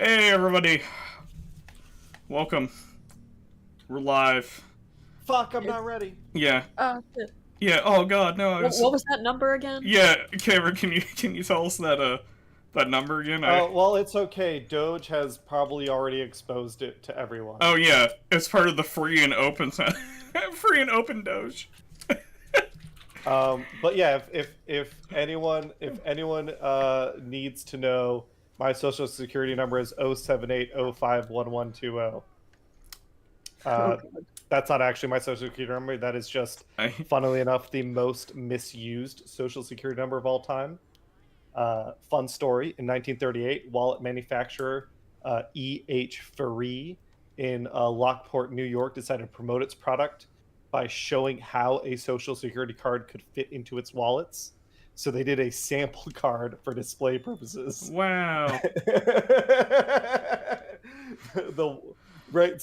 Hey everybody, welcome. We're live. Fuck, I'm not ready. Yeah. Shit. Yeah. Oh God, no. What was that number again? Yeah, Cameron, can you tell us that that number again? Oh, well, it's okay. Doge has probably already exposed it to everyone. Oh yeah, it's part of the free and open free and open Doge. But yeah, if anyone needs to know, my social security number is 078051120. That's not actually my social security number. That is just, funnily enough, the most misused social security number of all time. Fun story: in 1938, wallet manufacturer E.H. Faree in Lockport, New York, decided to promote its product by showing how a social security card could fit into its wallets. So they did a sample card for display purposes. Wow. So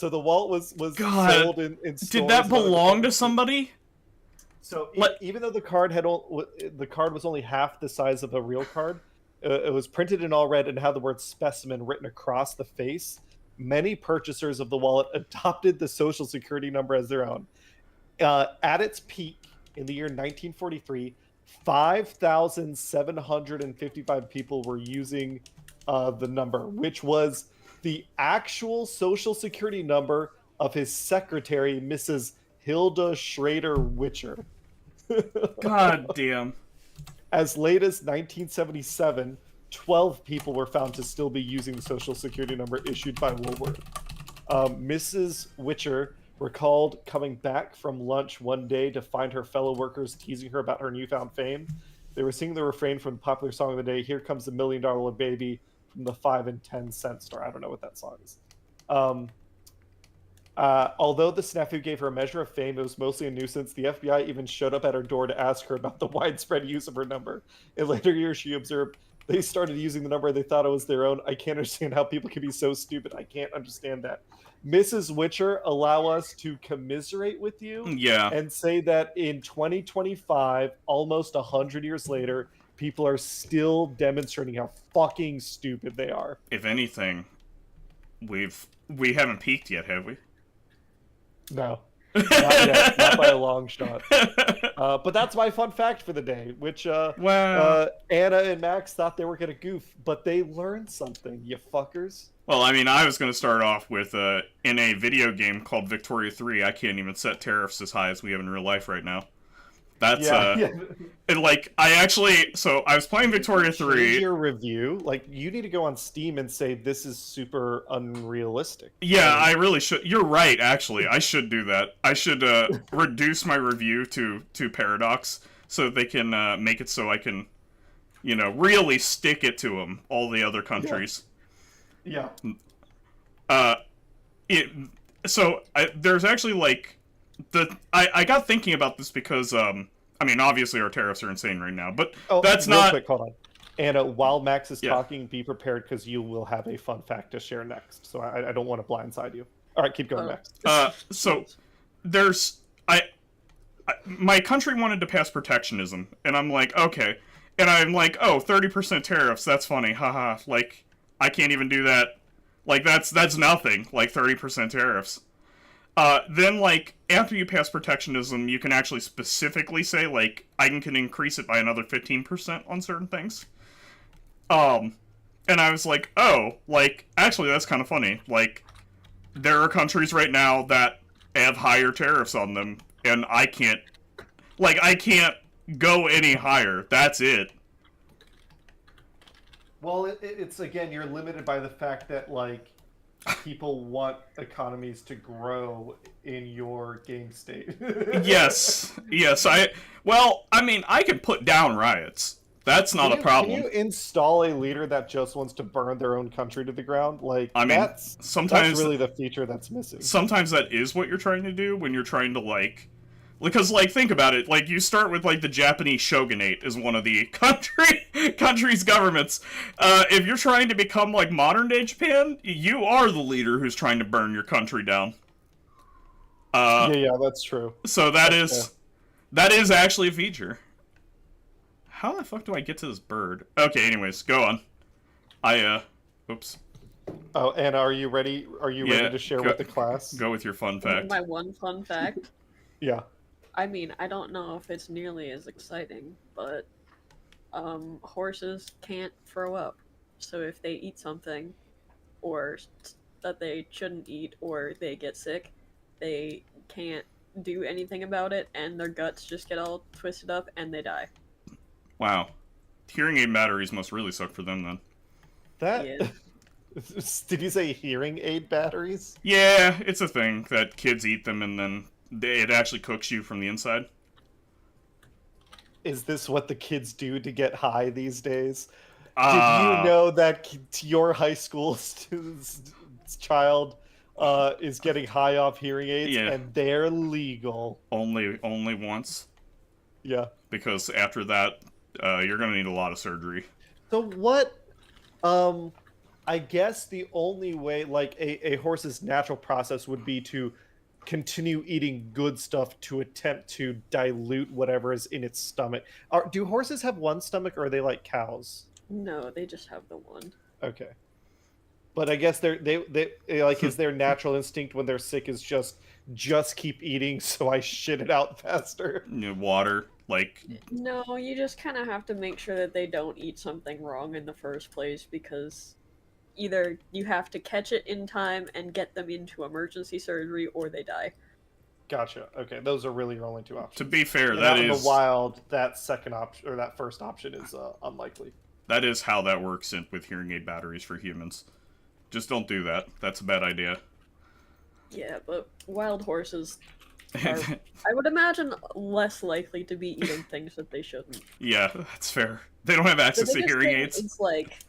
the wallet was God. sold in stores. Did that belong to somebody? So even though the card was only half the size of a real card, it was printed in all red and had the word specimen written across the face. Many purchasers of the wallet adopted the social security number as their own. At its peak in the year 1943, 5,755 people were using the number, which was the actual social security number of his secretary, Mrs. Hilda Schrader Witcher. God damn. As late as 1977, 12 people were found to still be using the social security number issued by Woolworth. Mrs. Witcher recalled coming back from lunch one day to find her fellow workers teasing her about her newfound fame. They were singing the refrain from the popular song of the day, "Here Comes the $1 Million Baby," from the 5 and 10 cent store. I don't know what that song is. Although the snafu gave her a measure of fame, it was mostly a nuisance. The FBI even showed up at her door to ask her about the widespread use of her number. In later years, she observed, "They started using the number. They thought it was their own. I can't understand how people can be so stupid. I can't understand that." Mrs. Witcher, allow us to commiserate with you. Yeah. And say that in 2025, almost 100 years later, people are still demonstrating how fucking stupid they are. If anything, we haven't peaked yet, have we? No. Not yet. Not by a long shot. But that's my fun fact for the day, which wow. Anna and Max thought they were going to goof, but they learned something, you fuckers. Well, I mean, I was going to start off with, in a video game called Victoria 3, I can't even set tariffs as high as we have in real life right now. That's, and, like, I was playing Victoria 3. Change your review. Like, you need to go on Steam and say, this is super unrealistic. Yeah, I really should. You're right, actually. I should do that. I should, reduce my review to Paradox so that they can, make it so I can, you know, really stick it to them, all the other countries. Yeah. There's actually, like, I got thinking about this because, I mean, obviously our tariffs are insane right now, but that's real not... quick, hold on. And while Max is talking, be prepared because you will have a fun fact to share next. So I don't want to blindside you. All right, keep going, Max. So there's... my country wanted to pass protectionism, and I'm like, okay. And I'm like, oh, 30% tariffs, that's funny, haha. Like, I can't even do that. Like, that's nothing, like 30% tariffs. Then, like, after you pass protectionism, you can actually specifically say, like, I can increase it by another 15% on certain things. And I was like, oh, like, actually, that's kind of funny. Like, there are countries right now that have higher tariffs on them, and I can't go any higher. That's it. Well, it's, again, you're limited by the fact that, like, people want economies to grow in your game state. Yes. Well, I mean, I can put down riots. That's not a problem. Can you install a leader that just wants to burn their own country to the ground? Like, I mean, that's really the feature that's missing. Sometimes that is what you're trying to do when you're trying to, like... Because, like, think about it. Like, you start with, like, the Japanese shogunate as one of the country's governments. If you're trying to become, like, modern-day Japan, you are the leader who's trying to burn your country down. Yeah, that's true. So that is actually a feature. How the fuck do I get to this bird? Okay, anyways, go on. Oops. Oh, Anna, are you ready? Are you ready to share with the class? Go with your fun fact. My one fun fact. Yeah. I mean, I don't know if it's nearly as exciting, but horses can't throw up. So if they eat something, or that they shouldn't eat, or they get sick, they can't do anything about it, and their guts just get all twisted up, and they die. Wow. Hearing aid batteries must really suck for them then. That. Yeah. Did you say hearing aid batteries? Yeah, it's a thing that kids eat them and then it actually cooks you from the inside. Is this what the kids do to get high these days? Did you know that your high school student's child is getting high off hearing aids, and they're legal? Only once. Yeah. Because after that, you're gonna need a lot of surgery. So what? I guess the only way, like a horse's natural process, would be to continue eating good stuff to attempt to dilute whatever is in its stomach. Do horses have one stomach, or are they like cows? No, they just have the one. Okay. But I guess they like, is their natural instinct when they're sick is just keep eating so I shit it out faster? Water, like... No, you just kind of have to make sure that they don't eat something wrong in the first place, because either you have to catch it in time and get them into emergency surgery, or they die. Gotcha. Okay, those are really your only two options. To be fair, and that out is... in the wild, that second option, or that first option, is unlikely. That is how that works with hearing aid batteries for humans. Just don't do that. That's a bad idea. Yeah, but wild horses are, I would imagine, less likely to be eating things that they shouldn't. Yeah, that's fair. They don't have access to hearing aids. It's like,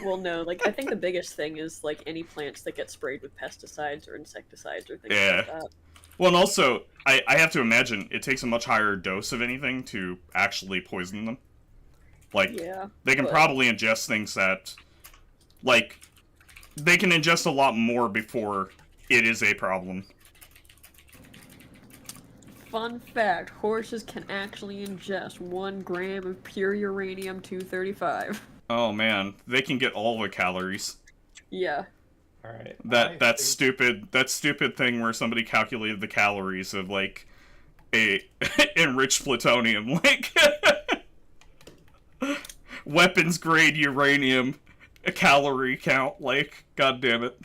well, no, like, I think the biggest thing is, like, any plants that get sprayed with pesticides or insecticides or things like that. Well, and also, I have to imagine it takes a much higher dose of anything to actually poison them. Like, they can probably ingest things that, like, they can ingest a lot more before it is a problem. Fun fact, horses can actually ingest 1 gram of pure uranium-235. Oh man, they can get all the calories. Yeah. Alright. That stupid thing where somebody calculated the calories of, like, a enriched plutonium, like weapons grade uranium, a calorie count, like, god damn it.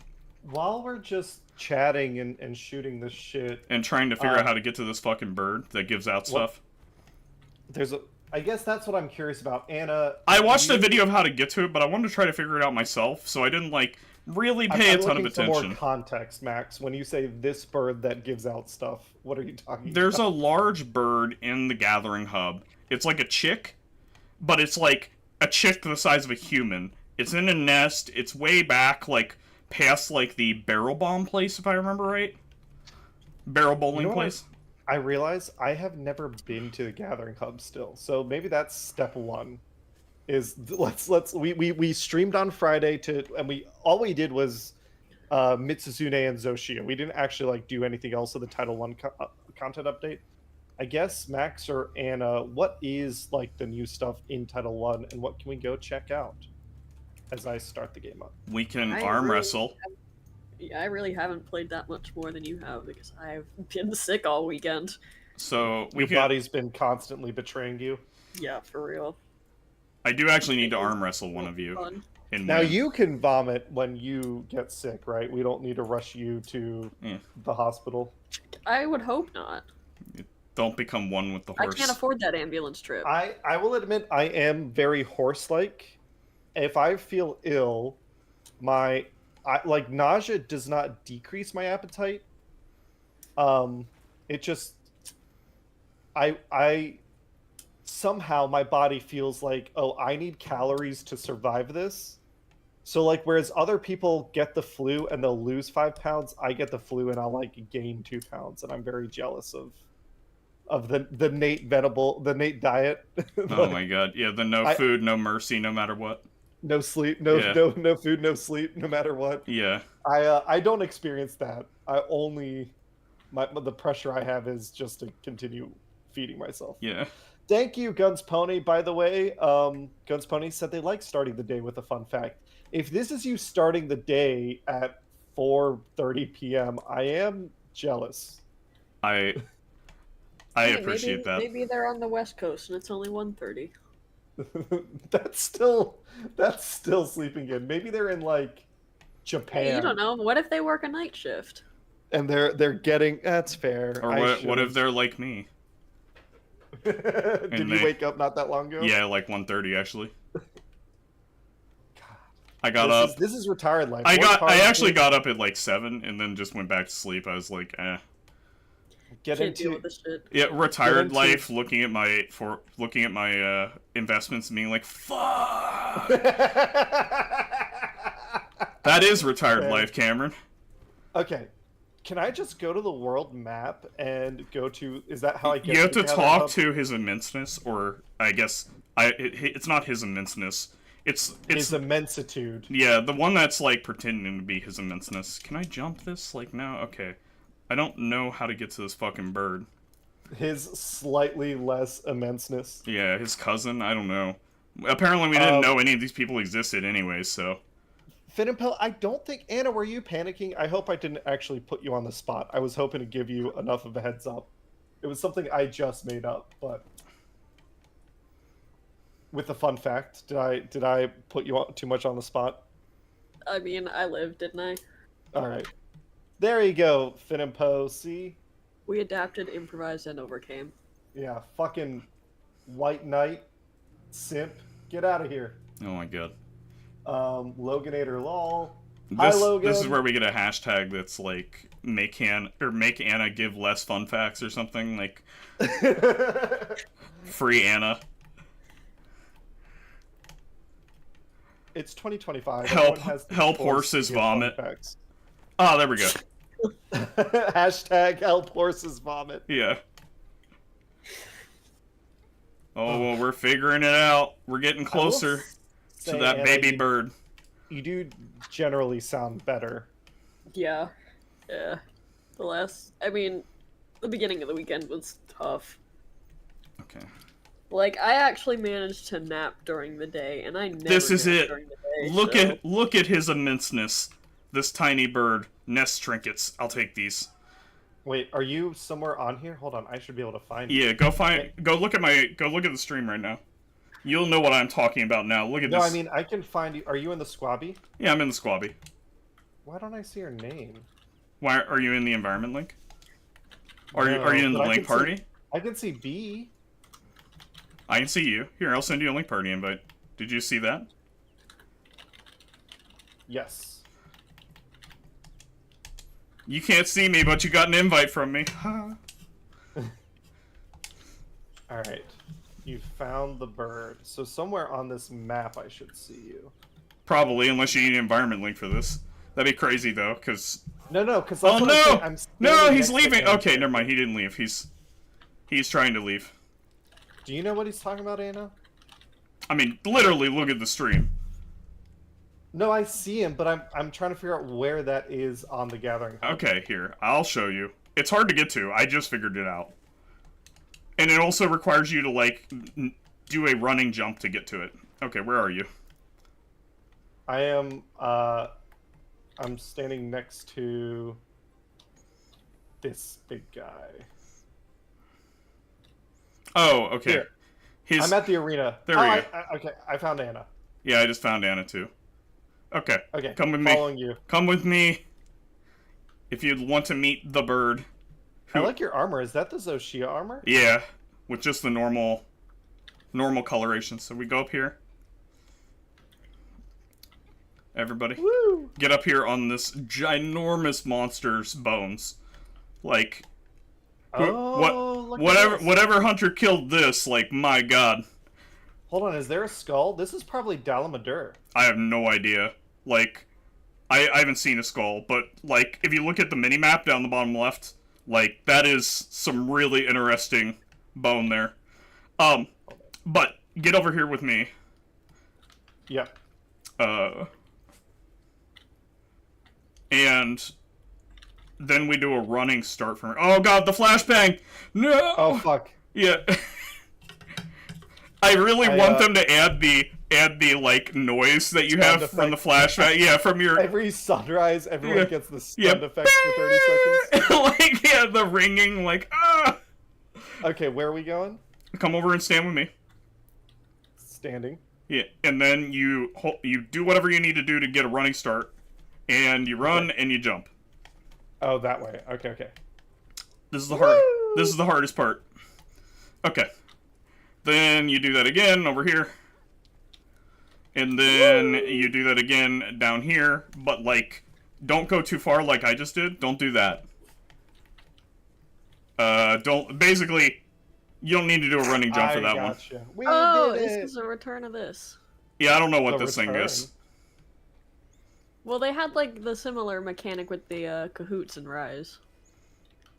While we're just chatting and shooting this shit and trying to figure out how to get to this fucking bird that gives out stuff. I guess that's what I'm curious about. Anna, I watched a video of how to get to it, but I wanted to try to figure it out myself, so I didn't, like, really pay a ton of attention. For more context, Max, when you say this bird that gives out stuff, what are you talking about? There's a large bird in the gathering hub. It's like a chick, but it's like a chick the size of a human. It's in a nest. It's way back, like, past, like, the barrel bomb place, if I remember right. Barrel bowling place. I realize I have never been to the gathering hub still, so maybe that's step one. Is we streamed on Friday and all we did was Mitsuzune and Zoshia. We didn't actually, like, do anything else of the Title 1 content update. I guess Max or Anna, what is, like, the new stuff in Title 1, and what can we go check out as I start the game up? We can arm wrestle. I really haven't played that much more than you have, because I've been sick all weekend. So your body's been constantly betraying you? Yeah, for real. I do actually need to arm wrestle one of you. Now you can vomit when you get sick, right? We don't need to rush you to the hospital. I would hope not. Don't become one with the horse. I can't afford that ambulance trip. I will admit I am very horse-like. If I feel ill, like, nausea does not decrease my appetite. It just, I somehow my body feels like, oh, I need calories to survive this. So, like, whereas other people get the flu and they'll lose 5 pounds, I get the flu and I'll, like, gain 2 pounds, and I'm very jealous of the Nate diet. Oh my god, yeah, the no food, no mercy, no matter what. No sleep, no food, no sleep, no matter what. Yeah. I don't experience that. The pressure I have is just to continue feeding myself. Yeah. Thank you, Guns Pony, by the way. Guns Pony said they like starting the day with a fun fact. If this is you starting the day at 4:30 p.m., I am jealous. I Hey, appreciate that. Maybe they're on the West Coast and it's only 1:30. That's still sleeping in. Maybe they're in like Japan. Hey, you don't know. What if they work a night shift? And they're getting. That's fair. Or what if they're like me? Did you wake up not that long ago? Yeah, like 1:30 actually. God. I got up. This is retired life. I actually got up at like 7 and then just went back to sleep. I was like, eh. Can't deal with this shit. Yeah, retired life. Looking at my investments and being like, fuck. That is retired life, Cameron. Okay. Can I just go to the world map and go to? Is that how I get? You have to talk to His Immenseness, or I guess it's not His Immenseness. It's His Immensitude. Yeah, the one that's like pretending to be His Immenseness. Can I jump this? Like now? Okay. I don't know how to get to this fucking bird. His slightly less immenseness. Yeah, his cousin. I don't know. Apparently, we didn't know any of these people existed anyway. So. Finn and Pill, I don't think... Anna, were you panicking? I hope I didn't actually put you on the spot. I was hoping to give you enough of a heads up. It was something I just made up, but... With a fun fact, did I put you too much on the spot? I mean, I lived, didn't I? Alright. There you go, Finn and Poe, see? We adapted, improvised, and overcame. Yeah, fucking White Knight, simp, get out of here. Oh my god. Loganator lol. Hi, Logan. This is where we get a hashtag that's like make Anna give less fun facts or something like free Anna. It's 2025. Help horses vomit. Oh, there we go. Hashtag help horses vomit. Yeah. Oh, well, we're figuring it out. We're getting closer to that Anna, baby bird. You do generally sound better. Yeah. Yeah. The beginning of the weekend was tough. Okay. Like, I actually managed to nap during the day, and I never This is nap it. during the day, Look at his immenseness. This tiny bird. Nest trinkets. I'll take these. Wait, are you somewhere on here? Hold on, I should be able to find you. Yeah, go look at the stream right now. You'll know what I'm talking about now. Look at this. No, I mean, I can find you. Are you in the Squabby? Yeah, I'm in the Squabby. Why don't I see your name? Why are you in the environment link? Are you in the link party? I can see B. I can see you. Here, I'll send you a link party invite. Did you see that? Yes. You can't see me, but you got an invite from me. Alright. You found the bird. So somewhere on this map I should see you. Probably, unless you need an environment link for this. That'd be crazy, though, because... No, because oh, no! No, he's leaving! Okay, never mind. He didn't leave. He's trying to leave. Do you know what he's talking about, Anna? I mean, literally, look at the stream. No, I see him, but I'm trying to figure out where that is on the Gathering Hub. Okay, here. I'll show you. It's hard to get to. I just figured it out. And it also requires you to, like, do a running jump to get to it. Okay, where are you? I am, I'm standing next to this big guy. Oh, okay. Here. I'm at the arena. There we go. Okay, I found Anna. Yeah, I just found Anna, too. Okay. Okay, come with me. Following you. Come with me. If you want to meet the bird. I like your armor. Is that the Zoshia armor? Yeah, with just the normal coloration. So we go up here. Everybody, woo! Get up here on this ginormous monster's bones. Like, whatever hunter killed this, like, my god. Hold on, is there a skull? This is probably Dalamadur. I have no idea. Like, I haven't seen a skull, but, like, if you look at the mini-map down the bottom left, like, that is some really interesting bone there. But, get over here with me. Yep. And then we do a running start from... Oh god, the flashbang! No! Oh, fuck. Yeah. I really want them to add the add the, like, noise that you Sound have from the effect. flashback. Yeah, from your... Every sunrise, everyone Yeah. gets the sound effects for 30 seconds. Like, yeah, the ringing, like, ah! Okay, where are we going? Come over and stand with me. Standing. Yeah, and then you do whatever you need to do to get a running start, and you run and you jump. Oh, that way. Okay, okay. This is the hardest part. Okay. Then you do that again over here. And then you do that again down here, but like don't go too far like I just did. Don't do that. Basically you don't need to do a running jump for that one. We Oh, did this it. is a return of this. Yeah, I don't know what The this thing return. is. Well, they had like the similar mechanic with the cahoots and Rise.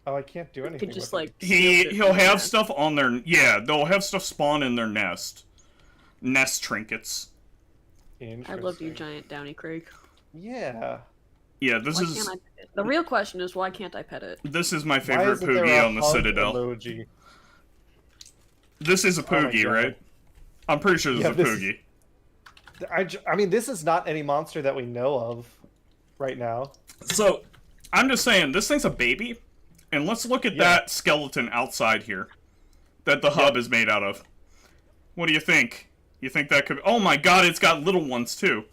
Oh, I can't do You anything. could just with it. like He'll have stuff on their they'll have stuff spawn in their nest trinkets. I love you, giant Downy Craig. Yeah. Yeah, this Why is can't I pet it? The real question is why can't I pet it? this is my Why favorite isn't there Poogie a on the hug Citadel. emoji? This is a Oh my Poogie, God. right? I'm pretty sure this Yeah, is a this is- Poogie. I mean, this is not any monster that we know of right now. So, I'm just saying, this thing's a baby, and let's look at Yeah. that skeleton outside here that the hub is made out of. What do you think? You think that could... Oh my god, it's got little ones, too.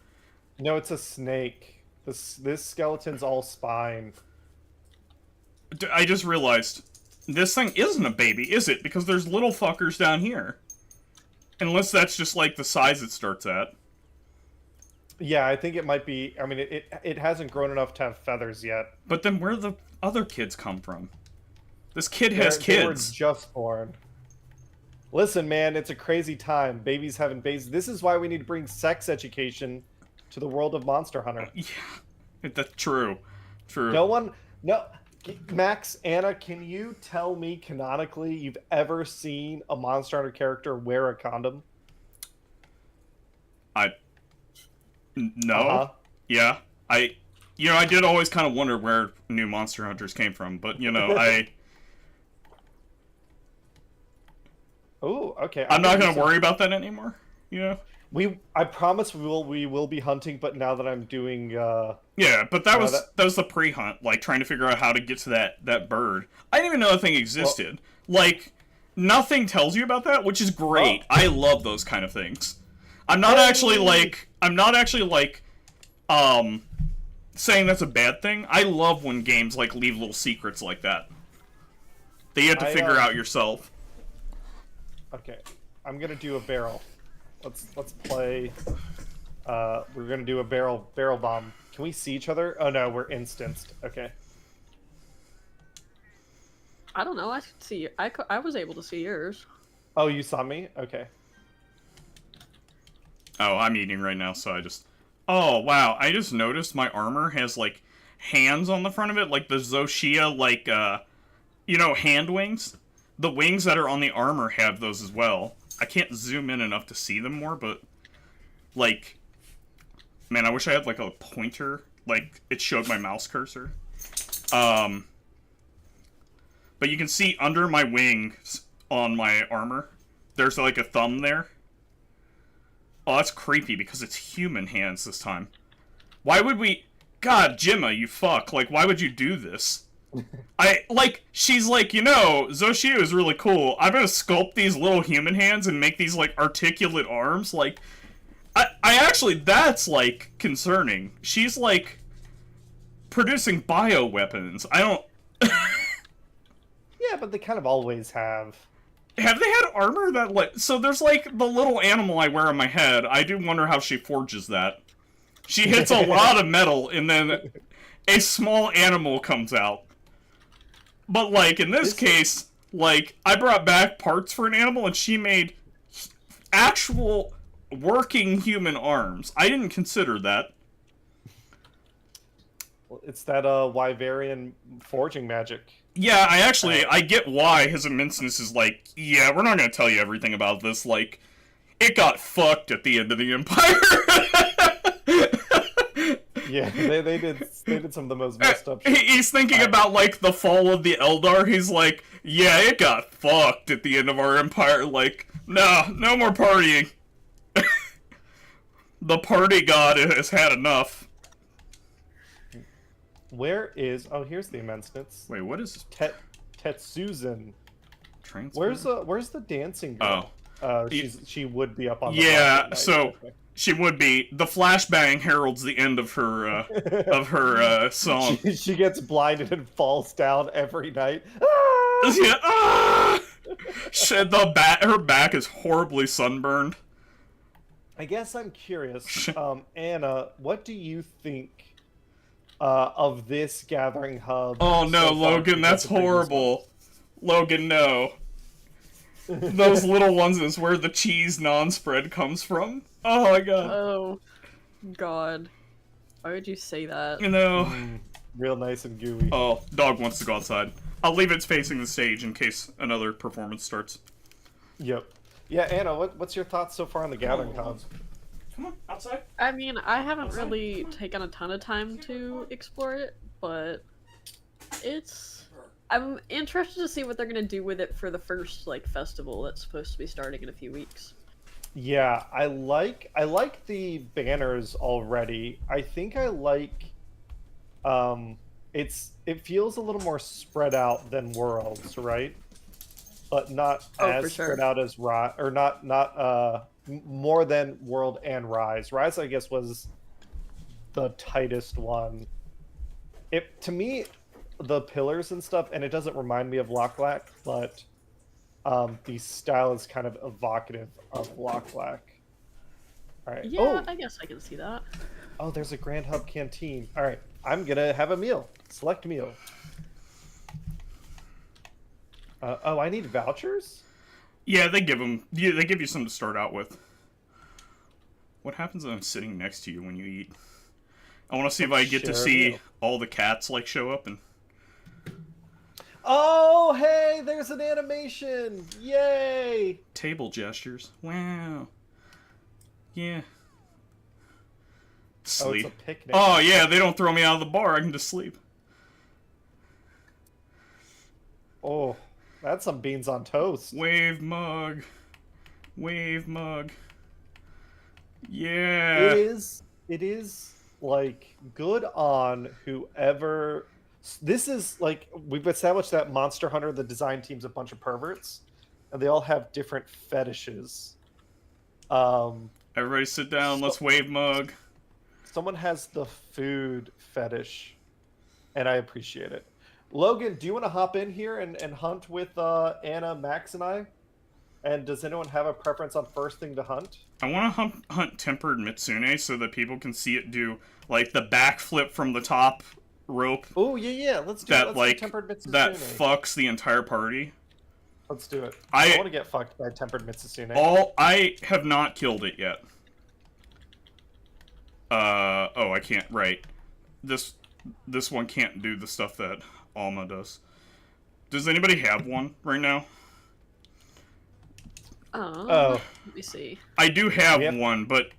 No, it's a snake. This skeleton's all spine. I just realized, this thing isn't a baby, is it? Because there's little fuckers down here. Unless that's just, like, the size it starts at. Yeah, I think it might be. I mean, it hasn't grown enough to have feathers yet. But then where do the other kids come from? This kid has They were kids. just born. Listen, man, it's a crazy time. Babies having babies. This is why we need to bring sex education to the world of Monster Hunter. Yeah, that's true. True. No. Max, Anna, can you tell me canonically you've ever seen a Monster Hunter character wear a condom? No. Uh-huh. Yeah. I did always kind of wonder where new Monster Hunters came from, but, Oh, okay. I'm not going to worry about that anymore, I promise we will be hunting, but now that I'm doing Yeah, but that No, was the pre-hunt, like, trying to figure out how to get to that bird. I didn't even know that thing existed. Like, nothing tells you about that, which is great. I love those kind of things. I'm not actually saying that's a bad thing. I love when games, like, leave little secrets like that that you have to figure out yourself. Okay, I'm gonna do a barrel. Let's play. We're gonna do a barrel bomb. Can we see each other? Oh no, we're instanced. Okay. I don't know. I could see. I was able to see yours. Oh, you saw me? Okay. Oh, I'm eating right now, so I just... Oh, wow, I just noticed my armor has, like, hands on the front of it, like the Zoshia, like, hand wings? The wings that are on the armor have those as well. I can't zoom in enough to see them more, but, like... Man, I wish I had, like, a pointer. Like, it showed my mouse cursor. But you can see under my wings on my armor, there's, like, a thumb there. Oh, that's creepy, because it's human hands this time. Why would we... God, Jimma, you fuck. Like, why would you do this? She's like, Zoshio is really cool. I'm gonna sculpt these little human hands and make these, like, articulate arms. Like, I actually, that's, like, concerning. She's, like, producing bioweapons. I don't... Yeah, but they kind of always have. Have they had armor that, like... So there's, like, the little animal I wear on my head. I do wonder how she forges that. She hits a lot of metal, and then a small animal comes out. But, like, in this case, like, I brought back parts for an animal, and she made actual working human arms. I didn't consider that. Well, it's that Wyverian forging magic. Yeah, I get why His Immenseness is like, yeah, we're not gonna tell you everything about this, like, it got fucked at the end of the Empire. Yeah, they did some of the most messed up shit. He's thinking about, like, the fall of the Eldar. He's like, yeah, it got fucked at the end of our Empire. Like, no more partying. The party god has had enough. Where is... Oh, here's the immenseness. Wait, what is... Tetsuzan. Transport? Where's the dancing girl? Oh. She would be up on the Yeah, so... She would be. The flashbang heralds the end of her song. She gets blinded and falls down every night. Ah! Yeah, ah! Her back is horribly sunburned. I guess I'm curious, Anna, what do you think of this gathering hub? Oh no, Logan, that's horrible. Logan, no. Those little ones is where the cheese non-spread comes from. Oh my god. Oh, god. Why would you say that? You know. Real nice and gooey. Oh, dog wants to go outside. I'll leave it facing the stage in case another performance starts. Yep. Yeah, Anna, what's your thoughts so far on the gathering hub? Come on, outside. I mean, I haven't really taken a ton of time to explore it, but I'm interested to see what they're gonna do with it for the first, like, festival that's supposed to be starting in a few weeks. Yeah, I like the banners already. I think I like it feels a little more spread out than Worlds, right? But not as spread out as Rise, or not more than World and Rise. Rise, I guess, was the tightest one. To me, the pillars and stuff, and it doesn't remind me of Locklack, but the style is kind of evocative of Locklack. All right. Yeah, I guess I can see that. Oh, there's a Grand Hub canteen. All right, I'm gonna have a meal. Select meal. Oh, I need vouchers? Yeah, they give them. Yeah, they give you some to start out with. What happens when I'm sitting next to you when you eat? I want to see if I get to see all the cats like show up and. Oh, hey, there's an animation! Yay! Table gestures. Wow. Yeah. Sleep. Oh, it's a picnic. Oh yeah, they don't throw me out of the bar. I can just sleep. Oh, that's some beans on toast. Wave mug. Wave mug. Yeah. It is like good on whoever. This is like, we've established that Monster Hunter, the design team's a bunch of perverts, and they all have different fetishes. Everybody sit down. Let's wave mug. Someone has the food fetish, and I appreciate it. Logan, do you want to hop in here and hunt with Anna, Max, and I? And does anyone have a preference on first thing to hunt? I want to hunt Tempered Mitsune so that people can see it do, like, the backflip from the top rope. Oh, yeah, let's do that, it. like, Tempered Mitsune. that fucks the entire party. Let's do it. I want to get fucked by Tempered Mitsune. I have not killed it yet. Oh, I can't, right. This one can't do the stuff that Alma does. Does anybody have one right now? Oh. Let me see. I do have one, but...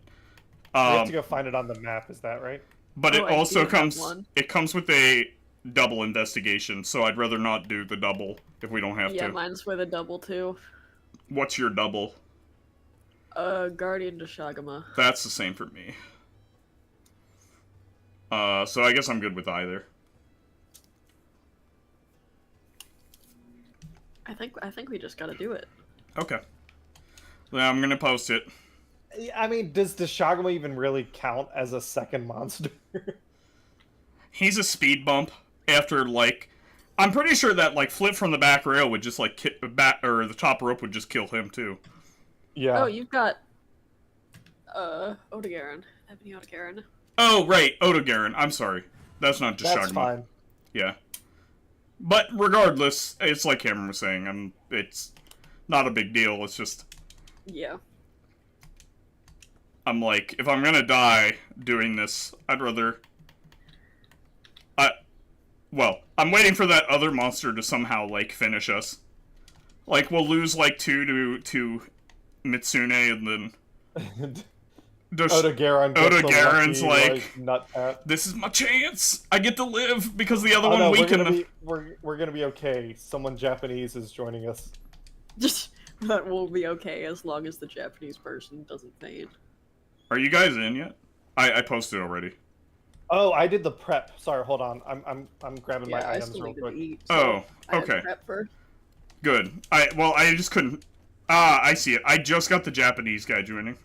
we have to go find it on the map, is that right? But it also comes... It comes with a double investigation, so I'd rather not do the double if we don't have to. Yeah, mine's with a double, too. What's your double? Guardian de Shagama. That's the same for me. So I guess I'm good with either. I think we just gotta do it. Okay. Yeah, I'm gonna post it. I mean, does the Shagama even really count as a second monster? He's a speed bump after, like... I'm pretty sure that, like, flip from the back rail would just, like, or the top rope would just kill him, too. Yeah. Oh, you've got... Odogaron. Ebony Odogaron. Oh, right, Odogaron. I'm sorry. That's not just Shagama. That's fine. Yeah. But regardless, it's like Cameron was saying, it's not a big deal, it's just... Yeah. I'm like, if I'm gonna die doing this, I'd rather... Well, I'm waiting for that other monster to somehow, like, finish us. Like, we'll lose, like, 2 to Mitsune, and then... Odogaron's like, nut tap. This is my chance! I get to live, because the other one weakened. We're gonna be okay. Someone Japanese is joining us. Just, that will be okay as long as the Japanese person doesn't faint. Are you guys in yet? I posted already. Oh, I did the prep. Sorry, hold on. I'm grabbing my I items still real need to quick. eat. Oh, I had to okay. prep first. Good. I just couldn't. I see it. I just got the Japanese guy joining.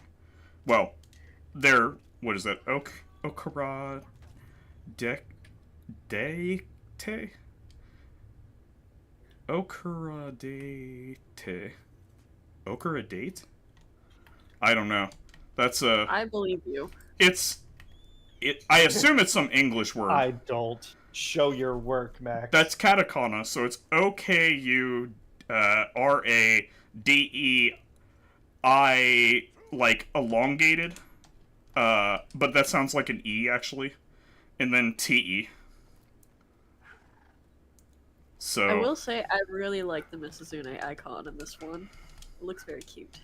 Well, they're what is that? Okara Date? Okara Date. Okara Date? I don't know. That's I believe you. I assume it's some English word. I don't. Show your work, Max. That's katakana, so it's OKURADEI, like elongated. But that sounds like an E actually, and then TE. So I will say I really like the Mizuzune icon in this one. It looks very cute.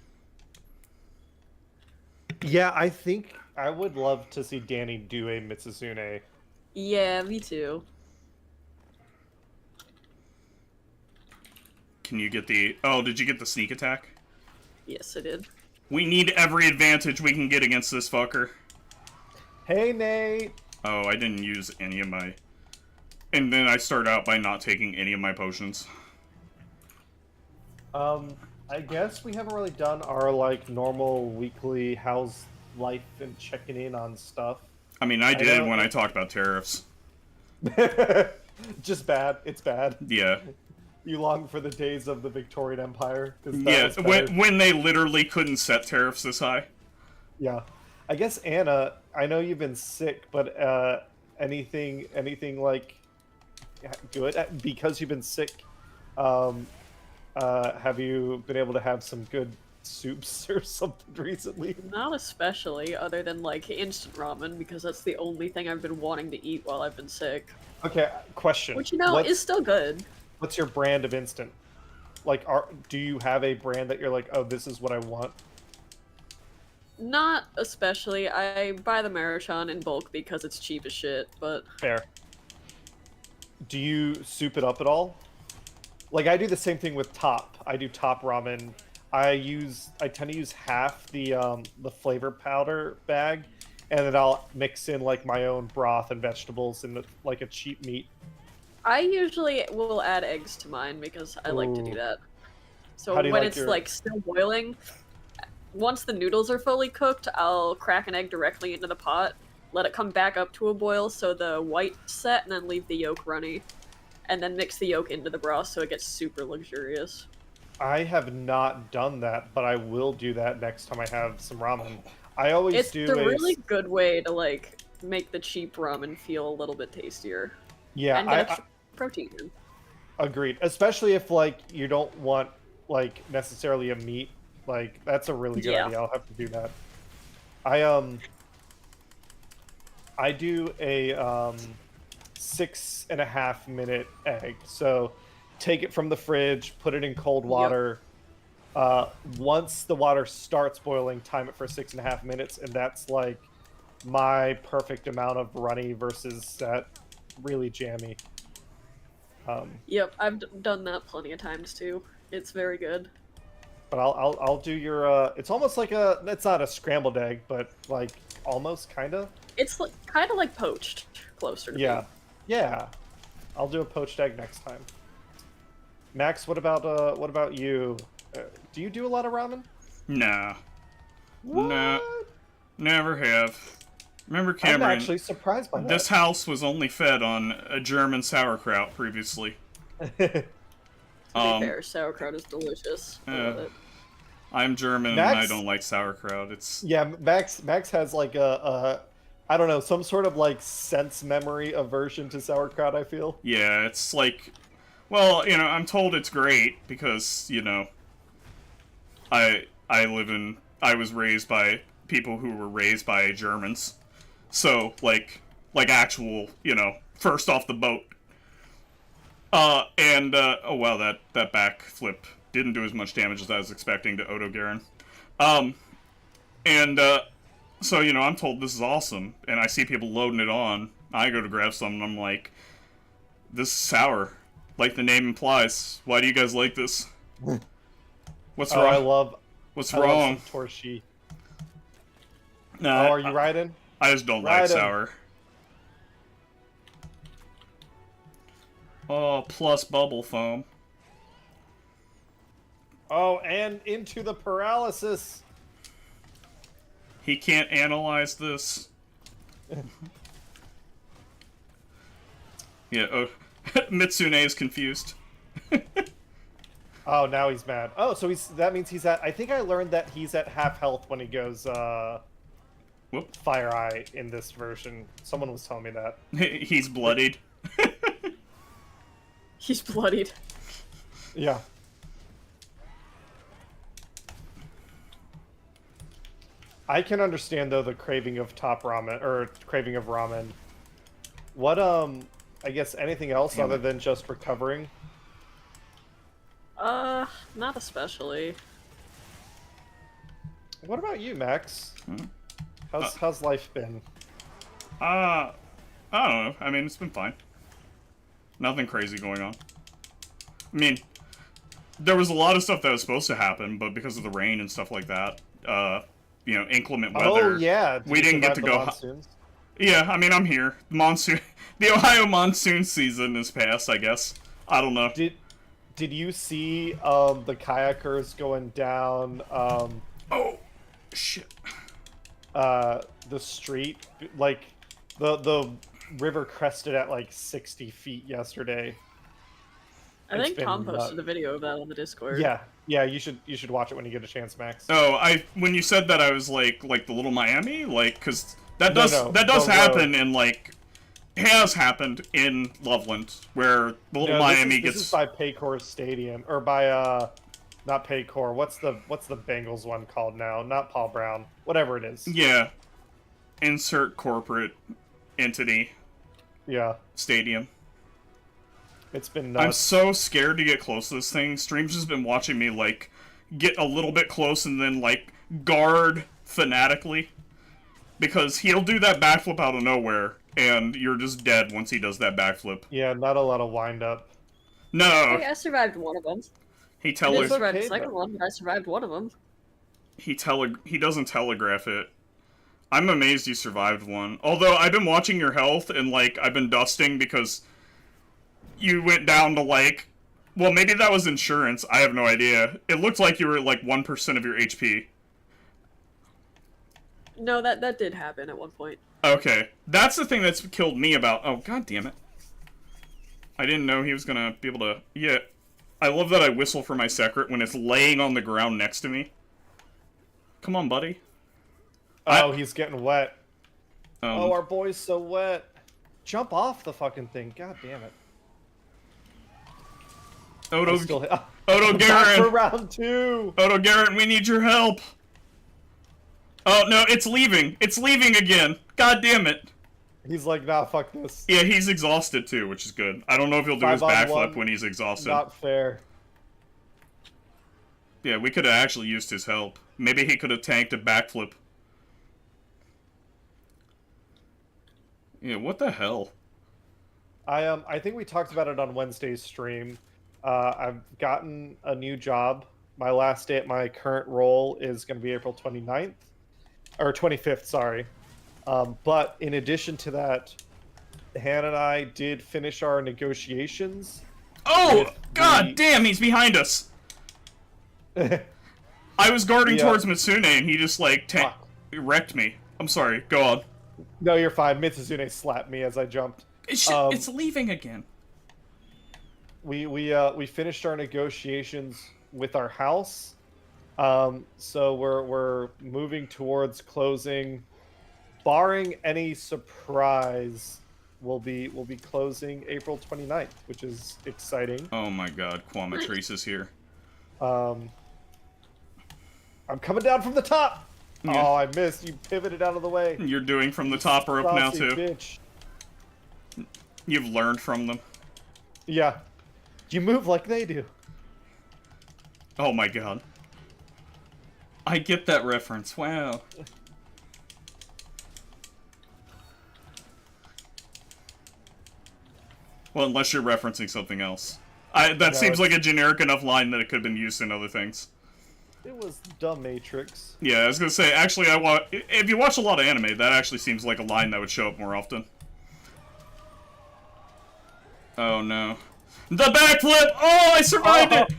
Yeah, I think I would love to see Danny do a Mitsuzune. Yeah, me too. Can you get the... Oh, did you get the sneak attack? Yes, I did. We need every advantage we can get against this fucker. Hey, Nate! Oh, I didn't use any of my... And then I start out by not taking any of my potions. I guess we haven't really done our, like, normal weekly how's life and checking in on stuff. I mean, I did when I talked about tariffs. Just bad. It's bad. Yeah. You long for the days of the Victorian Empire. Yeah, when they literally couldn't set tariffs this high. Yeah. I guess, Anna, I know you've been sick, but anything like good? Because you've been sick, have you been able to have some good soups or something recently? Not especially, other than like instant ramen, because that's the only thing I've been wanting to eat while I've been sick. Okay, question. Which, you know, is still good. What's your brand of instant? Like, do you have a brand that you're like, oh, this is what I want? Not especially. I buy the Maruchan in bulk because it's cheap as shit, but... Fair. Do you soup it up at all? Like, I do the same thing with Top. I do Top ramen. I tend to use half the flavor powder bag, and then I'll mix in, like, my own broth and vegetables in, like, a cheap meat. I usually will add eggs to mine because I like to do that. So when like it's like still boiling, once the noodles are fully cooked, I'll crack an egg directly into the pot, let it come back up to a boil so the white set, and then leave the yolk runny. And then mix the yolk into the broth so it gets super luxurious. I have not done that, but I will do that next time I have some ramen. I always do. It's a really good way to like make the cheap ramen feel a little bit tastier. Yeah, and get protein in. Agreed. Especially if like you don't want like necessarily a meat. Like that's a really good idea. I'll have to do that. I do a 6.5 minute egg. So take it from the fridge, put it in cold water. Once the water starts boiling, time it for 6.5 minutes, and that's like my perfect amount of runny versus that really jammy. Yep, I've done that plenty of times too. It's very good. But I'll do your it's almost like it's not a scrambled egg, but like almost kind of. It's like, kind of like poached, closer to me. Yeah. I'll do a poached egg next time. Max, what about you? Do you do a lot of ramen? Nah. What? Nah. Never have. Remember, Cameron? I'm actually surprised by that. This house was only fed on a German sauerkraut previously. To be fair, sauerkraut is delicious. I love it. I'm German and I don't like sauerkraut. It's Max has like a I don't know, some sort of like sense memory aversion to sauerkraut, I feel. Yeah, it's like, well, you know, I'm told it's great because, you know, I was raised by people who were raised by Germans. So, like actual, you know, first off the boat. Oh wow, that backflip didn't do as much damage as I was expecting to Odo Garen. So, you know, I'm told this is awesome, and I see people loading it on. I go to grab some, and I'm like, this is sour. Like the name implies. Why do you guys like this? What's wrong? What's wrong? Torshi. Nah, Oh, are you riding? I just don't like Ride 'em. sour. Oh, plus bubble foam. Oh, and into the paralysis. He can't analyze this. Yeah, oh, Mitsune is confused. Oh, now he's mad. Oh, so that means he's at... I think I learned that he's at half health when he goes, Whoop. Fire Eye in this version. Someone was telling me that. He's bloodied. He's bloodied. Yeah. I can understand, though, the craving of top ramen, or craving of ramen. What, I guess anything else other than just recovering? Not especially. What about you, Max? How's life been? I don't know. I mean, it's been fine. Nothing crazy going on. I mean, there was a lot of stuff that was supposed to happen, but because of the rain and stuff like that, you know, inclement weather. Oh yeah, we didn't get to go. Monsoons? Yeah, I mean, I'm here. The Ohio monsoon season is past, I guess. I don't know. Did you see the kayakers going down? Oh, shit. The street, like the river crested at like 60 feet yesterday. I think Tom posted a video of that on the Discord. Yeah, you should watch it when you get a chance, Max. Oh, when you said that, I was like the Little Miami, like, because that does happen in like has happened in Loveland, where the Little Miami gets. This is by Paycor Stadium, or by not Paycor. What's the Bengals one called now? Not Paul Brown. Whatever it is. Yeah. Insert corporate entity. Yeah. Stadium. It's been nuts. I'm so scared to get close to this thing. Stream's just been watching me, like, get a little bit close and then, like, guard fanatically. Because he'll do that backflip out of nowhere, and you're just dead once he does that backflip. Yeah, not a lot of wind-up. No! Hey, I survived one of them. He I didn't survive the second one, but I survived one of them. He doesn't telegraph it. I'm amazed you survived one. Although, I've been watching your health, and, like, I've been dusting because you went down to, like... Well, maybe that was insurance. I have no idea. It looked like you were at, like, 1% of your HP. No, that did happen at one point. Okay. That's the thing that's killed me about... Oh, god damn it. I didn't know he was gonna be able to... Yeah. I love that I whistle for my secret when it's laying on the ground next to me. Come on, buddy. Oh, he's getting wet. Oh, our boy's so wet. Jump off the fucking thing. God damn it. Odo Back Garrett! for round 2! Odo Garrett, we need your help! Oh, no, it's leaving! It's leaving again! God damn it! He's like, nah, fuck this. Yeah, he's exhausted too, which is good. I don't know if he'll do his backflip when he's exhausted. Not fair. Yeah, we could have actually used his help. Maybe he could have tanked a backflip. Yeah, what the hell? I think we talked about it on Wednesday's stream. I've gotten a new job. My last day at my current role is going to be April 29th. Or 25th, sorry. But in addition to that, Han and I did finish our negotiations. Oh! God damn, he's behind us! I was guarding towards Mitsune and he just, like, wrecked me. I'm sorry, go on. No, you're fine. Mitsune slapped me as I jumped. It's leaving again. We finished our negotiations with our house. So we're moving towards closing. Barring any surprise, we'll be closing April 29th, which is exciting. Oh my god, Quamatrice is here. I'm coming down from the top! Yeah. Oh, I missed. You pivoted out of the way. You're doing from the top rope now, too. Bitch. You've learned from them. Yeah. You move like they do. Oh my god. I get that reference. Wow. Well, unless you're referencing something else. That seems like a generic enough line that it could have been used in other things. It was the Matrix. Yeah, I was gonna say, actually, if you watch a lot of anime, that actually seems like a line that would show up more often. Oh no. The backflip! Oh, I survived it!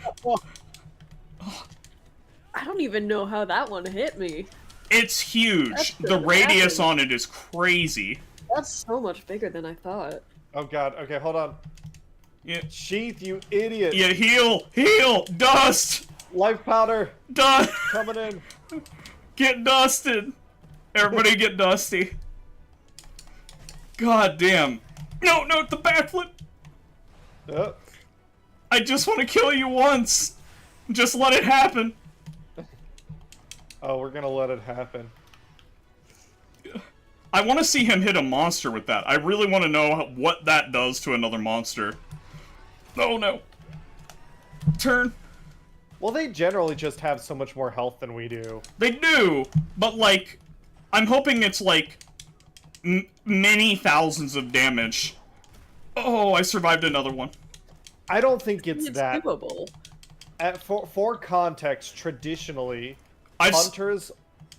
I don't even know how that one hit me. It's huge. The radius on it is crazy. That's so much bigger than I thought. Oh god, okay, hold on. Yeah. Sheath, you idiot! Yeah, heal! Dust! Life powder! Dust! Coming in! Get dusted! Everybody get dusty. God damn. No, the backflip! I just want to kill you once! Just let it happen! Oh, we're gonna let it happen. I want to see him hit a monster with that. I really want to know what that does to another monster. Oh no. Turn. Well, they generally just have so much more health than we do. They do, but like, I'm hoping it's like many thousands of damage. Oh, I survived another one. I don't think it's that. Doable. For context, traditionally, hunters...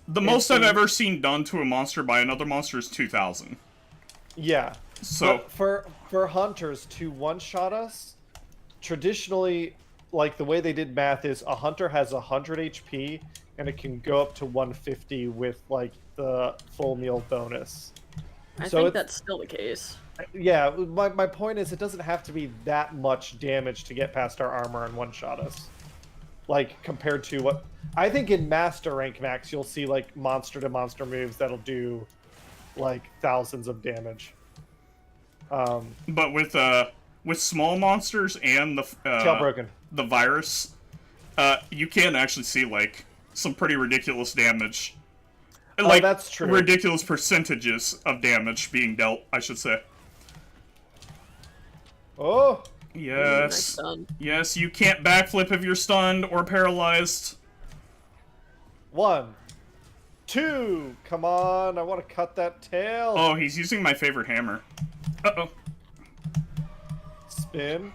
The most I've ever seen done to a monster by another monster is 2,000. Yeah. So but for hunters to one-shot us, traditionally, like the way they did math is a hunter has 100 HP and it can go up to 150 with like the full meal bonus. I think that's still the case. Yeah, my point is it doesn't have to be that much damage to get past our armor and one-shot us. Like, compared to what... I think in Master Rank Max, you'll see, like, monster-to-monster moves that'll do, like, thousands of damage. But with small monsters and the Jailbroken. The virus, you can actually see, like, some pretty ridiculous damage. Like, that's true. Ridiculous percentages of damage being dealt, I should say. Oh! Yes. Yes, you can't backflip if you're stunned or paralyzed. 1, 2, come on, I want to cut that tail. Oh, he's using my favorite hammer. Uh-oh. Spin.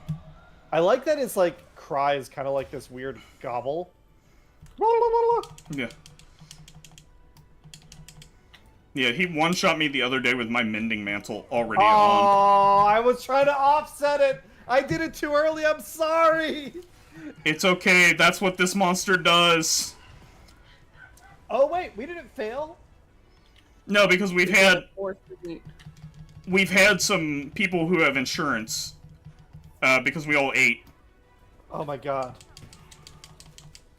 I like that his, like, cry is kind of like this weird gobble. Yeah. Yeah, he one-shot me the other day with my mending mantle already on. Oh, I was trying to offset it. I did it too early, I'm sorry! It's okay, that's what this monster does. Oh wait, we didn't fail? No, because we've had some people who have insurance. Because we all ate. Oh my god.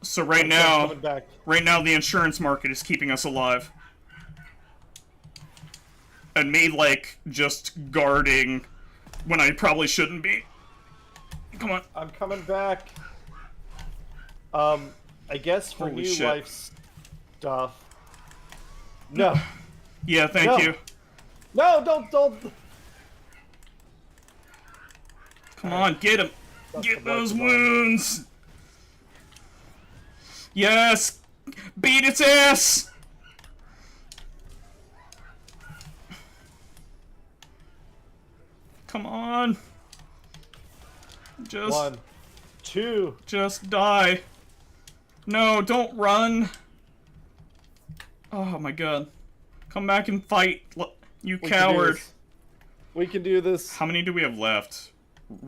So right now the insurance market is keeping us alive. And me, like, just guarding when I probably shouldn't be. Come on. I'm coming back. I guess for Holy new shit. life stuff. No. Yeah, thank you. No, don't. Come on, get him. Get those wounds. Yes. Beat its ass. Come on. Just 1, 2. Just die. No, don't run. Oh my god. Come back and fight, you coward. We can do this. How many do we have left?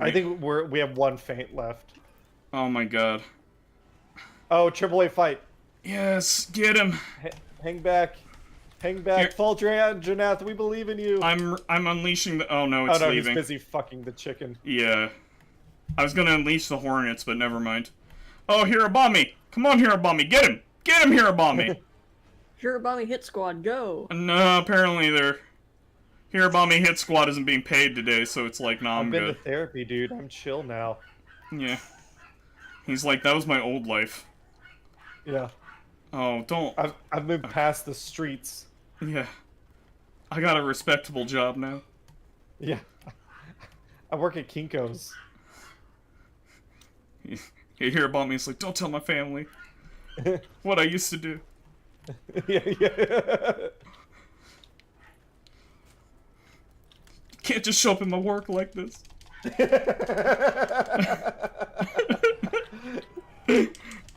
I think we have 1 feint left. Oh my god. Oh, AAA fight. Yes, get him. Hang back. Hang back. Here. Fall Janath, we believe in you. I'm unleashing the... Oh no, it's leaving. He's busy fucking the chicken. Yeah. I was gonna unleash the hornets, but never mind. Oh, Hirobami! Come on, Hirobami, get him! Get him, Hirobami! Hirobami Hit Squad, go! No, apparently their Hirobami Hit Squad isn't being paid today, so it's like, nah, I'm good. I've been to therapy, dude. I'm chill now. Yeah. He's like, that was my old life. Yeah. Oh, don't... I've moved past the streets. Yeah. I got a respectable job now. Yeah. I work at Kinko's. You hear about me, it's like, don't tell my family what I used to do. Yeah. You can't just show up in my work like this.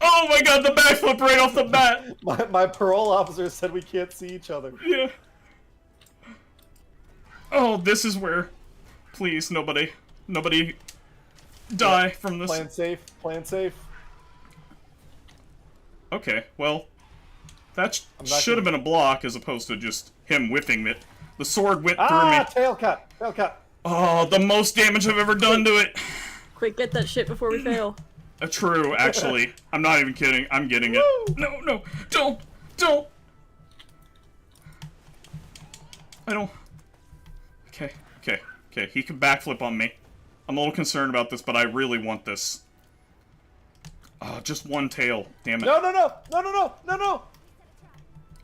Oh my got the backflip right off the bat. My parole officer said we can't see each other. Yeah. Oh, this is where... Please, nobody die from this. Playing safe, playing safe. Okay, well, that should have been a block as opposed to just him whipping it. The sword went through me. Tail cut, tail cut. Oh, the most damage I've ever done to it. Quick, get that shit before we fail. True, actually. I'm not even kidding. I'm getting it. No, no, don't. I don't... Okay. He can backflip on me. I'm a little concerned about this, but I really want this. Oh, just one tail. Damn it. No.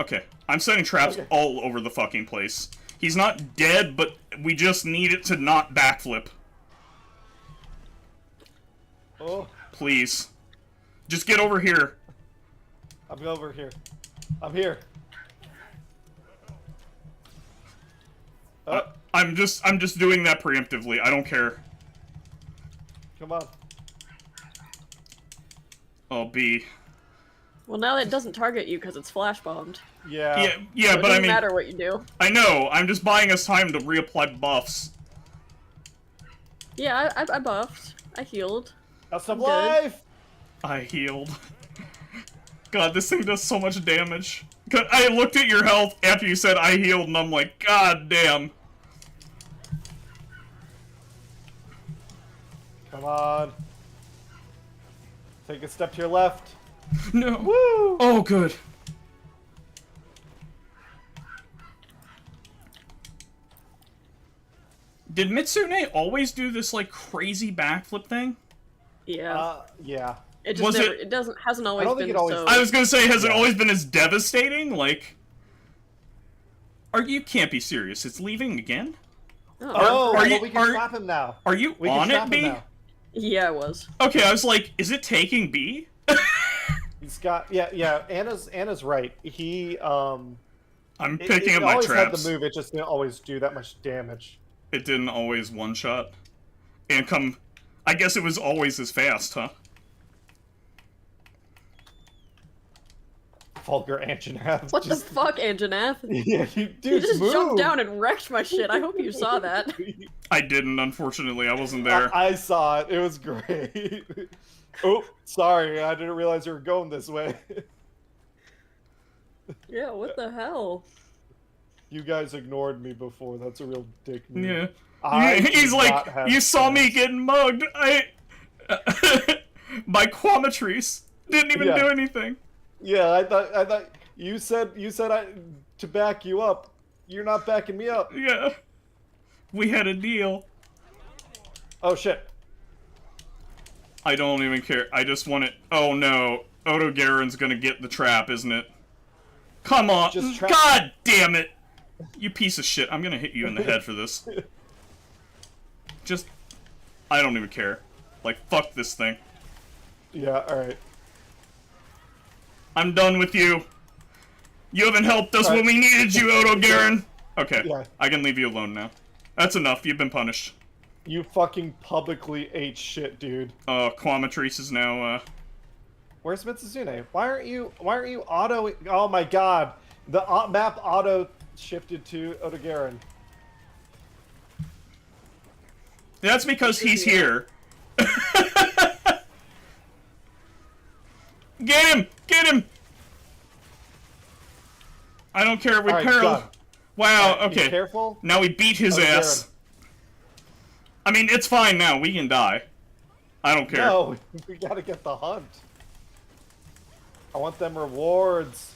Okay, I'm setting traps all over the fucking place. He's not dead, but we just need it to not backflip. Oh. Please. Just get over here. I'm over here. I'm here. I'm just doing that preemptively. I don't care. Come on. Oh, B. Well, now it doesn't target you because it's flash bombed. Yeah. Yeah, So but I mean... it doesn't matter what you do. I know, I'm just buying us time to reapply buffs. Yeah, I buffed. I healed. That's some Good. life! I healed. God, this thing does so much damage. I looked at your health after you said I healed, and I'm like, God damn. Come on. Take a step to your left. No. Woo! Oh, good. Did Mitsune always do this, like, crazy backflip thing? Yeah. Yeah. It just was never, it- it doesn't hasn't always don't think been it always- so. I was gonna say, has it Yeah. always been as devastating? Like... You can't be serious. It's leaving again? Oh, are you- well, we can are- trap him now. Are you We can on trap it, him B? now. Yeah, it was. Okay, I was like, is it taking B? He's got yeah. Anna's right. He I'm picking up my always traps. had the move. It just didn't always do that much damage. It didn't always one-shot. And come... I guess it was always as fast, huh? Vulgar Anjanath. What the fuck, Anjanath? Yeah, you You just move. jumped down and wrecked my shit. I hope you saw that. I didn't, unfortunately. I wasn't there. I saw it. It was great. Oh, sorry. I didn't realize you were going this way. Yeah, what the hell? You guys ignored me before. That's a real dick move. Yeah. He's do like, not have you saw me sense." getting mugged. My Quamatrice didn't even Yeah. do anything. Yeah, I thought you said to back you up. You're not backing me up. Yeah. We had a deal. Oh shit. I don't even care. I just want it. Oh no. Odo Garen's gonna get the trap, isn't it? Come on. Just trap- God damn it. You piece of shit. I'm gonna hit you in the head for this. Just... I don't even care. Like, fuck this thing. Yeah, alright. I'm done with you. You haven't helped us when we needed you, Odo Garen. Okay, Yeah. I can leave you alone now. That's enough. You've been punished. You fucking publicly ate shit, dude. Quamatrice is now, Where's Mitsuzune? Why aren't you auto? Oh my god. The map auto shifted to Odogaron. That's because he's here. Get him! Get him! I don't care. We Alright, peril. done. Wow, Alright, be okay. careful. Now we beat his Odogaron. ass. I mean, it's fine now. We can die. I don't care. No, we gotta get the hunt. I want them rewards.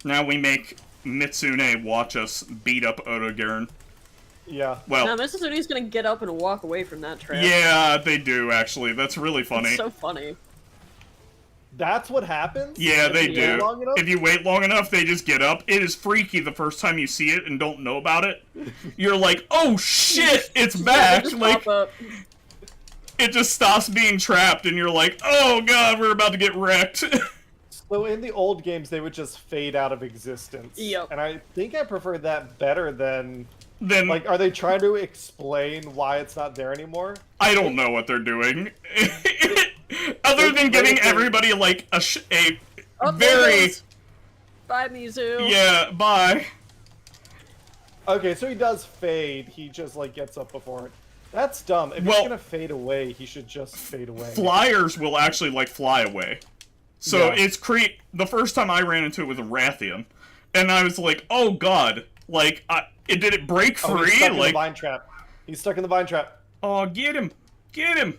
Now we make Mitsune watch us beat up Odo Garen. Yeah. Well, Now, Mitsuzune's gonna get up and walk away from that trap. yeah, they do, actually. That's really funny. It's so funny. That's what happens? Yeah, If they you do. wait long enough? If you wait long enough, they just get up. It is freaky the first time you see it and don't know about it. You're like, oh shit, it's Yeah, back! they just Like, pop up. it just stops being trapped and you're like, oh god, we're about to get wrecked. So in the old games, they would just fade out of existence. Yep. And I think I prefer that better than then Like, are they trying to explain why it's not there anymore? I don't know what they're doing. Other than giving everybody like a Oh, there very goes. Bye, Mizu. yeah bye. Okay, so he does fade. He just like gets up before it. That's dumb. If he's Well- gonna fade away, he should just fade away. Flyers will actually like fly away. So Yeah. it's the first time I ran into it with a Rathian, and I was like, oh god, like did it break Oh, free? he's stuck in the Like, vine trap. He's stuck in the vine trap. oh, get him, get him!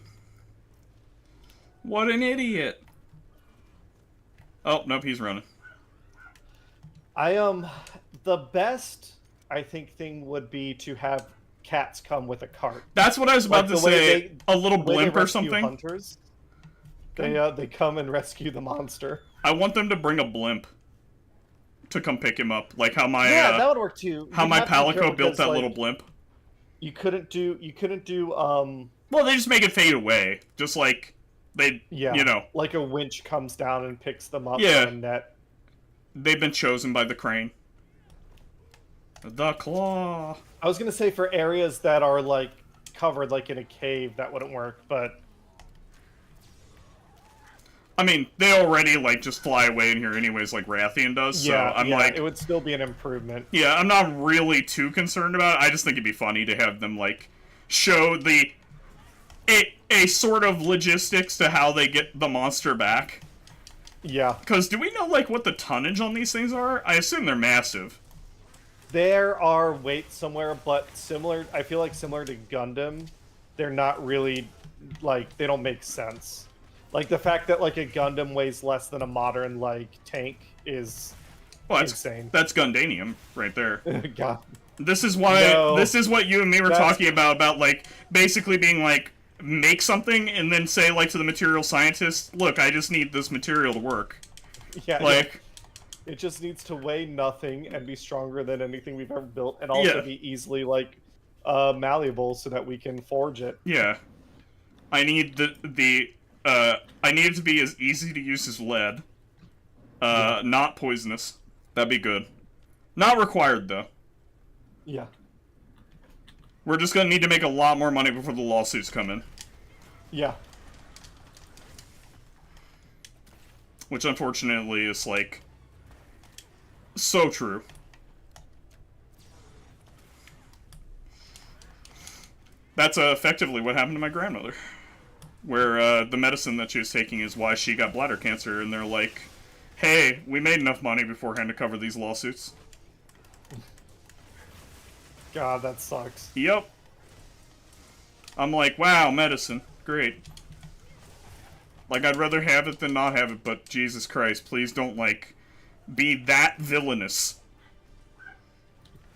What an idiot! Oh nope, he's running. The best I think thing would be to have cats come with a cart. That's what I was about Like to the way say. A little The way they blimp or rescue something. Hunters, they come and rescue the monster. I want them to bring a blimp to come pick him up, like how my Yeah, that would work too. how You'd my have to be careful Palico built because, that like, little blimp. You couldn't do. Well, they just make it fade away, just like they, Yeah, you know, like a winch comes down and picks them up Yeah. on a net. they've been chosen by the crane. The claw. I was gonna say for areas that are like covered, like in a cave, that wouldn't work. But I mean, they already like just fly away in here anyways, like Rathian does. So yeah, I'm yeah, like, it would still be an improvement. yeah, I'm not really too concerned about it. I just think it'd be funny to have them like show a sort of logistics to how they get the monster back. Yeah, Because do we know like what the tonnage on these things are? I assume they're massive. there are weights somewhere, but similar. I feel like similar to Gundam, they're not really like they don't make sense. Like the fact that like a Gundam weighs less than a modern like tank is Well, that's insane. that's Gundanium right there. God. This is why No. this is what you and me were That's- talking about like basically being like make something and then say like to the material scientist, look, I just need this material to work. Yeah, Like it just needs to weigh nothing and be stronger than anything we've ever built, and also Yeah. be easily like malleable so that we can forge it. yeah. I need I need it to be as easy to use as lead. Not poisonous. That'd be good. Not required though. Yeah. We're just gonna need to make a lot more money before the lawsuits come in. Yeah. Which unfortunately is like so true. That's effectively what happened to my grandmother. Where the medicine that she was taking is why she got bladder cancer, and they're like, hey, we made enough money beforehand to cover these lawsuits. God, that sucks. Yep. I'm like, wow, medicine. Great. Like, I'd rather have it than not have it, but Jesus Christ, please don't, like, be that villainous.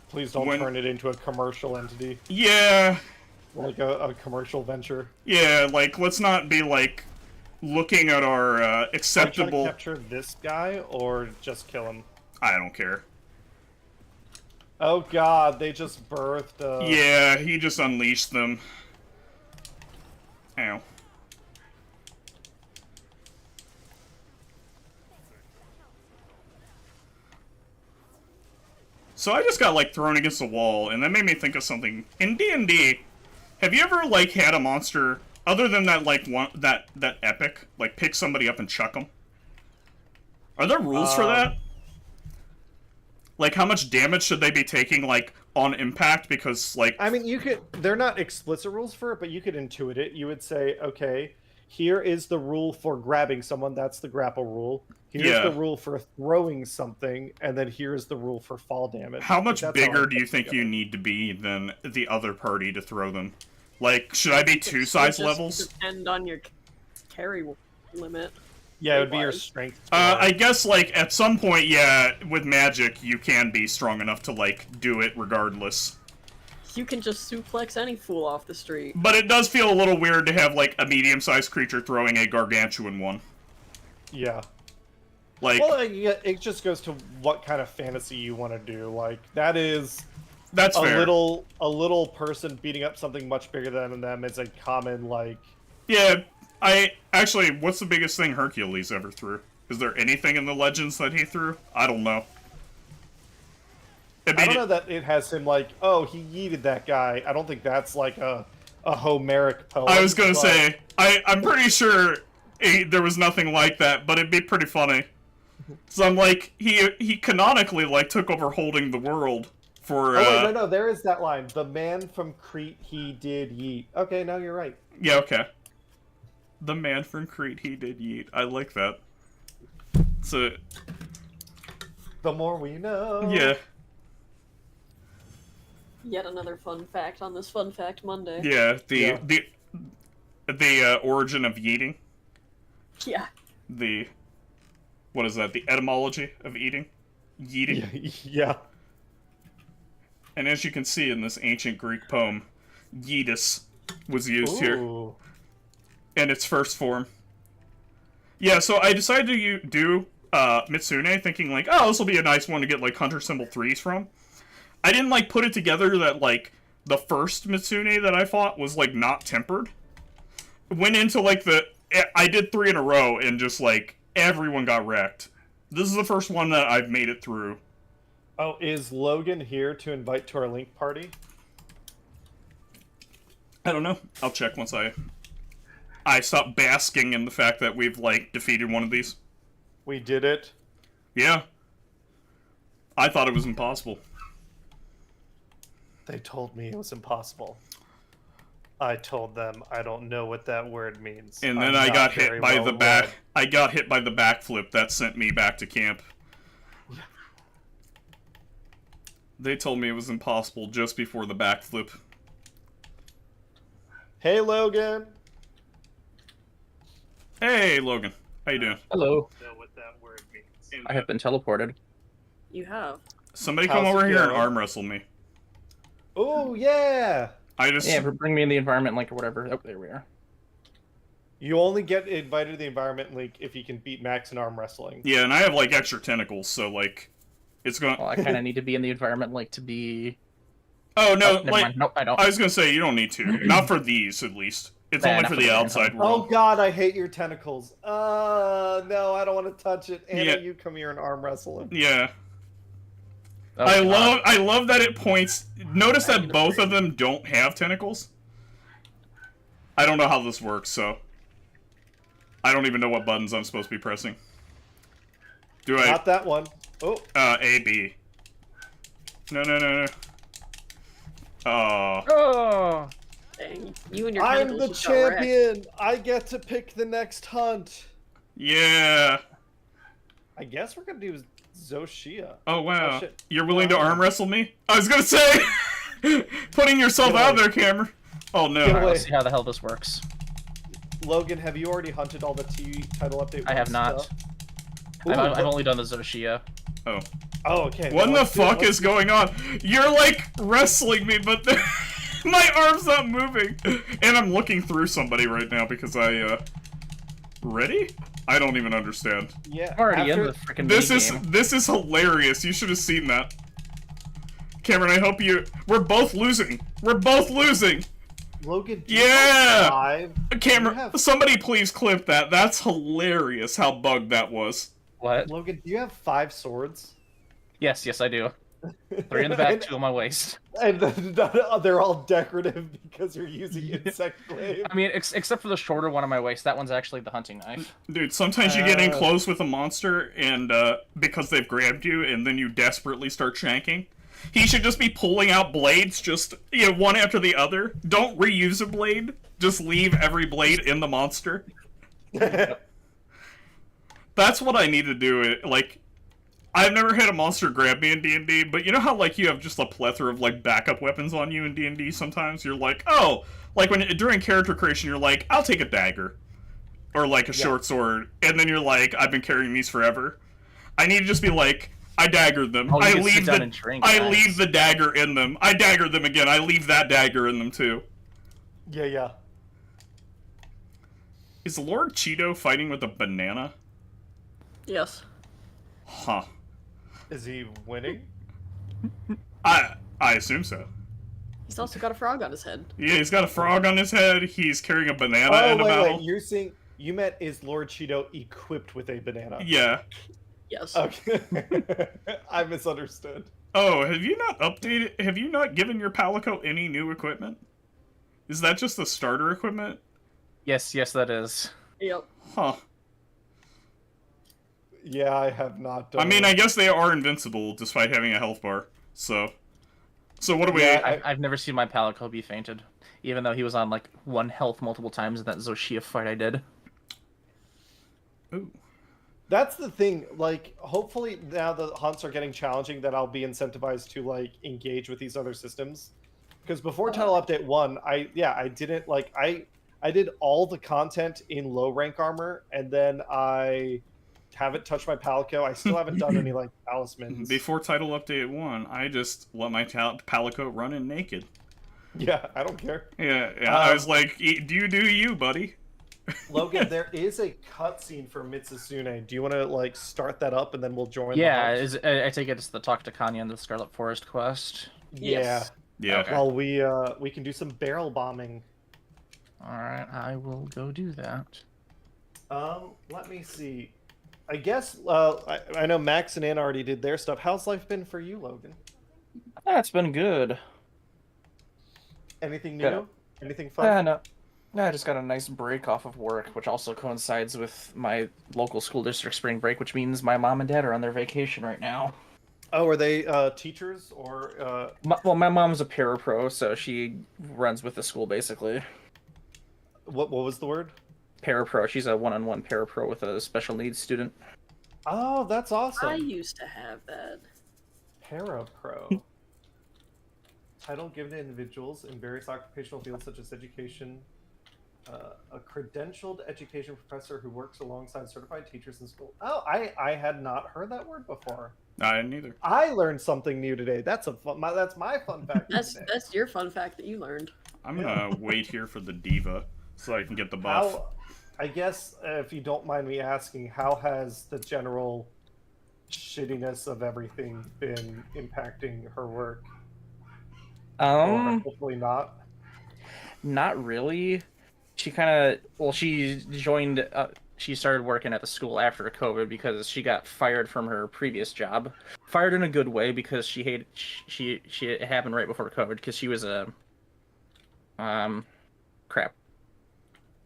Please don't When- turn it into a commercial entity, Yeah, like a commercial venture. yeah, like, let's not be, like, looking at our Are you trying to acceptable... capture this guy or just kill him? I don't care. Oh God, they just birthed. Yeah, he just unleashed them. Ow. So I just got, like, thrown against the wall, and that made me think of something. In D&D, have you ever, like, had a monster, other than that, like, that epic, like, pick somebody up and chuck them? Are there rules for that? Like, how much damage should they be taking, like, on impact? Because, like... I mean, you could. They're not explicit rules for it, but you could intuit it. You would say, okay, here is the rule for grabbing someone. That's the grapple rule. Here's Yeah. the rule for throwing something, and then here's the rule for fall damage. How much That's how I bigger put do you it think together. you need to be than the other party to throw them? Like, should I be two size It just levels? depend on your carry limit. Yeah, it would be your Weight-wise. strength. I guess, like, at some point, yeah, with magic, you can be strong enough to, like, do it regardless. You can just suplex any fool off the street. But it does feel a little weird to have, like, a medium-sized creature throwing a gargantuan one. Yeah. Like, Well, yeah, it just goes to what kind of fantasy you want to do. Like that is that's a fair. little person beating up something much bigger than them is a common like. Yeah, actually, what's the biggest thing Hercules ever threw? Is there anything in the legends that he threw? I don't know. I don't know that it has him like, oh, he yeeted that guy. I don't think that's like a Homeric poem. I was gonna say, I'm pretty sure there was nothing like that, but it'd be pretty funny. So I'm like, he canonically like took over holding the world for. Oh wait, no, there is that line. The man from Crete, he did yeet. Okay, no, you're right. Yeah, okay. The man from Crete, he did yeet. I like that. So. The more we know. Yeah. Yet another fun fact on this Fun Fact Monday. Yeah, the origin of yeeting. Yeah. What is that? The etymology of eating? Yeeting. Yeah. And as you can see in this ancient Greek poem, yeetus was used here in its first form. Yeah, so I decided to do Mitsune, thinking like, oh, this will be a nice one to get like Hunter Symbol 3s from. I didn't like put it together that like the first Mitsune that I fought was like not tempered. Went into like I did 3 in a row and just like everyone got wrecked. This is the first one that I've made it through. Oh, is Logan here to invite to our link party? I don't know. I'll check once I stop basking in the fact that we've like defeated one of these. We did it. Yeah. I thought it was impossible. They told me it was impossible. I told them I don't know what that word means. And then I got hit by the back. I got hit by the backflip that sent me back to camp. They told me it was impossible just before the backflip. Hey, Logan. Hey, Logan. How you doing? Hello. I don't know what that word means. I have been teleported. You have. Somebody come over here and arm wrestle me. Oh, yeah. Yeah, bring me in the environment link or whatever. Oh, there we are. You only get invited to the environment link if you can beat Max in arm wrestling. Yeah, and I have like extra tentacles, so like it's going. Well, I kind of need to be in the environment link to be. Oh no! Never mind. Nope, I don't. I was gonna say you don't need to. Not for these, at least. It's only for the outside world. Oh god, I hate your tentacles. No, I don't want to touch it. Anna, Yeah. you come here and arm wrestle him. Yeah. Oh, I love that it points. Notice that both of them don't have tentacles. I don't know how this works, so I don't even know what buttons I'm supposed to be pressing. Do I? Not that one. Oh. A, B. No. Oh. Dang. You and your I'm tentacles the just got wrecked. champion. I get to pick the next hunt. Yeah. I guess we're gonna do Zoshia. Oh wow. Oh, shit. You're willing to arm wrestle me? I was gonna say, putting yourself out there, Cameron. Oh no. Get Alright, away. let's see how the hell this works. Logan, have you already hunted all the T title update? I have not. stuff? I've only done the Zoshia. Oh. Oh, okay. What Well, the let's do it. fuck is going on? You're like wrestling me, but my arm's not moving. And I'm looking through somebody right now because Ready? I don't even understand. Yeah. I'm already after- in the freaking This is hilarious. You should have seen that. Cameron, I hope you... We're both losing. We're both losing. Logan, do you Yeah! have five? Cameron, You have- somebody please clip that. That's hilarious how bugged that was. What? Logan, do you have 5 swords? Yes, I do. 3 in the back, 2 on my waist. And they're all decorative because you're using insect glaive. I mean, except for the shorter one on my waist. That one's actually the hunting knife. Dude, sometimes you get in close with a monster and because they've grabbed you and then you desperately start shanking. He should just be pulling out blades, just one after the other. Don't reuse a blade. Just leave every blade in the monster. That's what I need to do. Like, I've never had a monster grab me in D&D, but you know how like you have just a plethora of like backup weapons on you in D&D sometimes? You're like, oh, like during character creation, you're like, I'll take a dagger. Or like a short sword. And then you're like, I've been carrying these forever. I need to just be like, I daggered them. Oh, you I can leave sit down the and drink, I nice. leave the dagger in them. I dagger them again. I leave that dagger in them too. Yeah. Is Lord Cheeto fighting with a banana? Yes. Huh. Is he winning? I assume so. He's also got a frog on his head. Yeah, he's got a frog on his head. He's carrying a banana in a battle. Wait. You meant is Lord Cheeto equipped with a banana? Yeah. Yes. Okay. I misunderstood. Oh, have you not updated? Have you not given your Palico any new equipment? Is that just the starter equipment? Yes, that is. Yep. Huh. Yeah, I have not done I mean, it. I guess they are invincible despite having a health bar. So what do we? Yeah, I've never seen my Palico be fainted, even though he was on like 1 health multiple times in that Zoshia fight I did. Ooh. That's the thing. Like, hopefully now the hunts are getting challenging, that I'll be incentivized to like engage with these other systems. Because before Title Update 1, I didn't like I did all the content in low rank armor, and then I haven't touched my Palico. I still haven't done any like talismans. Before Title Update 1, I just let my Palico run in naked. Yeah, I don't care. Yeah, I was like, do you, buddy? Logan, there is a cutscene for Mitsusune. Do you want to like start that up and then we'll join? Yeah, the I take it it's the Talk to Kanya and the Scarlet Forest quest. Yeah. Yeah. Okay. Well, we can do some barrel bombing. All right, I will go do that. Let me see. I guess I know Max and Ann already did their stuff. How's life been for you, Logan? That's been good. Anything new? Yeah. Anything fun? No, I just got a nice break off of work, which also coincides with my local school district spring break, which means my mom and dad are on their vacation right now. Oh, are they teachers or? Well, my mom's a parapro, so she runs with the school basically. What was the word? Parapro. She's a one-on-one parapro with a special needs student. Oh, that's awesome. I used to have that. Parapro. Title given to individuals in various occupational fields such as education. A credentialed education professor who works alongside certified teachers in school. Oh, I had not heard that word before. I didn't either. I learned something new today. That's that's my fun fact. That's your fun fact that you learned. I'm gonna wait here for the diva so I can get the buff. I guess if you don't mind me asking, how has the general shittiness of everything been impacting her work? Or hopefully not. Not really. She kind of she joined. She started working at the school after COVID because she got fired from her previous job. Fired in a good way because she hated. It happened right before COVID because she was a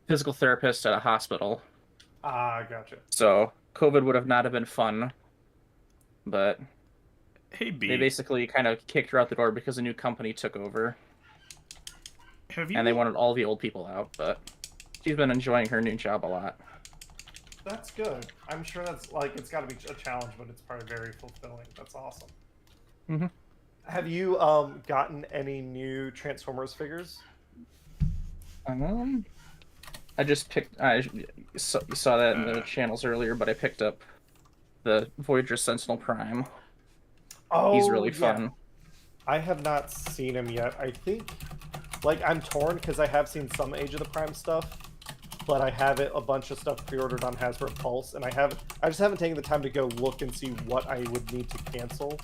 physical therapist at a hospital. Ah, gotcha. So COVID would have not have been fun, but Hey, B. they basically kind of kicked her out the door because a new company took over. And they wanted all the old people out, but she's been enjoying her new job a lot. That's good. I'm sure that's like it's got to be a challenge, but it's probably very fulfilling. That's awesome. Mm-hmm. Have you gotten any new Transformers figures? I just picked. You saw that in the channels earlier, but I picked up the Voyager Sentinel Prime. Oh, he's really fun. I have not seen him yet. I think, like, I'm torn because I have seen some Age of the Prime stuff, but I have a bunch of stuff pre-ordered on Hasbro Pulse, and I just haven't taken the time to go look and see what I would need to cancel.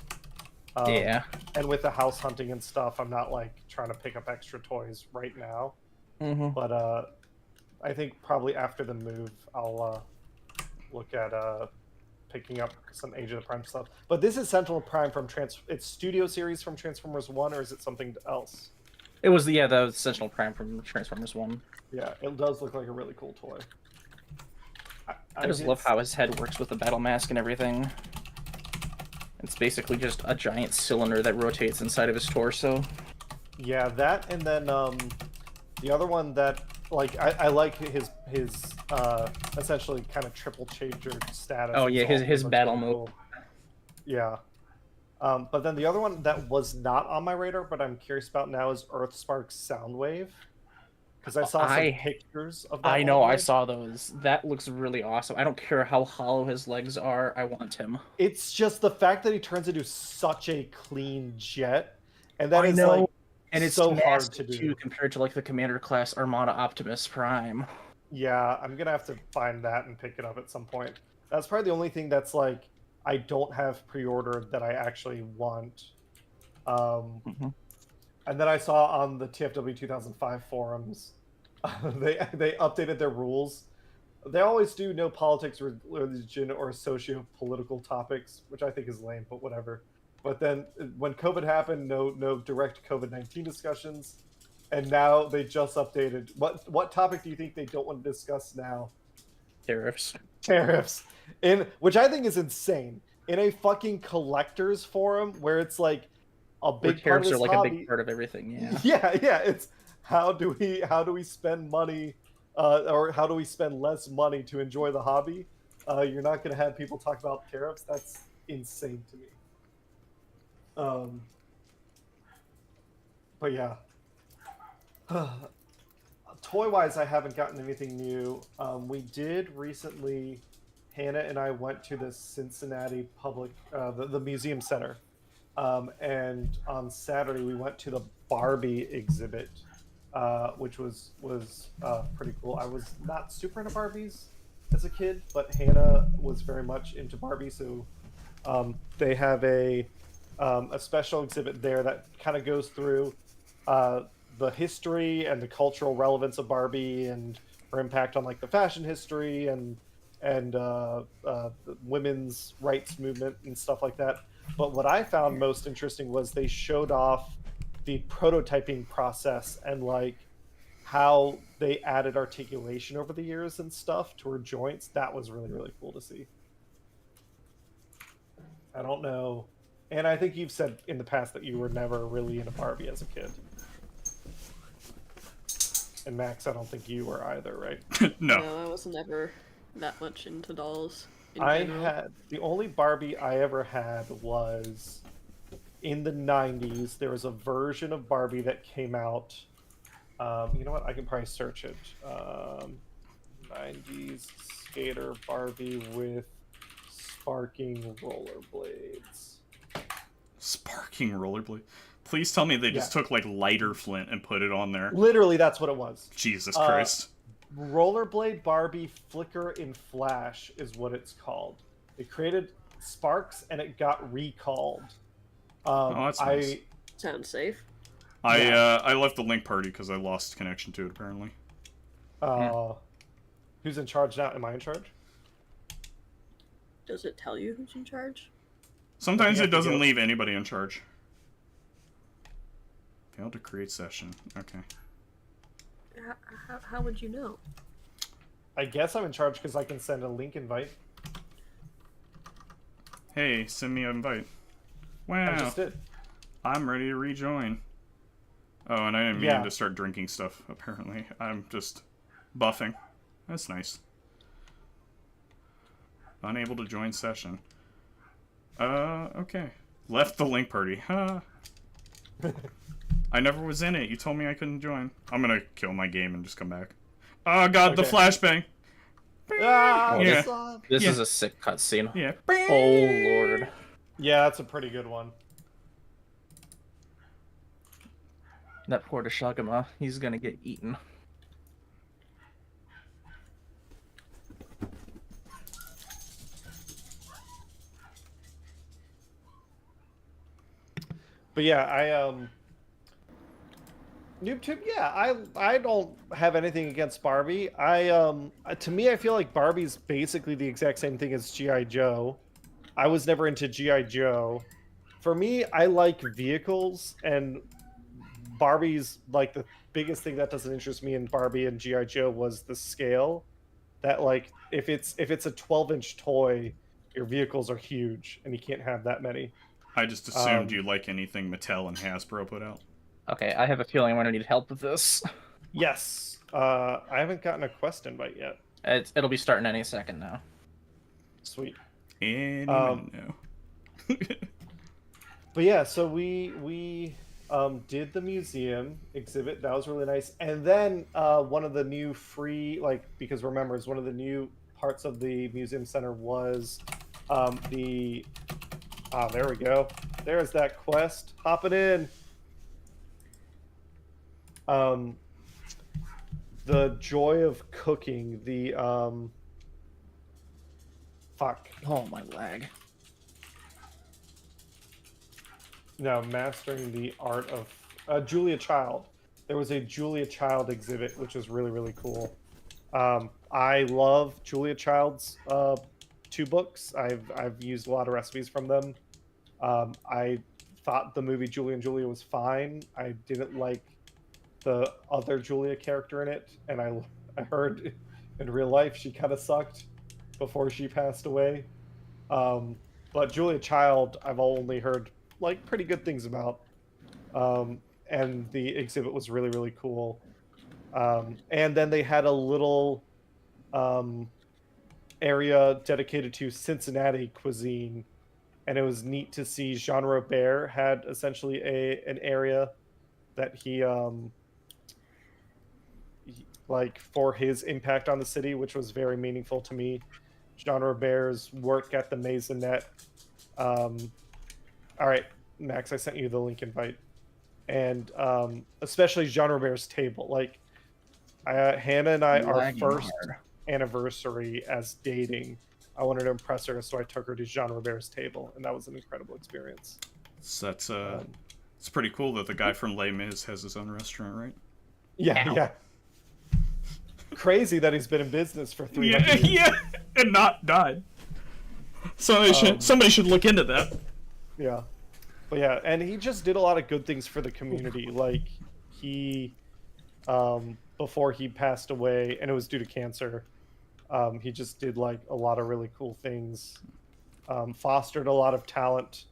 Yeah. And with the house hunting and stuff, I'm not like trying to pick up extra toys right now. Mm-hmm. But I think probably after the move, I'll look at picking up some Age of the Prime stuff. But this is Sentinel Prime from it's Studio Series from Transformers 1, or is it something else? It was the Sentinel Prime from Transformers 1. Yeah, it does look like a really cool toy. I just love how his head works with the battle mask and everything. It's basically just a giant cylinder that rotates inside of his torso. Yeah, that, and then the other one that, like, I like his essentially kind of triple changer status. Oh yeah, his battle mode. Cool. Yeah. But then the other one that was not on my radar, but I'm curious about now, is Earthspark's Soundwave. Because I saw some pictures of that. I know, I saw those. That looks really awesome. I don't care how hollow his legs are, I want him. It's just the fact that he turns into such a clean jet, and that is like, and it's so hard to do too, compared to like the Commander class Armada Optimus Prime. Yeah, I'm gonna have to find that and pick it up at some point. That's probably the only thing that's like I don't have pre-ordered that I actually want. And then I saw on the TFW 2005 forums, they updated their rules. They always do no politics, religion, or socio-political topics, which I think is lame, but whatever. But then when COVID happened, no direct COVID-19 discussions, and now they just updated. What topic do you think they don't want to discuss now? Tariffs. Tariffs, in which I think is insane. In a fucking collectors forum where it's like a Where big part of tariffs this are like hobby. a big part of everything. Yeah. Yeah. It's how do we spend money, or how do we spend less money to enjoy the hobby? You're not going to have people talk about tariffs. That's insane to me. But yeah. Toy-wise, I haven't gotten anything new. We did recently. Hannah and I went to the Cincinnati Public, the Museum Center, and on Saturday we went to the Barbie exhibit, which was pretty cool. I was not super into Barbies as a kid, but Hannah was very much into Barbie, so they have a special exhibit there that kind of goes through the history and the cultural relevance of Barbie and her impact on like the fashion history and the women's rights movement and stuff like that. But what I found most interesting was they showed off the prototyping process and like how they added articulation over the years and stuff to her joints. That was really, really cool to see. I don't know. And I think you've said in the past that you were never really into Barbie as a kid. And Max, I don't think you were either, right? No. No, I was never that much into dolls. I had the only Barbie I ever had was in the 90s. There was a version of Barbie that came out. You know what? I can probably search it. 90s skater Barbie with sparking rollerblades. Sparking rollerblade. Please tell me they just took like lighter flint and put it on there. Literally, that's what it was. Jesus Christ. Rollerblade Barbie Flicker in Flash is what it's called. It created sparks and it got recalled. That's nice. Sounds safe. I left the link party because I lost connection to it apparently. Who's in charge now? Am I in charge? Does it tell you who's in charge? Sometimes it doesn't leave anybody in charge. Failed to create session. Okay. How would you know? I guess I'm in charge because I can send a link invite. Hey, send me an invite. Wow. I just did. I'm ready to rejoin. Oh, and I didn't mean to start drinking stuff, apparently. I'm just buffing. That's nice. Unable to join session. Okay. Left the link party. Huh. I never was in it. You told me I couldn't join. I'm gonna kill my game and just come back. Oh god, the flashbang. Ah, yeah. This is a sick cutscene. Yeah. Oh lord. Yeah, that's a pretty good one. That poor Deshagama, he's gonna get eaten. But yeah, NoobTube, yeah, I don't have anything against Barbie. To me, I feel like Barbie's basically the exact same thing as G.I. Joe. I was never into G.I. Joe. For me, I like vehicles, and Barbie's like the biggest thing that doesn't interest me in Barbie and G.I. Joe was the scale. That like if it's a 12-inch toy, your vehicles are huge, and you can't have that many. I just assumed you like anything Mattel and Hasbro put out. Okay, I have a feeling I'm gonna need help with this. Yes. I haven't gotten a quest invite yet. It'll be starting any second now. Sweet. And no. But yeah, so we did the museum exhibit. That was really nice. And then one of the new free, because remember, one of the new parts of the museum center was there we go. There's that quest. Hop it in. The joy of cooking. Fuck. Oh my lag. No, mastering the art of Julia Child. There was a Julia Child exhibit, which was really, really cool. I love Julia Child's 2 books. I've used a lot of recipes from them. I thought the movie Julie and Julia was fine. I didn't like the other Julia character in it, and I heard in real life she kind of sucked before she passed away. But Julia Child, I've only heard like pretty good things about, and the exhibit was really really cool. And then they had a little area dedicated to Cincinnati cuisine, and it was neat to see Jean Robert had essentially an area that like for his impact on the city, which was very meaningful to me. Jean Robert's work at the Maisonette. All right, Max, I sent you the link invite, and especially Jean Robert's table. Like, Hannah and I, our first anniversary as dating, I wanted to impress her, so I took her to Jean Robert's table, and that was an incredible experience. So that's it's pretty cool that the guy from Les Mis has his own restaurant, right? Yeah, Ow. yeah. Crazy that he's been in business for 300 years. Yeah, and not died. Somebody should look into that. Yeah. But yeah, and he just did a lot of good things for the community. Like, he, before he passed away, and it was due to cancer, he just did like a lot of really cool things, fostered a lot of talent.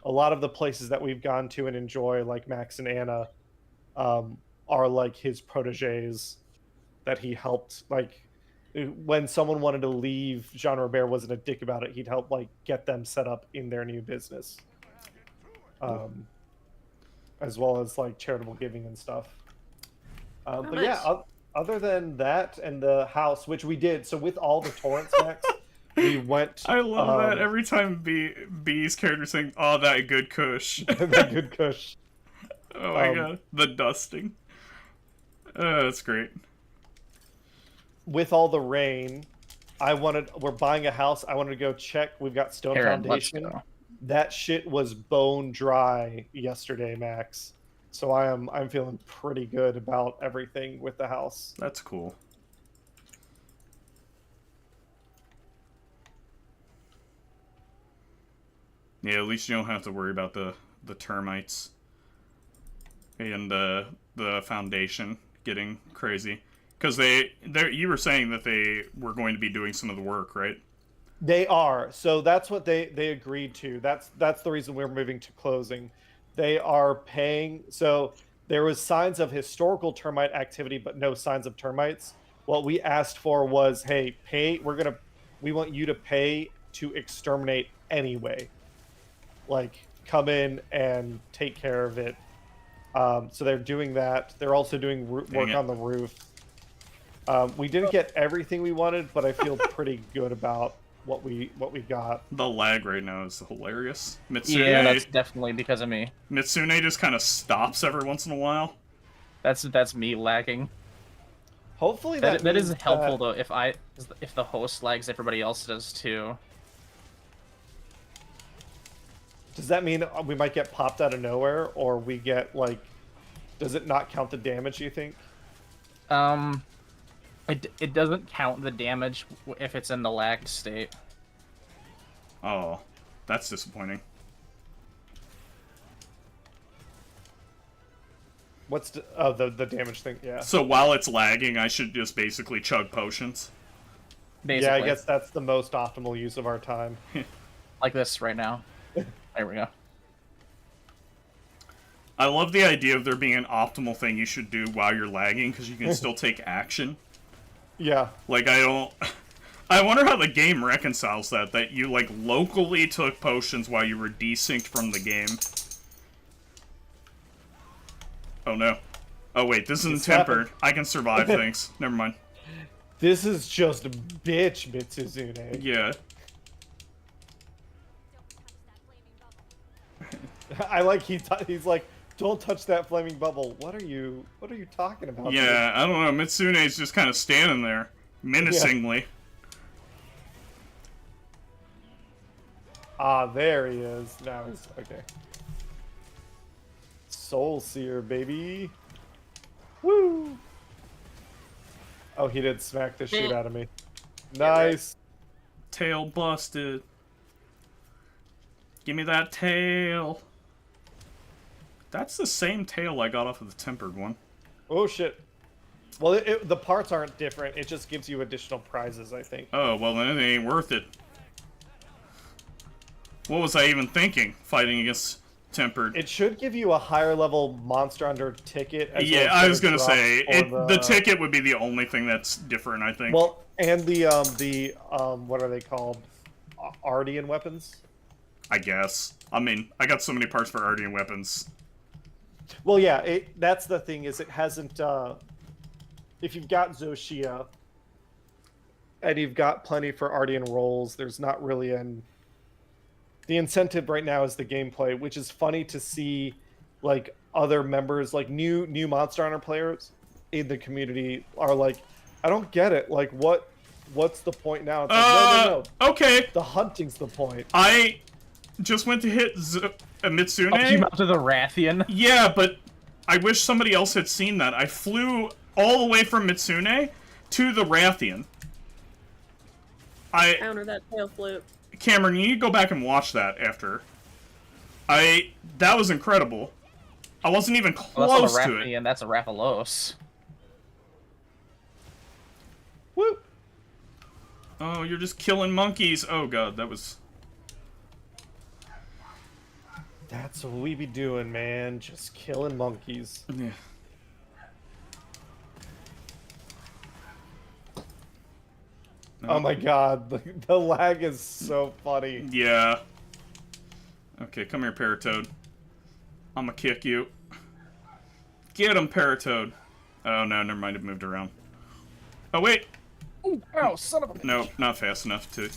A lot of the places that we've gone to and enjoy, like Max and Anna, are like his proteges that he helped. Like, when someone wanted to leave, Jean Robert wasn't a dick about it. He'd help like get them set up in their new business, as well as like charitable giving and stuff. But nice. yeah, other than that and the house, which we did, so with all the torrents, Max, we went. I love that every time B's character saying, "Oh, that good kush." That good kush. Oh my god, the dusting. That's great. With all the rain, we're buying a house. I wanted to go check. We've got stone foundation. That shit was bone dry yesterday, Max. So I'm feeling pretty good about everything with the house. That's cool. Yeah, at least you don't have to worry about the termites and the foundation getting crazy. Because you were saying that they were going to be doing some of the work, right? They are. So that's what they agreed to. That's the reason we're moving to closing. They are paying. So there was signs of historical termite activity, but no signs of termites. What we asked for was, hey, we want you to pay to exterminate anyway. Like, come in and take care of it. So they're doing that. They're also doing work on the roof. We didn't get everything we wanted, but I feel pretty good about what we got. The lag right now is hilarious. Mitsune, Yeah, that's definitely because of me. Mitsune just kind of stops every once in a while. That's me lagging. Hopefully that is helpful though. If the host lags, everybody else does too. Does that mean we might get popped out of nowhere, or we get like? Does it not count the damage? You think? It doesn't count the damage if it's in the lagged state. Oh, that's disappointing. What's the damage thing? Yeah. So while it's lagging, I should just basically chug potions. Basically. Yeah, I guess that's the most optimal use of our time. Like this right now. There we go. I love the idea of there being an optimal thing you should do while you're lagging, because you can still take action. Yeah. Like, I wonder how the game reconciles that you, like, locally took potions while you were desynced from the game. Oh, no. Oh, wait, this isn't tempered. I can survive things. Never mind. This is just bitch, Mitsuzune. Yeah. I like he's like, don't touch that flaming bubble. What are you talking about? Yeah, I don't know. Mitsune's just kind of standing there, menacingly. Yeah. Ah, there he is. Now he's okay. Soul Seer, baby. Woo! Oh, he did smack the shit out of me. Nice. Tail busted. Give me that tail. That's the same tail I got off of the tempered one. Oh shit. Well, the parts aren't different. It just gives you additional prizes, I think. Oh, well then it ain't worth it. What was I even thinking, fighting against tempered? It should give you a higher level Monster Hunter ticket. As Yeah, well as I was gonna drops say, for the ticket would be the only thing that's different, I think. Well, and the what are they called? Ardean weapons? I guess. I mean, I got so many parts for Ardean weapons. Well, yeah, that's the thing, is it hasn't, if you've got Zoshia, and you've got plenty for Ardean rolls, there's not really the incentive right now is the gameplay, which is funny to see, like, other members, like, new Monster Hunter players in the community are like, I don't get it, like, what's the point now? It's like, no. Okay. The hunting's the point. I just went to hit Mitsune. Oh, you mounted the Rathian? Yeah, but I wish somebody else had seen that. I flew all the way from Mitsune to the Rathian. Counter that tail flip. Cameron, you need to go back and watch that after. That was incredible. I wasn't even close to it. And that's a Rathalos. Woo! Oh, you're just killing monkeys. Oh god, that was... That's what we be doing, man. Just killing monkeys. Yeah. Oh my god, the lag is so funny. Yeah. Okay, come here, Paratoad. I'ma kick you. Get him, Paratoad. Oh no, never mind, it moved around. Oh wait! Ooh, ow, son of a... No, not fast enough to...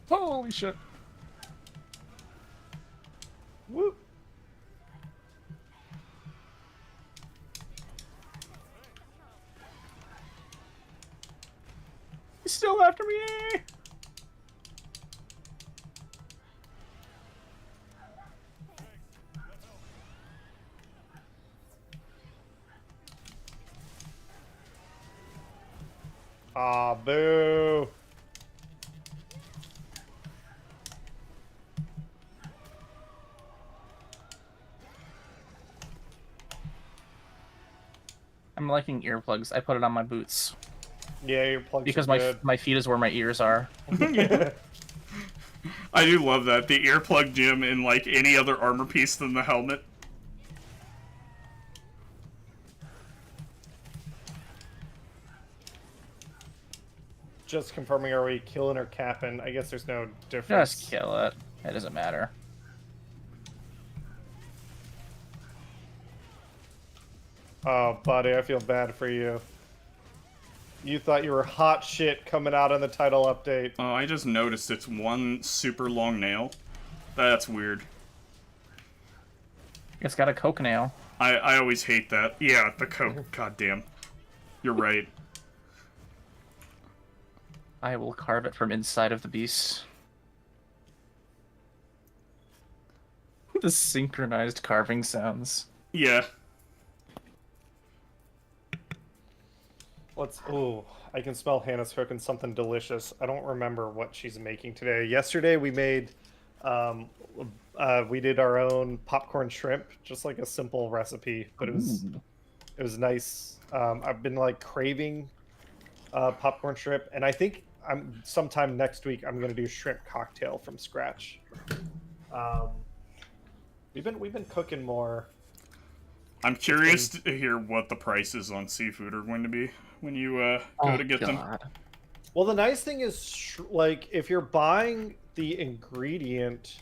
Holy shit. Woo! He's still after me! Ah, boo! I'm liking earplugs. I put it on my boots. Yeah, your plugs Because are good. my feet is where my ears are. I do love that. The earplug gem in, like, any other armor piece than the helmet. Just confirming, are we killing or capping? I guess there's no difference. Just kill it. It doesn't matter. Oh, buddy, I feel bad for you. You thought you were hot shit coming out on the title update. Oh, I just noticed it's one super long nail. That's weird. It's got a coke nail. I always hate that. Yeah, the coke. Goddamn. You're right. I will carve it from inside of the beast. The synchronized carving sounds. Yeah. Ooh, I can smell Hannah's cooking something delicious. I don't remember what she's making today. Yesterday we made, we did our own popcorn shrimp, just like a simple recipe, but it was nice. I've been like craving popcorn shrimp, and I think sometime next week I'm gonna do shrimp cocktail from scratch. We've been cooking more. I'm curious to hear what the prices on seafood are going to be when you go to get them. Well, the nice thing is, like, if you're buying the ingredient,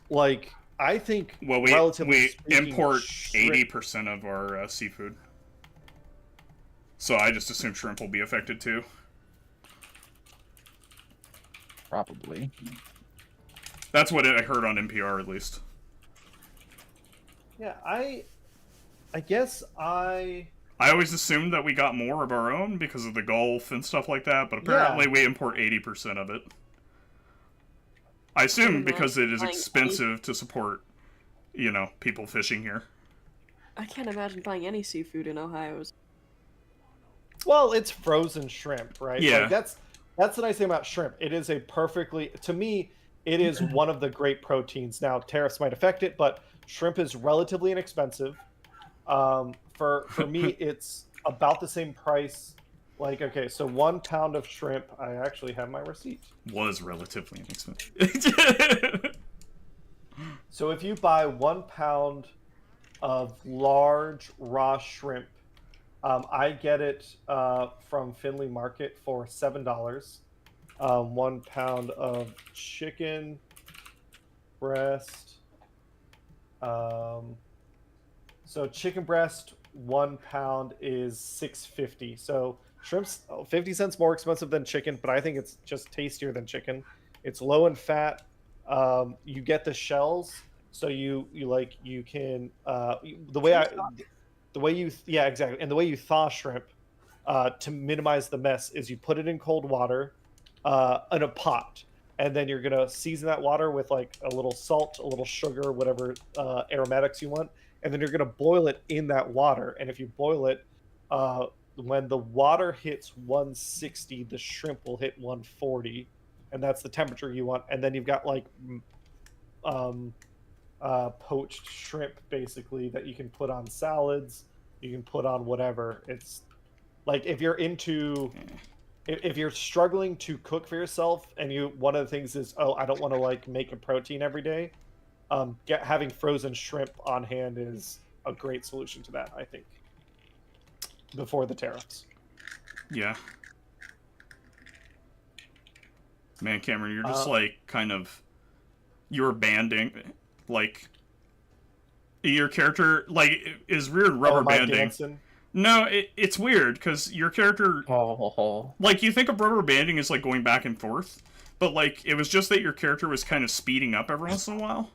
like, I think Well, we relatively speaking, import shrimp- 80% of our seafood. So I just assume shrimp will be affected too. Probably. That's what I heard on NPR, at least. Yeah, I guess I always assumed that we got more of our own because of the Gulf and stuff like that, but apparently we import 80% of it. I assume because it is expensive to support, you know, people fishing here. I can't imagine buying any seafood in Ohio. Well, it's frozen shrimp, right? Yeah. Like that's the nice thing about shrimp. It is a perfectly, to me, it is one of the great proteins. Now, tariffs might affect it, but shrimp is relatively inexpensive. For me, it's about the same price. Like, okay, so 1 pound of shrimp, I actually have my receipt. Was relatively inexpensive. So if you buy 1 pound of large raw shrimp, I get it from Findlay Market for $7. 1 pound of chicken breast. So chicken breast, 1 pound is $6.50. So shrimp's 50 cents more expensive than chicken, but I think it's just tastier than chicken. It's low in fat. You get the shells, so you can yeah, exactly. And the way you thaw shrimp to minimize the mess is you put it in cold water in a pot, and then you're gonna season that water with like a little salt, a little sugar, whatever aromatics you want, and then you're gonna boil it in that water. And if you boil it, when the water hits 160, the shrimp will hit 140, and that's the temperature you want. And then you've got like poached shrimp basically that you can put on salads, you can put on whatever. It's like if you're struggling to cook for yourself, and one of the things is, oh, I don't want to like make a protein every day, having frozen shrimp on hand is a great solution to that, I think, before the tariffs. Yeah. Man, Cameron, you're just like kind of, you're banding, like, your character like is weird rubber banding. No, it's weird because your character, like, you think of rubber banding as like going back and forth, but like it was just that your character was kind of speeding up every once in a while.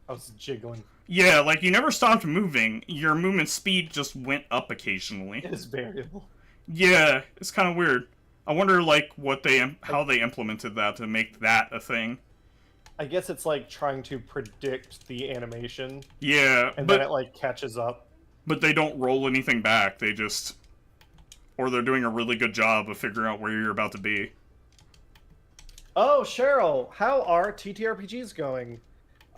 I was jiggling. Yeah, like you never stopped moving. Your movement speed just went up occasionally. It is variable. Yeah, it's kind of weird. I wonder like how they implemented that to make that a thing. I guess it's like trying to predict the animation. Yeah, and then it like catches up. But they don't roll anything back. They just, or they're doing a really good job of figuring out where you're about to be. Oh, Cheryl, how are TTRPGs going?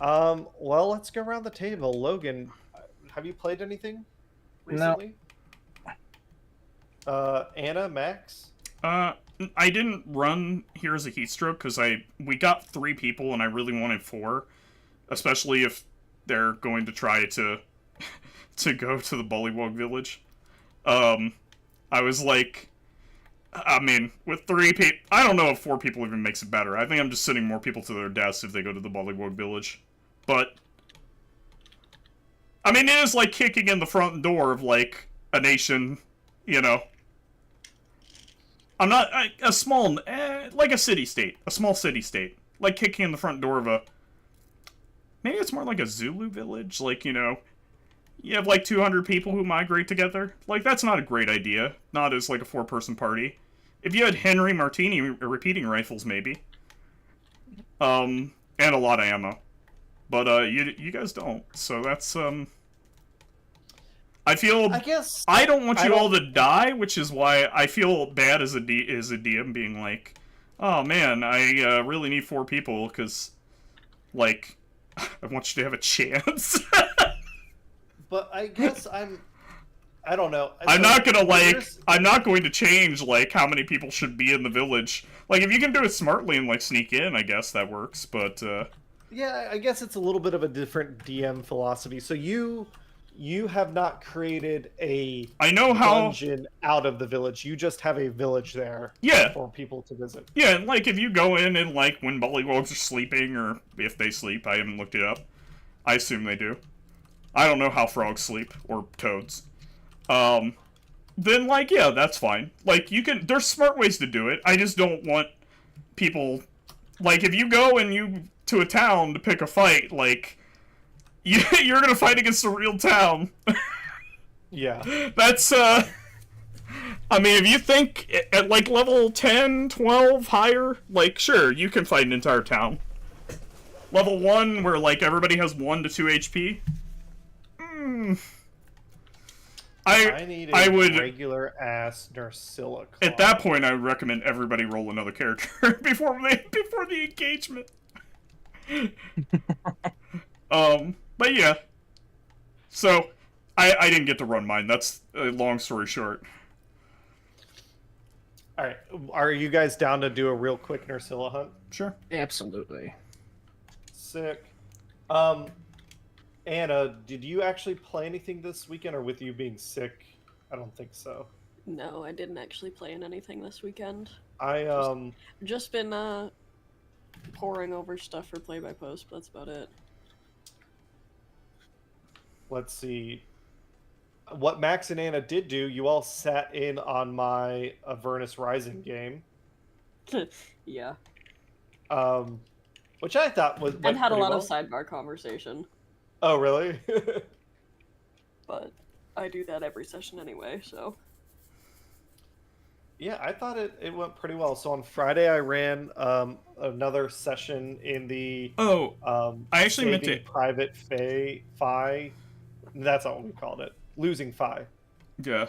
Well, let's go around the table. Logan, have you played anything recently? No. Anna, Max? I didn't run Here's a Heatstroke because we got 3 people and I really wanted 4, especially if they're going to try to go to the Bullywug Village. I was like, I mean, with 3 people, I don't know if 4 people even makes it better. I think I'm just sending more people to their deaths if they go to the Bullywug Village. But, I mean, it is like kicking in the front door of, like, a nation, you know. I'm not, a small, like a city-state. A small city-state. Like kicking in the front door of maybe it's more like a Zulu village, like, you know. You have like 200 people who migrate together. Like, that's not a great idea. Not as like a 4-person party. If you had Henry Martini repeating rifles, maybe. And a lot of ammo. But you guys don't. So that's I guess I don't want you all to die, which is why I feel bad as a DM being like, oh man, I really need 4 people because, like, I want you to have a chance. But I guess I don't know. I'm not going to change, like, how many people should be in the village. Like, if you can do it smartly and, like, sneak in, I guess that works, but, yeah, I guess it's a little bit of a different DM philosophy. So you have not created a dungeon out of the village. You just have a village there for people to visit. Yeah, and, like, if you go in and, like, when bullywugs are sleeping, or if they sleep, I haven't looked it up. I assume they do. I don't know how frogs sleep, or toads. Then, like, yeah, that's fine. Like, there's smart ways to do it. I just don't want people, like, if you go to a town to pick a fight, like, you're gonna fight against a real town. Yeah. That's, I mean, if you think at, like, level 10, 12, higher, like, sure, you can fight an entire town. Level 1, where, like, everybody has 1 to 2 HP? I need a regular ass Nursilla claw. At that point, I would recommend everybody roll another character before the engagement. But yeah. So, I didn't get to run mine. That's a long story short. All right, are you guys down to do a real quick Nursilla hunt? Sure. Absolutely. Sick. Anna, did you actually play anything this weekend, or with you being sick? I don't think so. No, I didn't actually play in anything this weekend. I Just been poring over stuff for play by post, but that's about it. Let's see. What Max and Anna did do, you all sat in on my Avernus Rising game. Yeah. Which I thought was And had a lot of sidebar conversation. Oh, really? But I do that every session anyway, so. Yeah, I thought it went pretty well. So on Friday, I ran another session in the I actually meant to private Fi. That's not what we called it. Losing Fi. Yeah.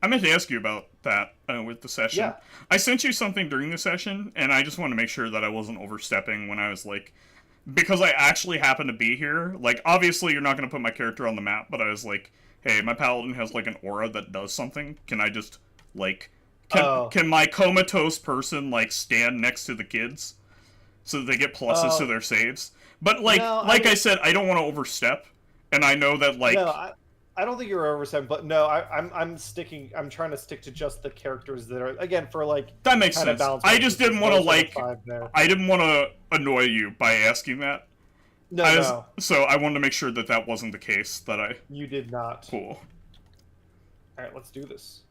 I meant to ask you about that with the session. Yeah. I sent you something during the session, and I just wanted to make sure that I wasn't overstepping when I was like, because I actually happened to be here. Like, obviously, you're not going to put my character on the map, but I was like, hey, my paladin has like an aura that does something. Can I just like, can my comatose person like stand next to the kids so that they get pluses to their saves? But like, no, I said, I don't want to overstep, and I know that like. No, I don't think you're overstepping, but no, I'm trying to stick to just the characters that are, again, for like that makes sense. I just didn't want to like I didn't want to annoy you by asking that. No. So I wanted to make sure that that wasn't the case. You did not. Cool. All right, let's do this.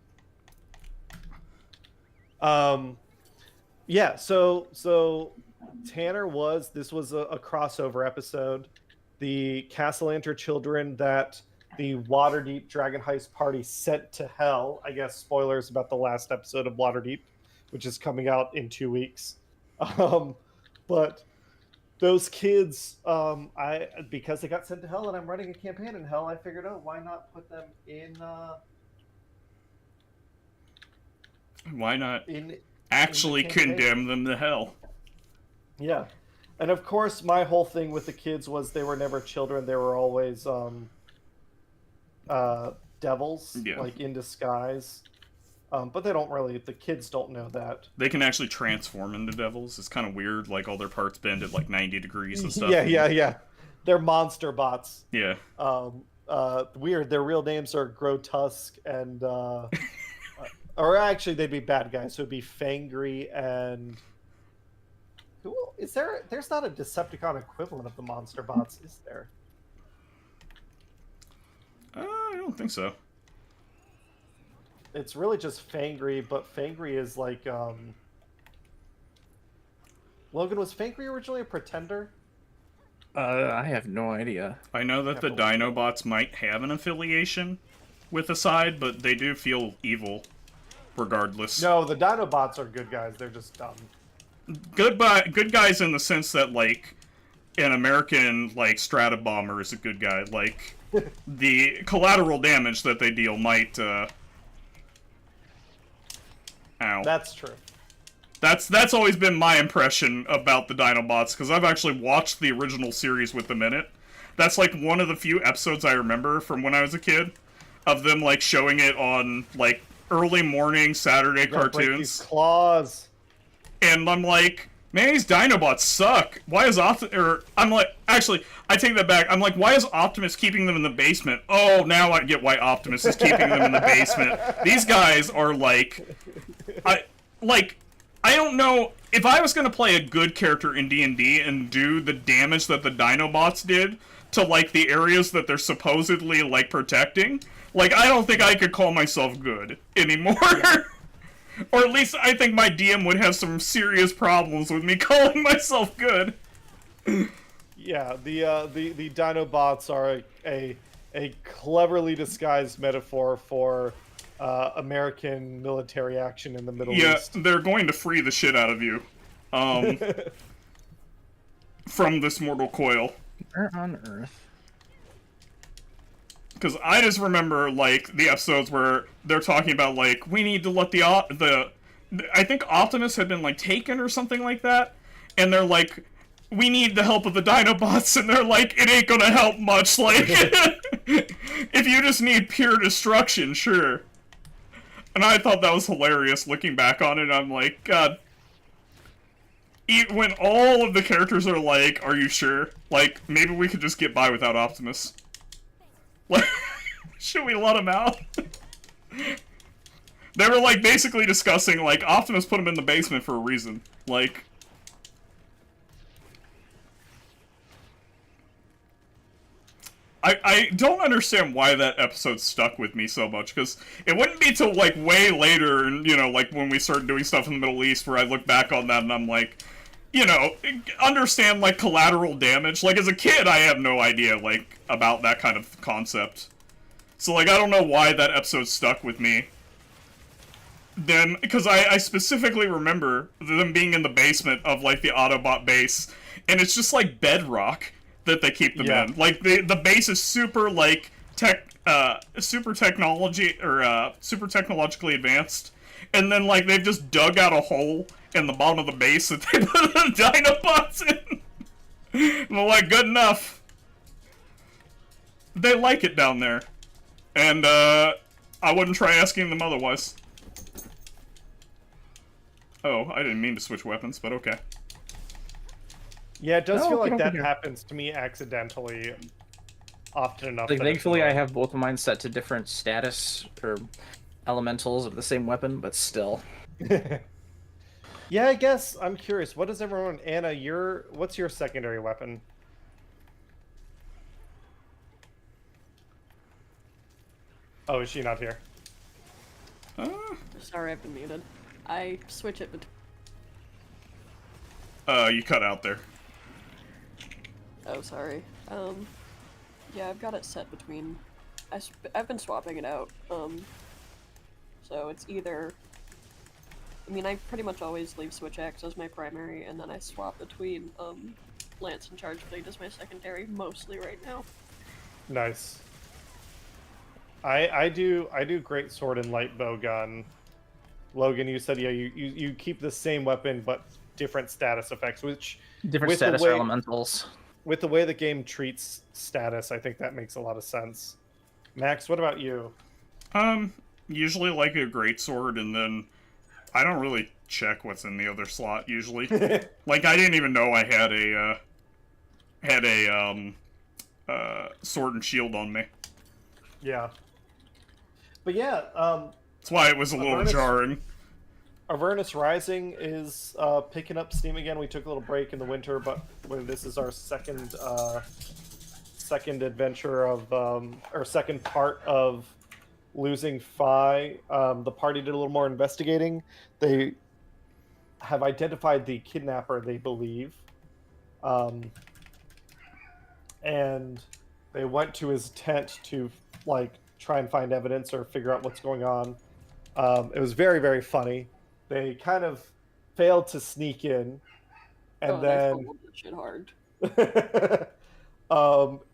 Yeah. So Tanner this was a crossover episode. The Castellanter children that the Waterdeep Dragon Heist party sent to hell. I guess spoilers about the last episode of Waterdeep, which is coming out in 2 weeks. But those kids, because they got sent to hell and I'm running a campaign in hell, I figured, why not put them in? Why not actually condemn them to hell? Yeah. And of course, my whole thing with the kids was they were never children. They were always devils, like in disguise. But they don't really, the kids don't know that. They can actually transform into devils. It's kind of weird, like all their parts bend at like 90 degrees and stuff. Yeah. They're monster bots. Yeah. Weird. Their real names are Grotusk and, or actually they'd be bad guys. So it'd be Fangry and... Who is there? There's not a Decepticon equivalent of the monster bots, is there? I don't think so. It's really just Fangry, but Fangry is like, Logan, was Fangry originally a pretender? I have no idea. I know that the Dinobots might have an affiliation with a side, but they do feel evil, regardless. No, the Dinobots are good guys. They're just dumb. Good guys in the sense that, like, an American, like, Strata Bomber is a good guy. Like, the collateral damage that they deal might, Ow. That's true. That's always been my impression about the Dinobots, because I've actually watched the original series with them in it. That's, like, one of the few episodes I remember from when I was a kid, of them, like, showing it on, like, early morning Saturday cartoons. Break these claws. And I'm like, man, these Dinobots suck. Why is I'm like, actually, I take that back. I'm like, why is Optimus keeping them in the basement? Oh, now I get why Optimus is keeping them in the basement. These guys are like, I don't know, if I was gonna play a good character in D&D and do the damage that the Dinobots did to, like, the areas that they're supposedly, like, protecting, like, I don't think I could call myself good anymore. Yeah. Or at least I think my DM would have some serious problems with me calling myself good. Yeah, the Dinobots are a cleverly disguised metaphor for American military action in the Middle East. Yeah, they're going to free the shit out of you. From this mortal coil. Where on Earth? Because I just remember, like, the episodes where they're talking about, like, we need to let I think Optimus had been, like, taken or something like that, and they're like, we need the help of the Dinobots, and they're like, it ain't gonna help much, like, if you just need pure destruction, sure. And I thought that was hilarious looking back on it, I'm like, God. When all of the characters are like, are you sure? Like, maybe we could just get by without Optimus. Like, should we let him out? They were, like, basically discussing, like, Optimus put him in the basement for a reason. Like... I don't understand why that episode stuck with me so much, because it wouldn't be till, like, way later, and, you know, like, when we started doing stuff in the Middle East, where I look back on that and I'm like, you know, understand, like, collateral damage. Like, as a kid, I have no idea, like, about that kind of concept. So, like, I don't know why that episode stuck with me. Then, because I specifically remember them being in the basement of, like, the Autobot base, and it's just, like, bedrock that they keep them in. Like, the base is super, like, super technologically advanced, and then, like, they've just dug out a hole in the bottom of the base that they put the Dinobots in. And they're like, good enough. They like it down there. And, I wouldn't try asking them otherwise. Oh, I didn't mean to switch weapons, but okay. Yeah, it does feel like that happens to me accidentally often enough. Like, thankfully, I have both of mine set to different status or elementals of the same weapon, but still. Yeah, I guess I'm curious. What does everyone? Anna, what's your secondary weapon? Oh, is she not here? Sorry, I've been muted. I switch it between. You cut out there. Oh, sorry. Yeah, I've got it set between. I've been swapping it out. So it's either. I mean, I pretty much always leave Switch Axe as my primary, and then I swap between Lance and Charge Blade as my secondary, mostly right now. Nice. I do great sword and light bow gun. Logan, you said you keep the same weapon but different status effects, which different status elementals. With the way the game treats status, I think that makes a lot of sense. Max, what about you? Usually like a greatsword, and then I don't really check what's in the other slot usually. Like, I didn't even know I had a sword and shield on me. Yeah. But yeah, that's why it was a little jarring. Avernus Rising is picking up steam again. We took a little break in the winter, but this is our second adventure of or second part of losing Phi. The party did a little more investigating. They have identified the kidnapper, they believe, and they went to his tent to like try and find evidence or figure out what's going on. It was very, very funny. They kind of failed to sneak in, and then they that shit hard.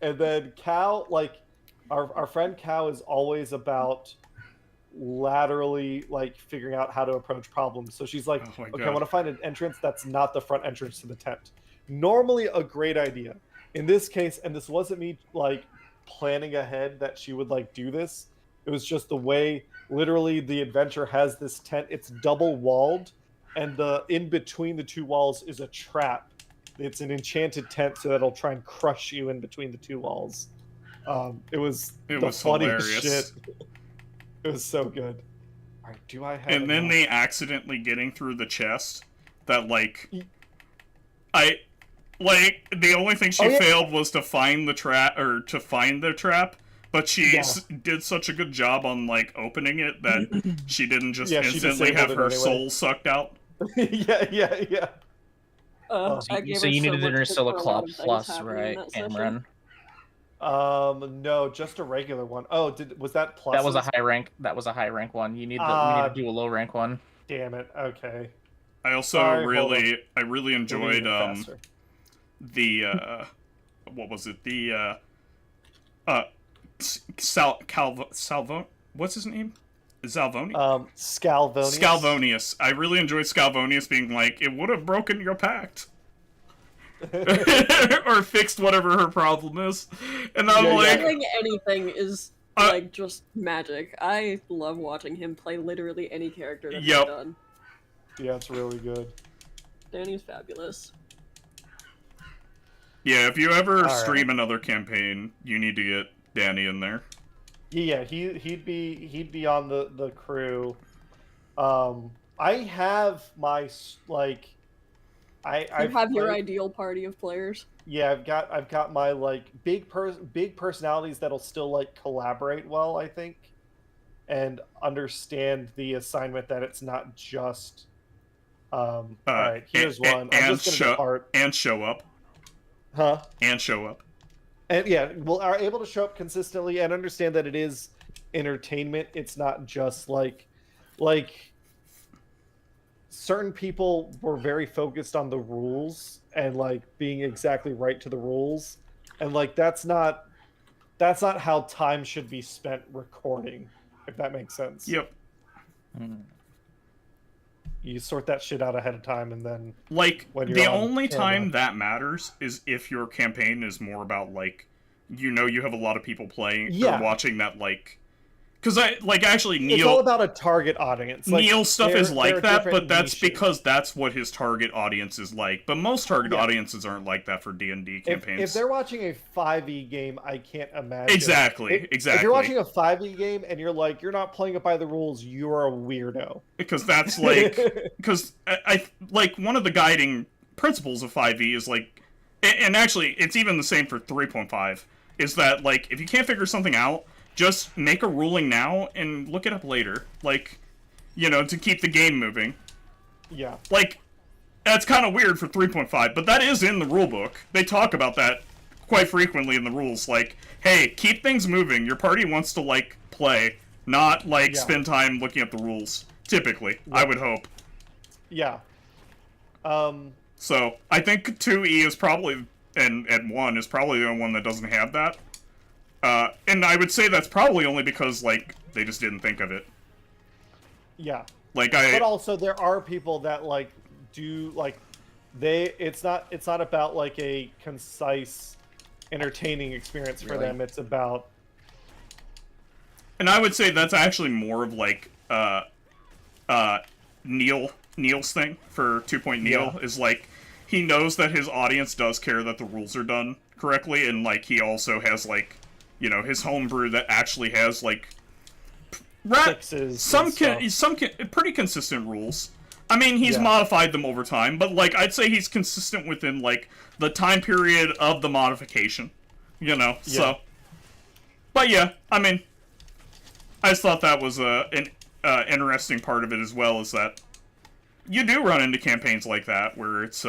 And then Cal, like our friend Cal, is always about laterally like figuring out how to approach problems. So she's like, okay, I want to find an entrance that's not the front entrance to the tent. Normally a great idea. In this case, and this wasn't me like planning ahead that she would like do this. It was just the way literally the adventure has this tent. It's double walled, and the in between the two walls is a trap. It's an enchanted tent, so that'll try and crush you in between the two walls. It was funniest hilarious. Shit. It was so good. All right, do I have? And then they accidentally getting through the chest. That like, the only thing she failed was to find the trap but she did such a good job on like opening it that she didn't just instantly have her soul sucked out. Yeah. So you needed an Ursula Claw Plus, right, Cameron? No, just a regular one. Oh, was that plus? That was a high rank. That was a high rank one. You need we need to do a low rank one. Damn it. Okay. I also really enjoyed what was it? The what's his name? Scalvonius. Scalvonius. I really enjoyed Scalvonius being like, it would have broken your pact. Or fixed whatever her problem is. And I'm like... Doing anything is, like, just magic. I love watching him play literally any character that he's done. Yeah, it's really good. Danny's fabulous. Yeah, if you ever stream another campaign, you need to get Danny in there. Yeah, he'd be on the crew. I have my like, I have your ideal party of players. Yeah, I've got my like big personalities that'll still like collaborate well, I think, and understand the assignment that it's not just. All right, here's one. I'm just gonna depart and show up. Huh? And show up. And yeah, are able to show up consistently and understand that it is entertainment. It's not just like certain people were very focused on the rules and like being exactly right to the rules, and like that's not how time should be spent recording, if that makes sense. Yep. You sort that shit out ahead of time, and then like when you're the only time that matters is if your campaign is more about like, you have a lot of people playing or watching that, like, because actually Neil, it's all about a target audience. Like, Neil's stuff is like that, but that's because that's what his target audience is like. But most target audiences aren't like that for D&D campaigns. If they're watching a 5e game, I can't imagine. Exactly. If you're watching a 5e game and you're like, you're not playing it by the rules, you're a weirdo. Because that's like, because I like one of the guiding principles of 5e is like, and actually it's even the same for 3.5, is that like if you can't figure something out, just make a ruling now and look it up later. Like, to keep the game moving. Yeah. Like, that's kind of weird for 3.5, but that is in the rulebook. They talk about that quite frequently in the rules. Like, hey, keep things moving. Your party wants to, like, play, not, like, spend time looking up the rules. Typically, I would hope. Yeah. So, I think 2E is probably, and 1 is probably the only one that doesn't have that. And I would say that's probably only because, like, they just didn't think of it. Yeah. But also there are people that, like, do, like, it's not about, like, a concise, entertaining experience for them. It's about... And I would say that's actually more of, like, Neil's thing for 2. Neil is, like, he knows that his audience does care that the rules are done correctly, and, like, he also has, like, his homebrew that actually has, like, fixes some pretty consistent rules. I mean, he's modified them over time, but, like, I'd say he's consistent within, like, the time period of the modification, so. But yeah, I mean, I just thought that was an interesting part of it as well, is that you do run into campaigns like that, where it's,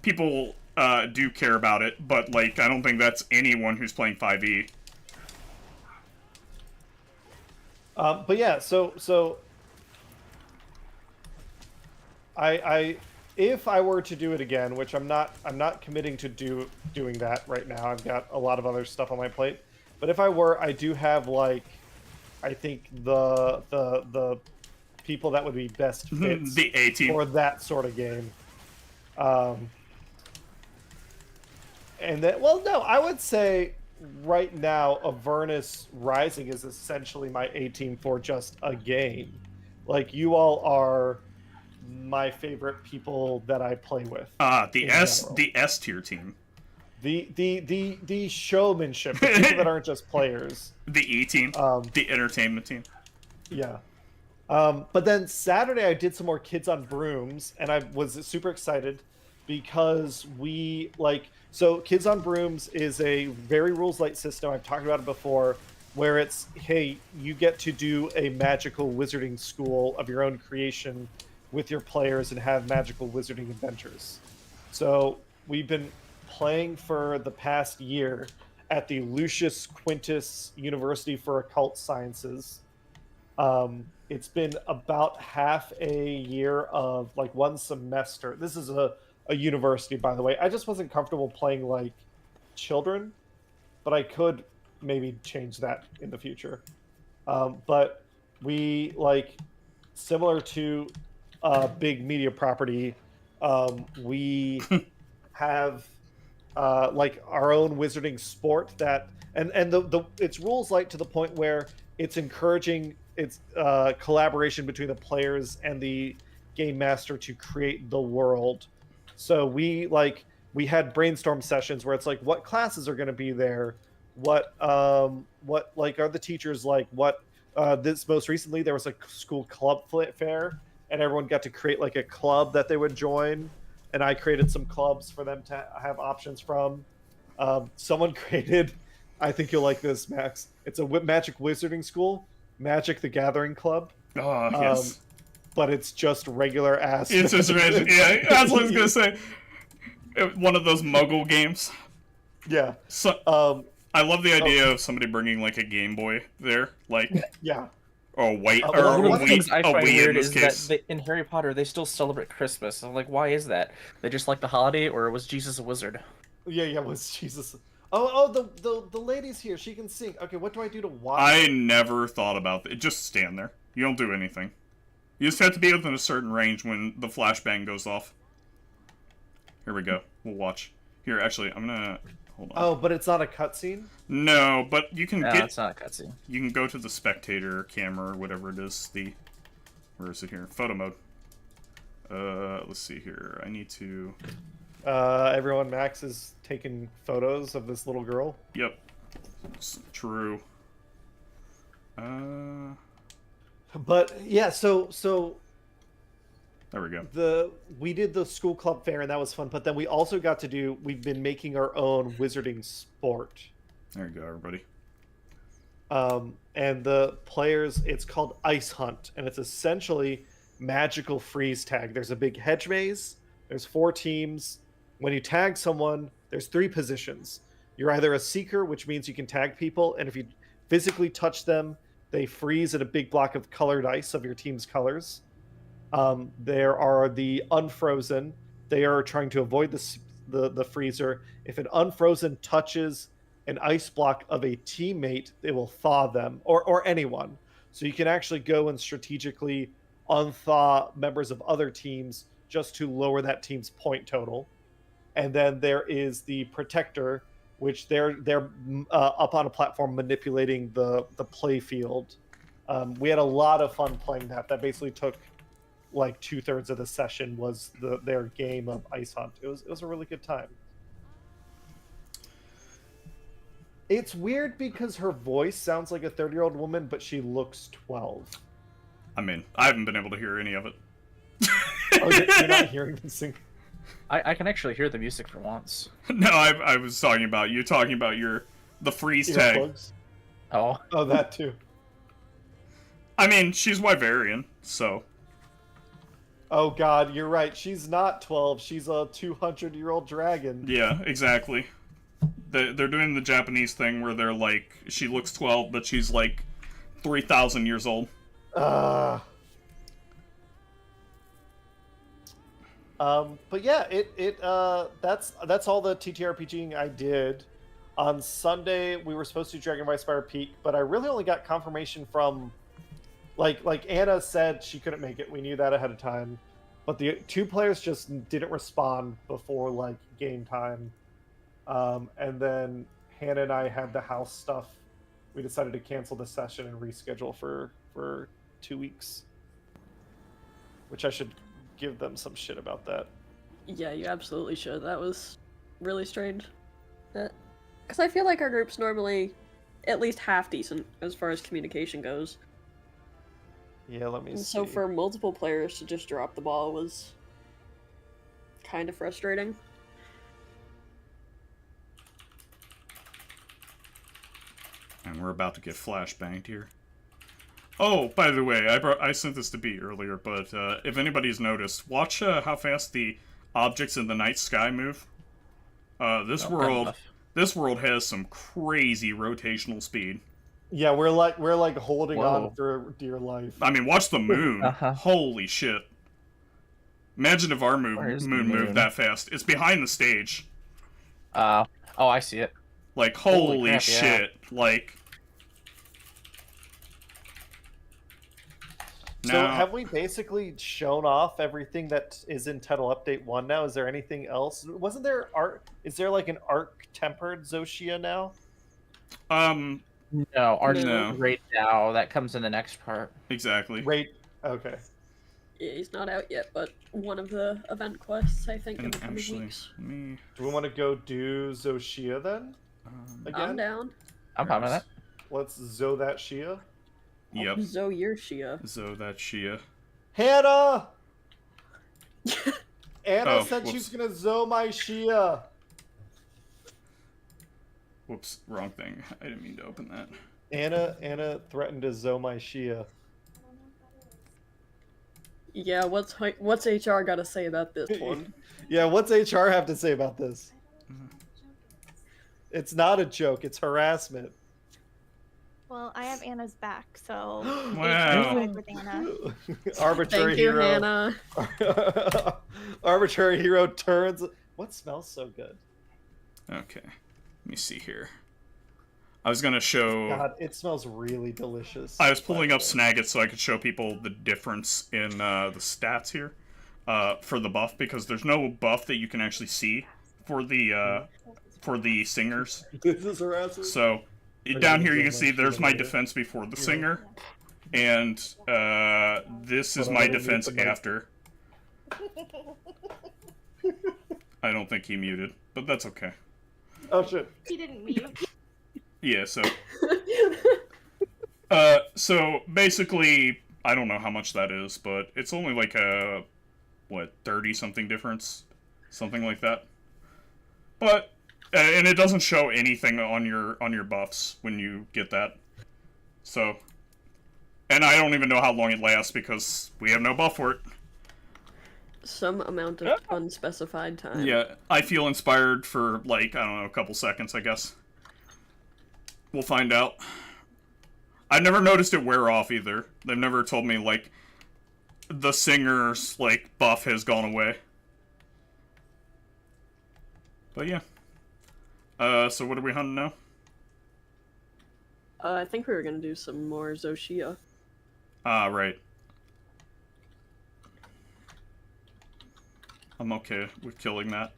people do care about it, but, like, I don't think that's anyone who's playing 5e. But yeah, so I if I were to do it again, which I'm not committing to doing that right now. I've got a lot of other stuff on my plate. But if I were, I do have, like, I think the people that would be best fits the A team for that sort of game. And then, well, no, I would say right now, Avernus Rising is essentially my A team for just a game. Like, you all are my favorite people that I play with. The S tier team. The showmanship, the people that aren't just players. The E team, the entertainment team. Yeah. But then Saturday I did some more Kids on Brooms, and I was super excited because so Kids on Brooms is a very rules light system. I've talked about it before, where it's, hey, you get to do a magical wizarding school of your own creation with your players and have magical wizarding adventures. So we've been playing for the past year at the Lucius Quintus University for Occult Sciences. It's been about half a year of, like, one semester. This is a university, by the way. I just wasn't comfortable playing, like, children. but I could maybe change that in the future. But we like similar to a big media property. We have like our own wizarding sport that and the its rules light to the point where it's encouraging its collaboration between the players and the game master to create the world. So we had brainstorm sessions where it's like what classes are going to be there, what like are the teachers like, what this most recently there was a school club fair and everyone got to create like a club that they would join, and I created some clubs for them to have options from. Someone created, I think you'll like this, Max. It's a Magic Wizarding School, Magic the Gathering Club. Oh, yes. But it's just regular ass. It's just Magic. Yeah, that's what I was gonna say. One of those Muggle games. Yeah. So, I love the idea of somebody bringing like a Game Boy there, like yeah, or a white or one a of the things Wii. I A find Wii weird in this is case. that in Harry Potter they still celebrate Christmas. I'm like, why is that? They just like the holiday, or was Jesus a wizard? yeah. Was Jesus? Oh, the lady's here. She can sing. Okay, what do I do to watch? I never thought about it. Just stand there. You don't do anything. You just have to be within a certain range when the flashbang goes off. Here we go. We'll watch. Here, actually, I'm gonna hold on. Oh, but it's not a cutscene. No, but you can No, get. it's not a cutscene. You can go to the spectator camera or whatever it is. The where is it here? Photo mode. Let's see here. I need to. Everyone, Max is taking photos of this little girl. Yep. It's true. But yeah, so There we go. we did the school club fair and that was fun. But then we also got to do. We've been making our own wizarding sport. There you go, everybody. And the players, it's called Ice Hunt, and it's essentially magical freeze tag. There's a big hedge maze. There's 4 teams. When you tag someone, there's 3 positions. You're either a seeker, which means you can tag people, and if you physically touch them, they freeze in a big block of colored ice of your team's colors. There are the unfrozen. They are trying to avoid the freezer. If an unfrozen touches an ice block of a teammate, it will thaw them, or anyone. So you can actually go and strategically unthaw members of other teams just to lower that team's point total. And then there is the protector, which they're up on a platform manipulating the play field. We had a lot of fun playing that. That basically took like 2/3 of the session was their game of Ice Hunt. It was a really good time. It's weird because her voice sounds like a 30-year-old woman, but she looks 12. I mean, I haven't been able to hear any of it. Oh, you're not hearing them sing? I can actually hear the music for once. No, I was talking about you talking about the freeze tag. Earplugs? Oh. Oh, that too. I mean, she's Wyverian, so. Oh god, you're right. She's not 12. She's a 200-year-old dragon. Yeah, exactly. They're doing the Japanese thing where they're like, she looks 12, but she's like 3,000 years old. But yeah, that's all the TTRPGing I did. On Sunday, we were supposed to do Dragon Vice Fire Peak, but I really only got confirmation from, like Anna said she couldn't make it. We knew that ahead of time, but the 2 players just didn't respond before like game time. And then Hannah and I had the house stuff. We decided to cancel the session and reschedule for 2 weeks, which I should give them some shit about that. Yeah, you absolutely should. That was really strange. Because I feel like our group's normally at least half decent as far as communication goes. Yeah, let me And see. so for multiple players to just drop the ball was kind of frustrating. And we're about to get flashbanged here. Oh, by the way, I sent this to B earlier, but if anybody's noticed, watch how fast the objects in the night sky move. This world has some crazy rotational speed. Yeah, we're like holding Whoa. on for dear life. I mean, watch the moon. Uh-huh. Holy shit! Imagine if our moon Where is the moved moon? that fast. It's behind the stage. Oh, I see it. Like, holy crap, yeah. shit. Like... So Now, have we basically shown off everything that is in Title Update 1 now? Is there anything else? Wasn't there art? Is there like an arc-tempered Zoshia now? No, ours No. right now. That comes in the next part. Exactly. Right. Okay. Yeah, he's not out yet, but one of the event quests, I think, in And the coming actually, weeks. let me... Do we want to go do Zoshia then? I'm Again? down. I'm fine with that. Let's Zo that Shia. Yep. Zoe, you're Shia. So that's Shia. Hannah! Anna Oh, said whoops. she's gonna Zo my Shia. Whoops, wrong thing. I didn't mean to open that. Anna threatened to Zo my Shia. Yeah, what's HR got to say about this one? Yeah, what's HR have to say about this? It's not a joke, it's harassment. Well, I have Anna's back, so Wow. side with Anna. Arbitrary Thank you, hero. Hannah. Arbitrary hero turns. What smells so good? Okay. Let me see here. I was gonna show... God, it smells really delicious. I was pulling up Snagit so I could show people the difference in the stats here for the buff, because there's no buff that you can actually see for the singers. This is harassment. So down here you can see there's my defense before the singer, and this is my defense after. I don't think he muted, but that's okay. Oh shit. He didn't mute. Yeah, so so basically, I don't know how much that is, but it's only like a, what, 30-something difference? Something like that. But, and it doesn't show anything on your buffs when you get that. So, and I don't even know how long it lasts because we have no buff for it. Some amount of unspecified time. Yeah, I feel inspired for, like, I don't know, a couple seconds, I guess. We'll find out. I've never noticed it wear off either. They've never told me, like, the singer's, like, buff has gone away. But yeah. So what are we hunting now? I think we were gonna do some more Zoshia. Ah, right. I'm okay with killing that.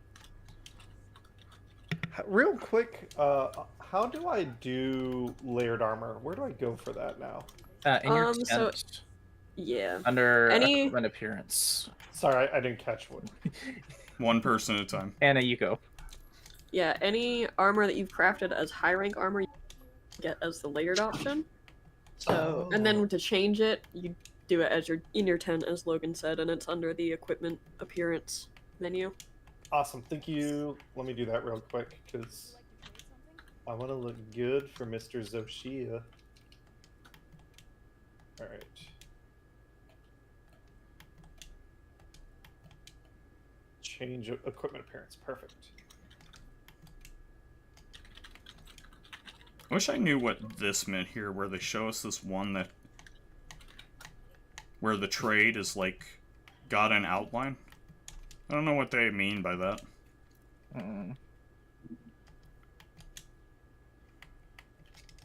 Real quick, how do I do layered armor? Where do I go for that now? In your so- tent, Yeah. under Any- equipment appearance. Sorry, I didn't catch one. One person at a time. Anna, you go. Yeah, any armor that you've crafted as high rank armor, you get as the layered option. So, and then to change it, you do it as in your tent, as Logan said, and it's under the equipment appearance menu. Awesome, thank you. Let me do that real quick, because I want to look good for Mr. Zoshia. Alright. Change equipment appearance, perfect. I wish I knew what this meant here, where they show us this one that... where the trade is, like, got an outline. I don't know what they mean by that.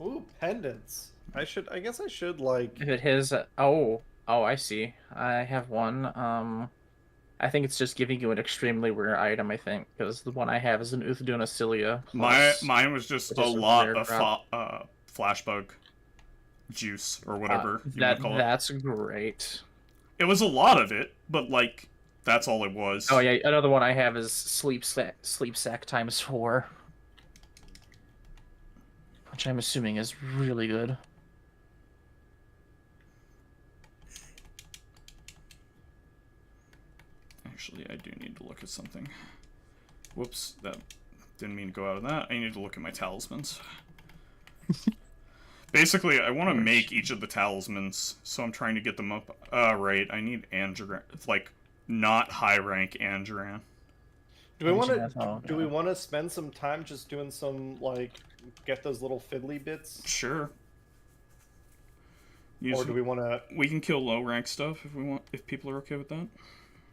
Ooh, pendants. I guess I should, like... If it has, oh, I see. I have one. I think it's just giving you an extremely rare item. I think because the one I have is an Uthduna Cilia. Mine was just which a is a lot rare of drop. flashbug juice or whatever you that would call it. that's great. It was a lot of it, but like that's all it was. Oh yeah, another one I have is sleep sack times 4, which I'm assuming is really good. Actually, I do need to look at something. Whoops, that didn't mean to go out of that. I need to look at my talismans. Basically, I want to make each of the talismans, so I'm trying to get them up. Right, I need Angeran, like, not high rank Angeran. Do we want to? Oh, Do we want to spend some time just doing some like get those little fiddly bits, Sure. or do we want to? We can kill low rank stuff if we want, if people are okay with that.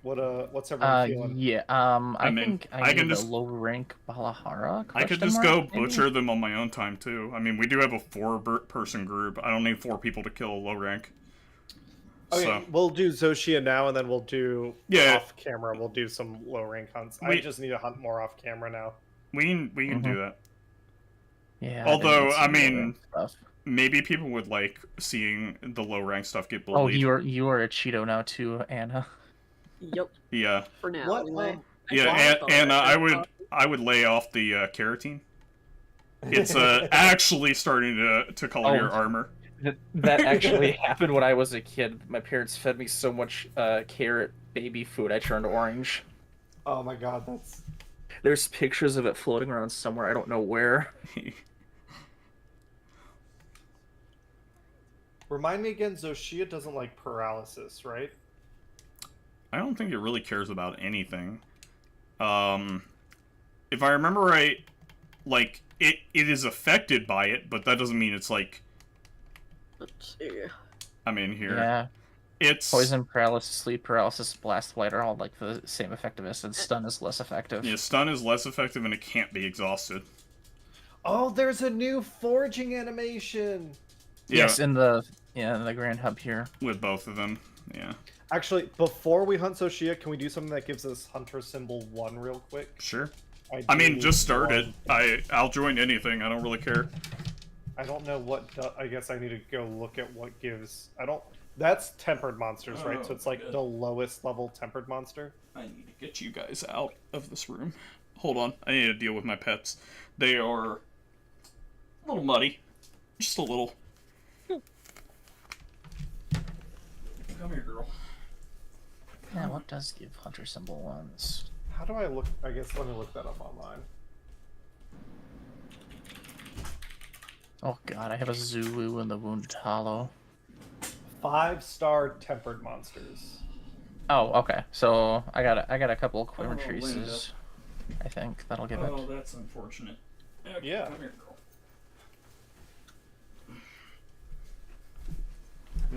What's everyone feeling? Yeah. I mean, think I can need a just- low rank Balahara. I could question just mark, go maybe? butcher them on my own time too. I mean, we do have a 4-person group. I don't need 4 people to kill a low rank. Okay, So we'll do Zoshia now, and then we'll do off camera. We'll do some low rank hunts. I just need to hunt more off camera now. we can do that. Yeah. Although, I I didn't see low mean, rank stuff. maybe people would like seeing the low rank stuff get Oh, bullied. you are a Cheeto now too, Anna. Yep. Yeah. For now, What? anyway. Yeah, and I would lay off the carotene. It's actually starting to color your armor. That actually happened when I was a kid. My parents fed me so much carrot baby food, I turned orange. Oh my god, that's... There's pictures of it floating around somewhere. I don't know where. Remind me again, Zoshia doesn't like paralysis, right? I don't think it really cares about anything. If I remember right, like, it is affected by it, but that doesn't mean it's like... Let's see. I mean, here. Yeah. It's... Poison, paralysis, sleep paralysis, blast blight are all like the same effectiveness, and stun is less effective. Yeah, stun is less effective and it can't be exhausted. Oh, there's a new foraging animation! Yeah, Yes, in the Grand Hub here. with both of them, yeah. Actually, before we hunt Zoshia, can we do something that gives us Hunter Symbol 1 real quick? Sure. I I do mean, need just start one. it. I'll join anything, I don't really care. I don't know what... I guess I need to go look at what gives... I don't... That's tempered monsters, right? So it's like the lowest level tempered monster. I need to get you guys out of this room. Hold on, I need to deal with my pets. They are a little muddy. Just a little. Come here, girl. Yeah, what does give Hunter Symbol 1s? How do I look? I guess let me look that up online. Oh god, I have a Zulu in the Wounded Hollow. 5-star tempered monsters. Oh, okay. So I got a couple of Quiver Oh, Linda. Traces. I think that'll give it. Oh, that's unfortunate. Okay, Yeah. Come here, girl.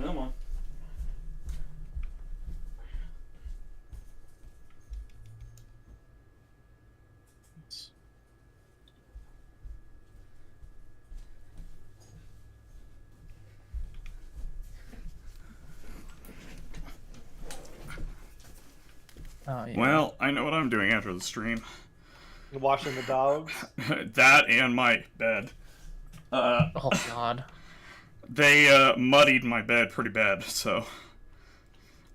Come on. Oh, yeah. Well, I know what I'm doing after the stream. Washing the dogs. That and my bed. Oh god. They muddied my bed pretty bad, so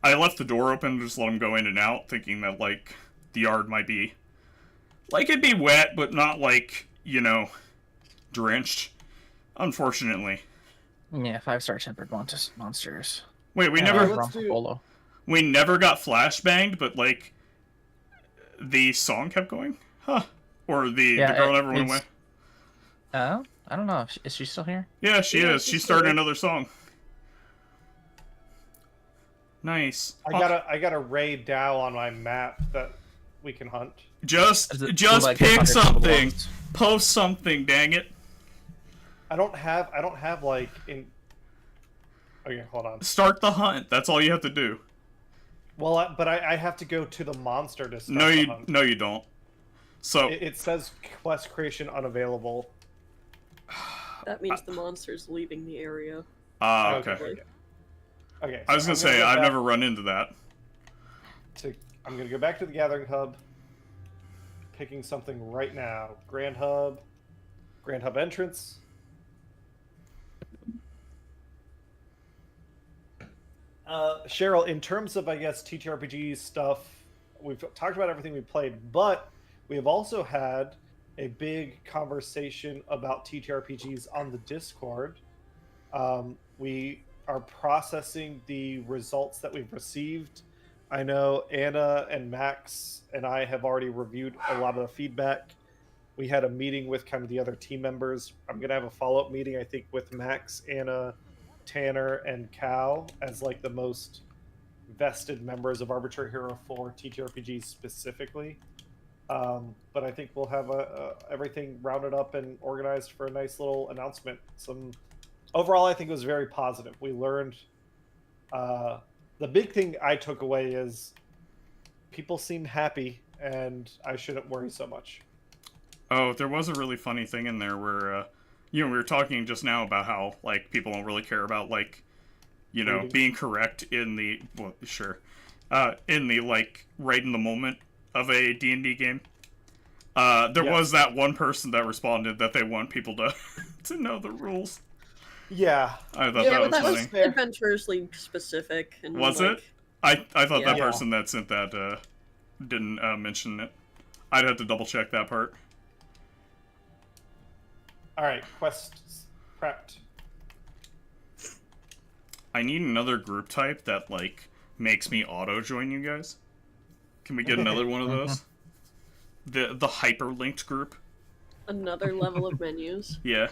I left the door open to just let them go in and out, thinking that like the yard might be like it'd be wet, but not like, you know, drenched. Unfortunately. Yeah, 5-star tempered monsters. Wait, we Yeah, never let's do- Polo. we never got flashbanged, but like the song kept going, huh? Or the girl never went away. Oh, I don't know. Is she still here? Yeah, she Yeah, is. She she's started good. another song. Nice. I got a Ray Dow on my map that we can hunt. Just Is it- just like pick 100 something. ones? Post something, dang it. I don't have like in. Okay, hold on. Start the hunt. That's all you have to do. Well, but I have to go to the monster to start No, the you hunt. no, you don't. So It says quest creation unavailable. That means the monster's leaving the area. okay. Okay. I was so gonna I'm say go I've back never run into that. I'm gonna go back to the gathering hub. Picking something right now. Grand hub entrance. Cheryl, in terms of, I guess, TTRPG stuff, we've talked about everything we played, but we have also had a big conversation about TTRPGs on the Discord. We are processing the results that we've received. I know Anna and Max and I have already reviewed a lot of the feedback. We had a meeting with kind of the other team members. I'm going to have a follow-up meeting, I think, with Max, Anna, Tanner, and Cal as like the most vested members of Arbitrary Hero 4 TTRPG specifically. But I think we'll have everything rounded up and organized for a nice little announcement. Overall, I think it was very positive. We learned the big thing I took away is people seem happy, and I shouldn't worry so much. Oh, there was a really funny thing in there where, we were talking just now about how, like, people don't really care about, like, Reading. being correct in the, well, sure, in the, like, right in the moment of a D&D game. There was that one person that responded that they want people to, to know the rules. Yeah. I thought Yeah, that but was that funny. was adventurously specific. And, Was like, it? I thought that Yeah. person that sent that, didn't, mention it. I'd have to double check that part. Alright, quests prepped. I need another group type that, like, makes me auto-join you guys. Can we get another one of those? The hyperlinked group? Another level of menus. Yeah.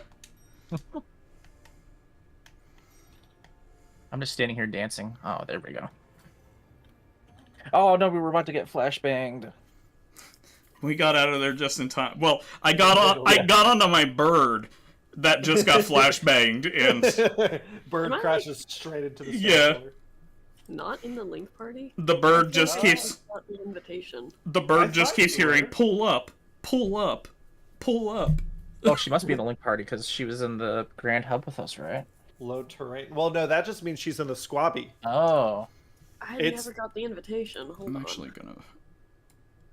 I'm just standing here dancing. Oh, there we go. Oh no, we were about to get flashbanged. We got out of there just in time. Well, I got onto my bird that just got flashbanged, and Bird Am I, crashes straight into the Yeah. sailor. Not in the link party? the bird I just thought I keeps got the invitation. I thought you hearing were. pull up, pull up, pull up. Oh, she must be in the link party because she was in the Grand Hub with us, right? Low terrain. Well, no, that just means she's in the squabby. Oh. I It's- never got the invitation. Hold I'm on. actually gonna.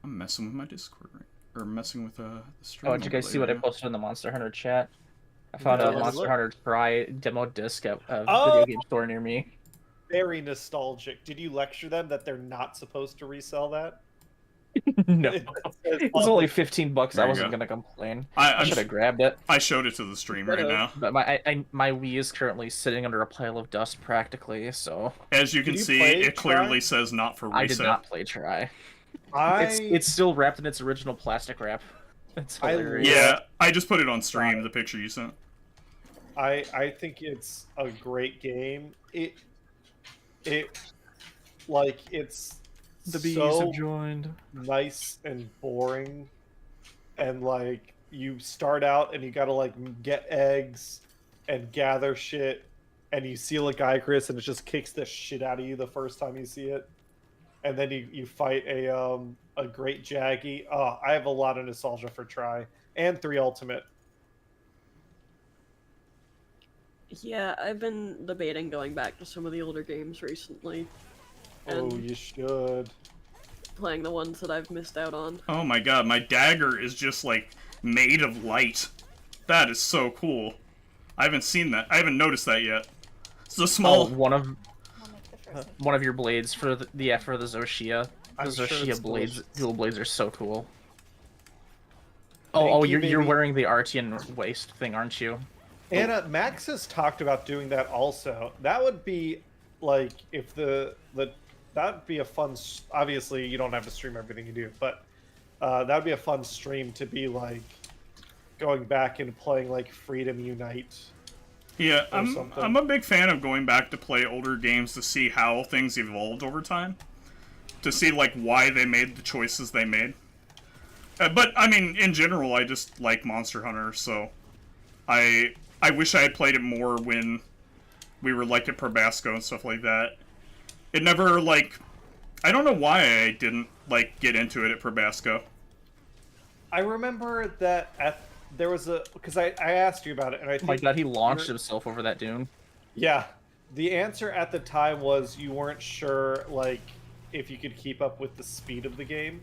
I'm messing with my Discord, right? Or messing with the stream. Oh, did you guys see what I overlay. posted in the Monster Hunter chat? I found No, a let me Monster look. Hunter Try demo disc at a Oh! video game store near me. Very nostalgic. Did you lecture them that they're not supposed to resell that? No. It It's only $15. There I you wasn't go. gonna complain. I I should have grabbed it. I showed it to the stream right now. But my Wii is currently sitting under a pile of dust practically, so As you can Did you see, play it clearly Try? says not for I did reset. not play Try. I It's still wrapped in its original plastic wrap. It's I hilarious. Yeah, I just put it on stream. The picture you sent. I think it's a great game. It like it's The bees so have joined. nice and boring, and like you start out and you gotta like get eggs and gather shit, and you seal a Gaigrus and it just kicks the shit out of you the first time you see it, and then you fight a great Jaggy. Oh, I have a lot of nostalgia for Try and 3 Ultimate. Yeah, I've been debating going back to some of the older games recently. Oh, And you should. playing the ones that I've missed out on. Oh my god, my dagger is just like made of light. That is so cool. I haven't seen that. I haven't noticed that yet. It's a Oh, small. one of I'll make the first one of your blades for the Zoshia. The I'm sure Zoshia it's blades, delicious. dual blades are so cool. Thank Oh, you, you're baby. wearing the Artian waist thing, aren't you? Anna, Max has talked about doing that also. That would be like if the that would be a fun. Obviously, you don't have to stream everything you do, but that would be a fun stream to be like going back and playing like Freedom Unite. Yeah, or I'm something. a big fan of going back to play older games to see how things evolved over time. To see like why they made the choices they made. But I mean, in general, I just like Monster Hunter, so I wish I had played it more when we were like at Probasco and stuff like that. It never like I don't know why I didn't like get into it at Probasco. I remember that there was a because I asked you about it and I Oh think my god, he launched you're- himself over that dune. Yeah, the answer at the time was you weren't sure like if you could keep up with the speed of the game,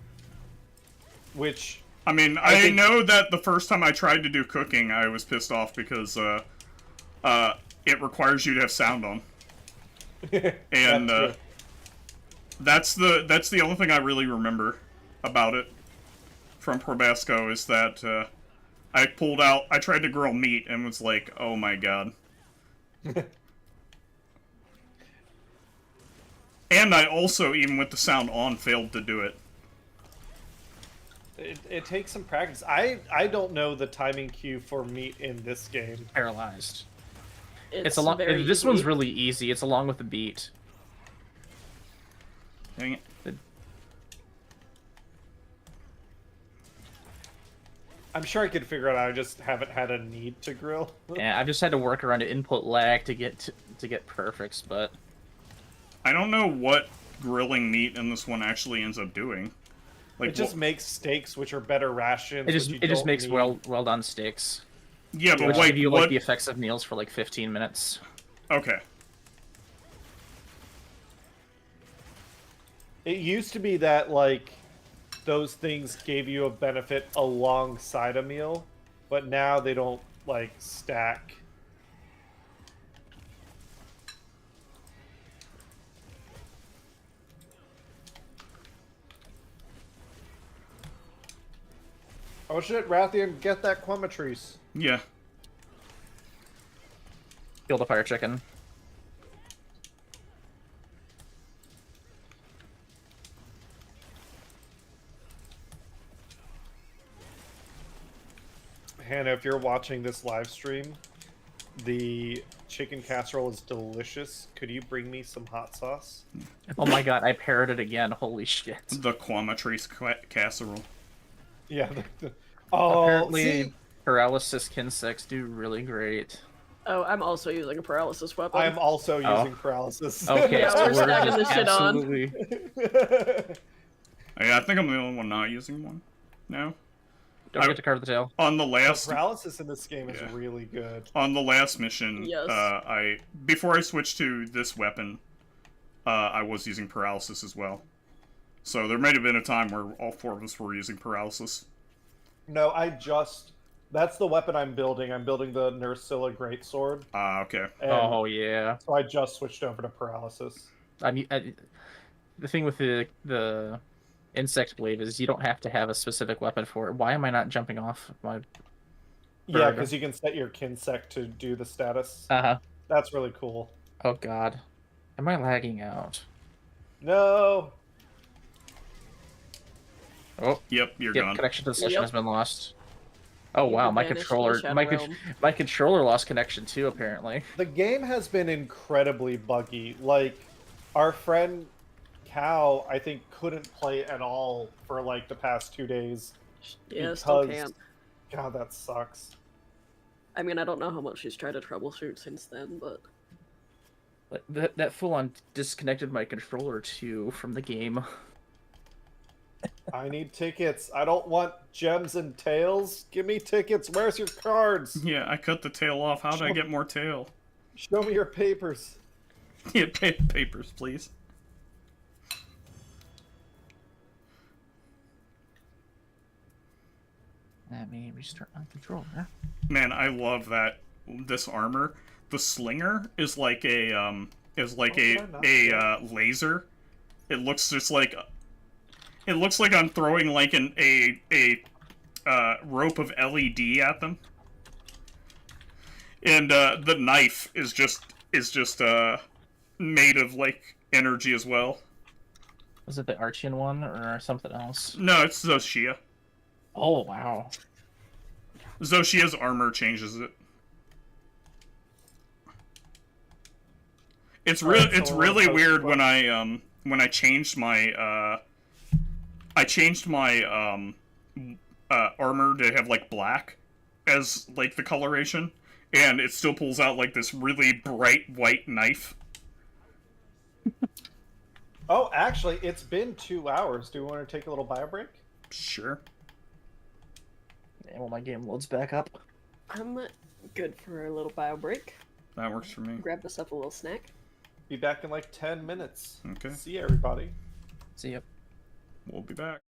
which I mean, I I think- know that the first time I tried to do cooking, I was pissed off because it requires you to have sound on. And That's true. that's the only thing I really remember about it from Probasco is that I tried to grill meat and was like, oh my god. And I also, even with the sound on, failed to do it. It takes some practice. I don't know the timing cue for meat in this game. Paralyzed. It's It's a lot. very This one's easy. really easy. It's along with the beat. Dang it. I'm sure I could figure it out. I just haven't had a need to grill. Yeah, I've just had to work around the input lag to get perfects, but I don't know what grilling meat in this one actually ends up doing. Like, It just makes steaks, which are better rations. It just which you it just don't makes need. well done steaks. yeah, but Which like give you what? like the effects of meals for like 15 minutes. Okay. It used to be that like those things gave you a benefit alongside a meal, but now they don't like stack. Oh shit, Rathian, get that Quamatrice. Yeah. Kill the fire chicken. Hannah, if you're watching this live stream, the chicken casserole is delicious. Could you bring me some hot sauce? Oh my god, I parried it again. Holy shit. The Quamatrice casserole. Yeah. Oh, Apparently, see, paralysis insects do really great. Oh, I'm also using a paralysis weapon. I'm also using paralysis. Okay, Yeah, so we're stacking just this shit on. absolutely... Yeah, I think I'm the only one not using one now. Don't forget to carve the tail. On the last Paralysis in this game is really good. on the last mission, Yes. before I switched to this weapon, I was using paralysis as well. So there might have been a time where all four of us were using paralysis. No, that's the weapon I'm building. I'm building the Nursilla Greatsword. Okay. And Oh yeah. so I just switched over to paralysis. I mean, the thing with the insect blade is you don't have to have a specific weapon for it. Why am I not jumping off my? Yeah, because you can set your kinsect to do the status. Uh-huh. That's really cool. Oh god, am I lagging out? No. Oh. Yep, you're gone. Connection to the session Yep. has been lost. Oh wow, my vanished controller, from the shadow realm. my controller lost connection too. Apparently. The game has been incredibly buggy. Like, our friend Cal, I think, couldn't play at all for like the past 2 days. Yeah, still can't. God, that sucks. I mean, I don't know how much she's tried to troubleshoot since then, but That full on disconnected my controller too from the game. I need tickets. I don't want gems and tails. Give me tickets. Where's your cards? Yeah, I cut the tail off. How did I get more tail? Show me your papers. Yeah, papers, please. Let me restart my controller. Man, I love that this armor. The slinger is like a laser. It looks just like I'm throwing like a rope of LED at them. And the knife is just made of like energy as well. Was it the Archean one or something else? No, it's Zoshia. Oh wow. Zoshia's armor changes it. It's really weird when I changed my armor to have like black as like the coloration, and it still pulls out like this really bright white knife. Oh, actually, it's been 2 hours. Do we want to take a little bio break? Sure. Yeah, well, my game loads back up. I'm good for a little bio break. That works for me. Grab us up a little snack. Be back in like 10 minutes. Okay. See you, everybody. See ya. We'll be back.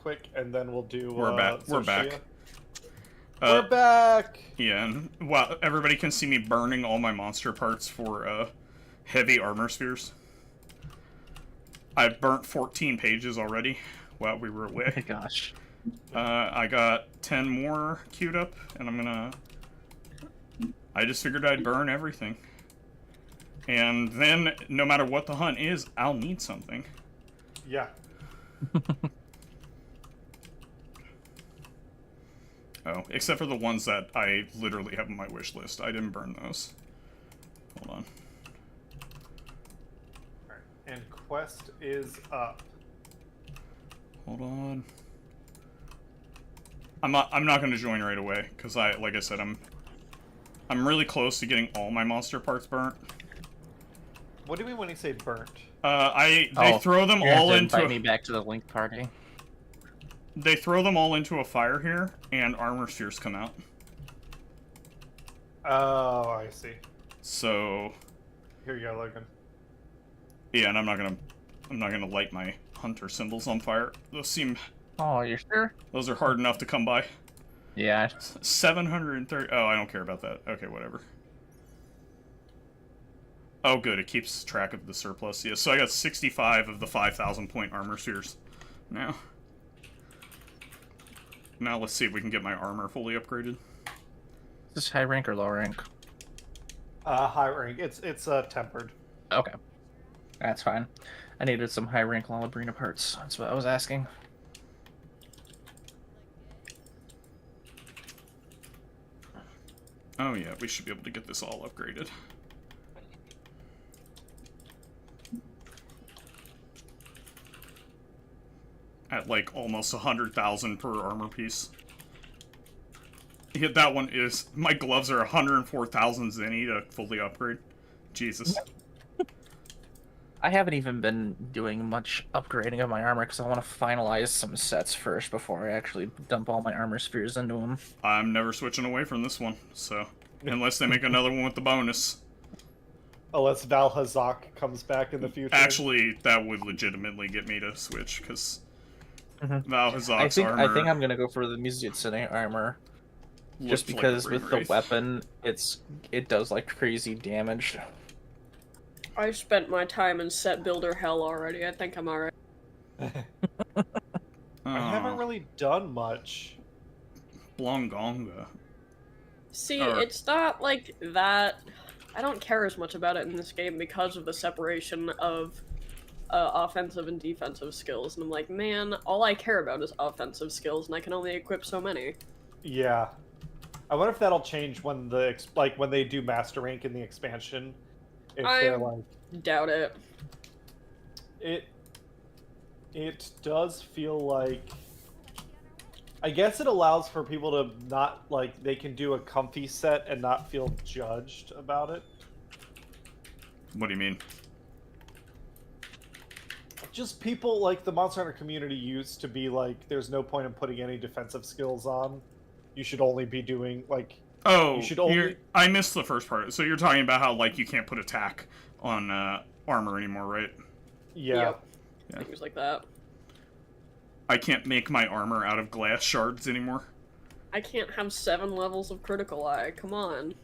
quick, and then we'll do. We're back. We're Sophia. back. We're back. Yeah, and well, everybody can see me burning all my monster parts for heavy armor spheres. I've burnt 14 pages already while we were away. Oh my gosh. I got 10 more queued up, and I'm gonna... I just figured I'd burn everything. And then, no matter what the hunt is, I'll need something. Yeah. Oh, except for the ones that I literally have on my wish list. I didn't burn those. Hold on. Alright, and quest is up. Hold on. I'm not gonna join right away, because like I said, I'm really close to getting all my monster parts burnt. What do you mean when you say burnt? They throw them You have all to into... invite me back to the link party. They throw them all into a fire here, and armor spheres come out. Oh, I see. So... Here you go, Logan. Yeah, and I'm not gonna light my hunter symbols on fire. Those seem... Oh, you're sure? Those are hard enough to come by. Yeah. 730... Oh, I don't care about that. Okay, whatever. Oh, good. It keeps track of the surplus. Yeah, so I got 65 of the 5,000 point armor spheres now. Now let's see if we can get my armor fully upgraded. Is this high rank or low rank? High rank. It's tempered. Okay. That's fine. I needed some high rank Lalabrina parts. That's what I was asking. Oh yeah, we should be able to get this all upgraded. At like almost 100,000 per armor piece. Yeah, that one is... My gloves are 104,000 zenny to fully upgrade. Jesus. I haven't even been doing much upgrading of my armor because I want to finalize some sets first before I actually dump all my armor spheres into them. I'm never switching away from this one, so... Unless they make another one with the bonus. Unless Valhazak comes back in the future. Actually, that would legitimately get me to switch, because... Valhazak's armor... I think I'm gonna go for the Mizutsune armor. Just because like with the weapon, it does like crazy damage. I spent my time in set builder hell already. I think I'm alright. I haven't really done much. Blongonga. See, it's not like that. I don't care as much about it in this game because of the separation of offensive and defensive skills. And I'm like, man, all I care about is offensive skills, and I can only equip so many. Yeah. I wonder if that'll change when when they do Master Rank in the expansion. If they're like... doubt it. It does feel like... I guess it allows for people to not, like, they can do a comfy set and not feel judged about it. What do you mean? Just people, like, the Monster Hunter community used to be like, there's no point in putting any defensive skills on. You should only be doing, like... Oh, you should only... I missed the first part. So you're talking about how, like, you can't put attack on armor anymore, right? Yeah. Yep. Yeah. Things like that. I can't make my armor out of glass shards anymore. I can't have 7 levels of critical eye. Come on.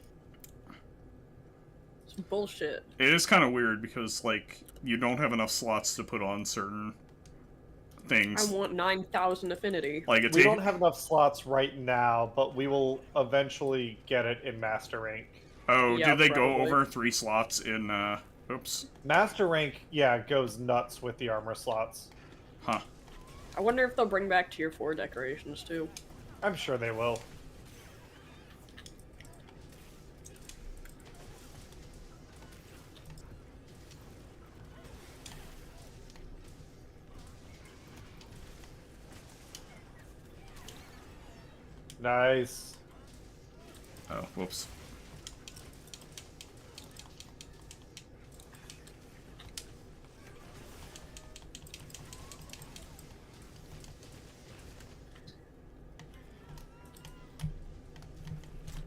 It's bullshit. It is kind of weird because, like, you don't have enough slots to put on certain things. I want 9,000 affinity. Like We don't have enough slots right now, but we will eventually get it in Master Rank. Oh, Yeah, did they probably. go over 3 slots in, oops. Master Rank, yeah, goes nuts with the armor slots. Huh. I wonder if they'll bring back Tier 4 decorations, too. I'm sure they will. Nice. Oh, whoops.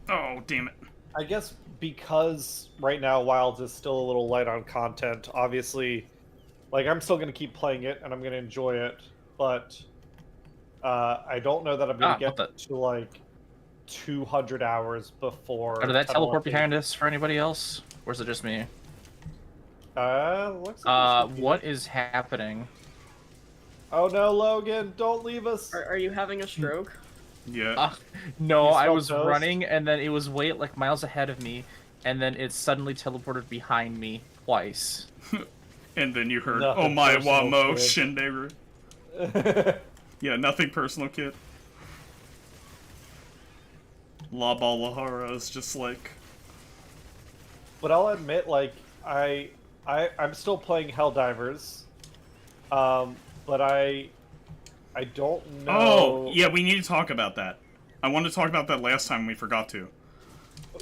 Oh, damn it. I guess because right now Wilds is still a little light on content, obviously, like, I'm still going to keep playing it and I'm going to enjoy it, but I don't know that I'm gonna what get to like 200 hours before. Did that teleport tunneling. behind us for anybody else? Or is it just me? Looks like it's What is happening? Oh no, Logan! Don't leave us. Are you having a stroke? Yeah. No, You I smell was toast? running, and then it was way like miles ahead of me, and then it suddenly teleported behind me twice. And then you heard, Nothing "Oh my personal, wamo kid." shinderu." Yeah, nothing personal, kid. La Balahara is just like, But I'll admit, like I'm still playing Helldivers, but I don't know. oh yeah, we need to talk about that. I wanted to talk about that last time, we forgot to.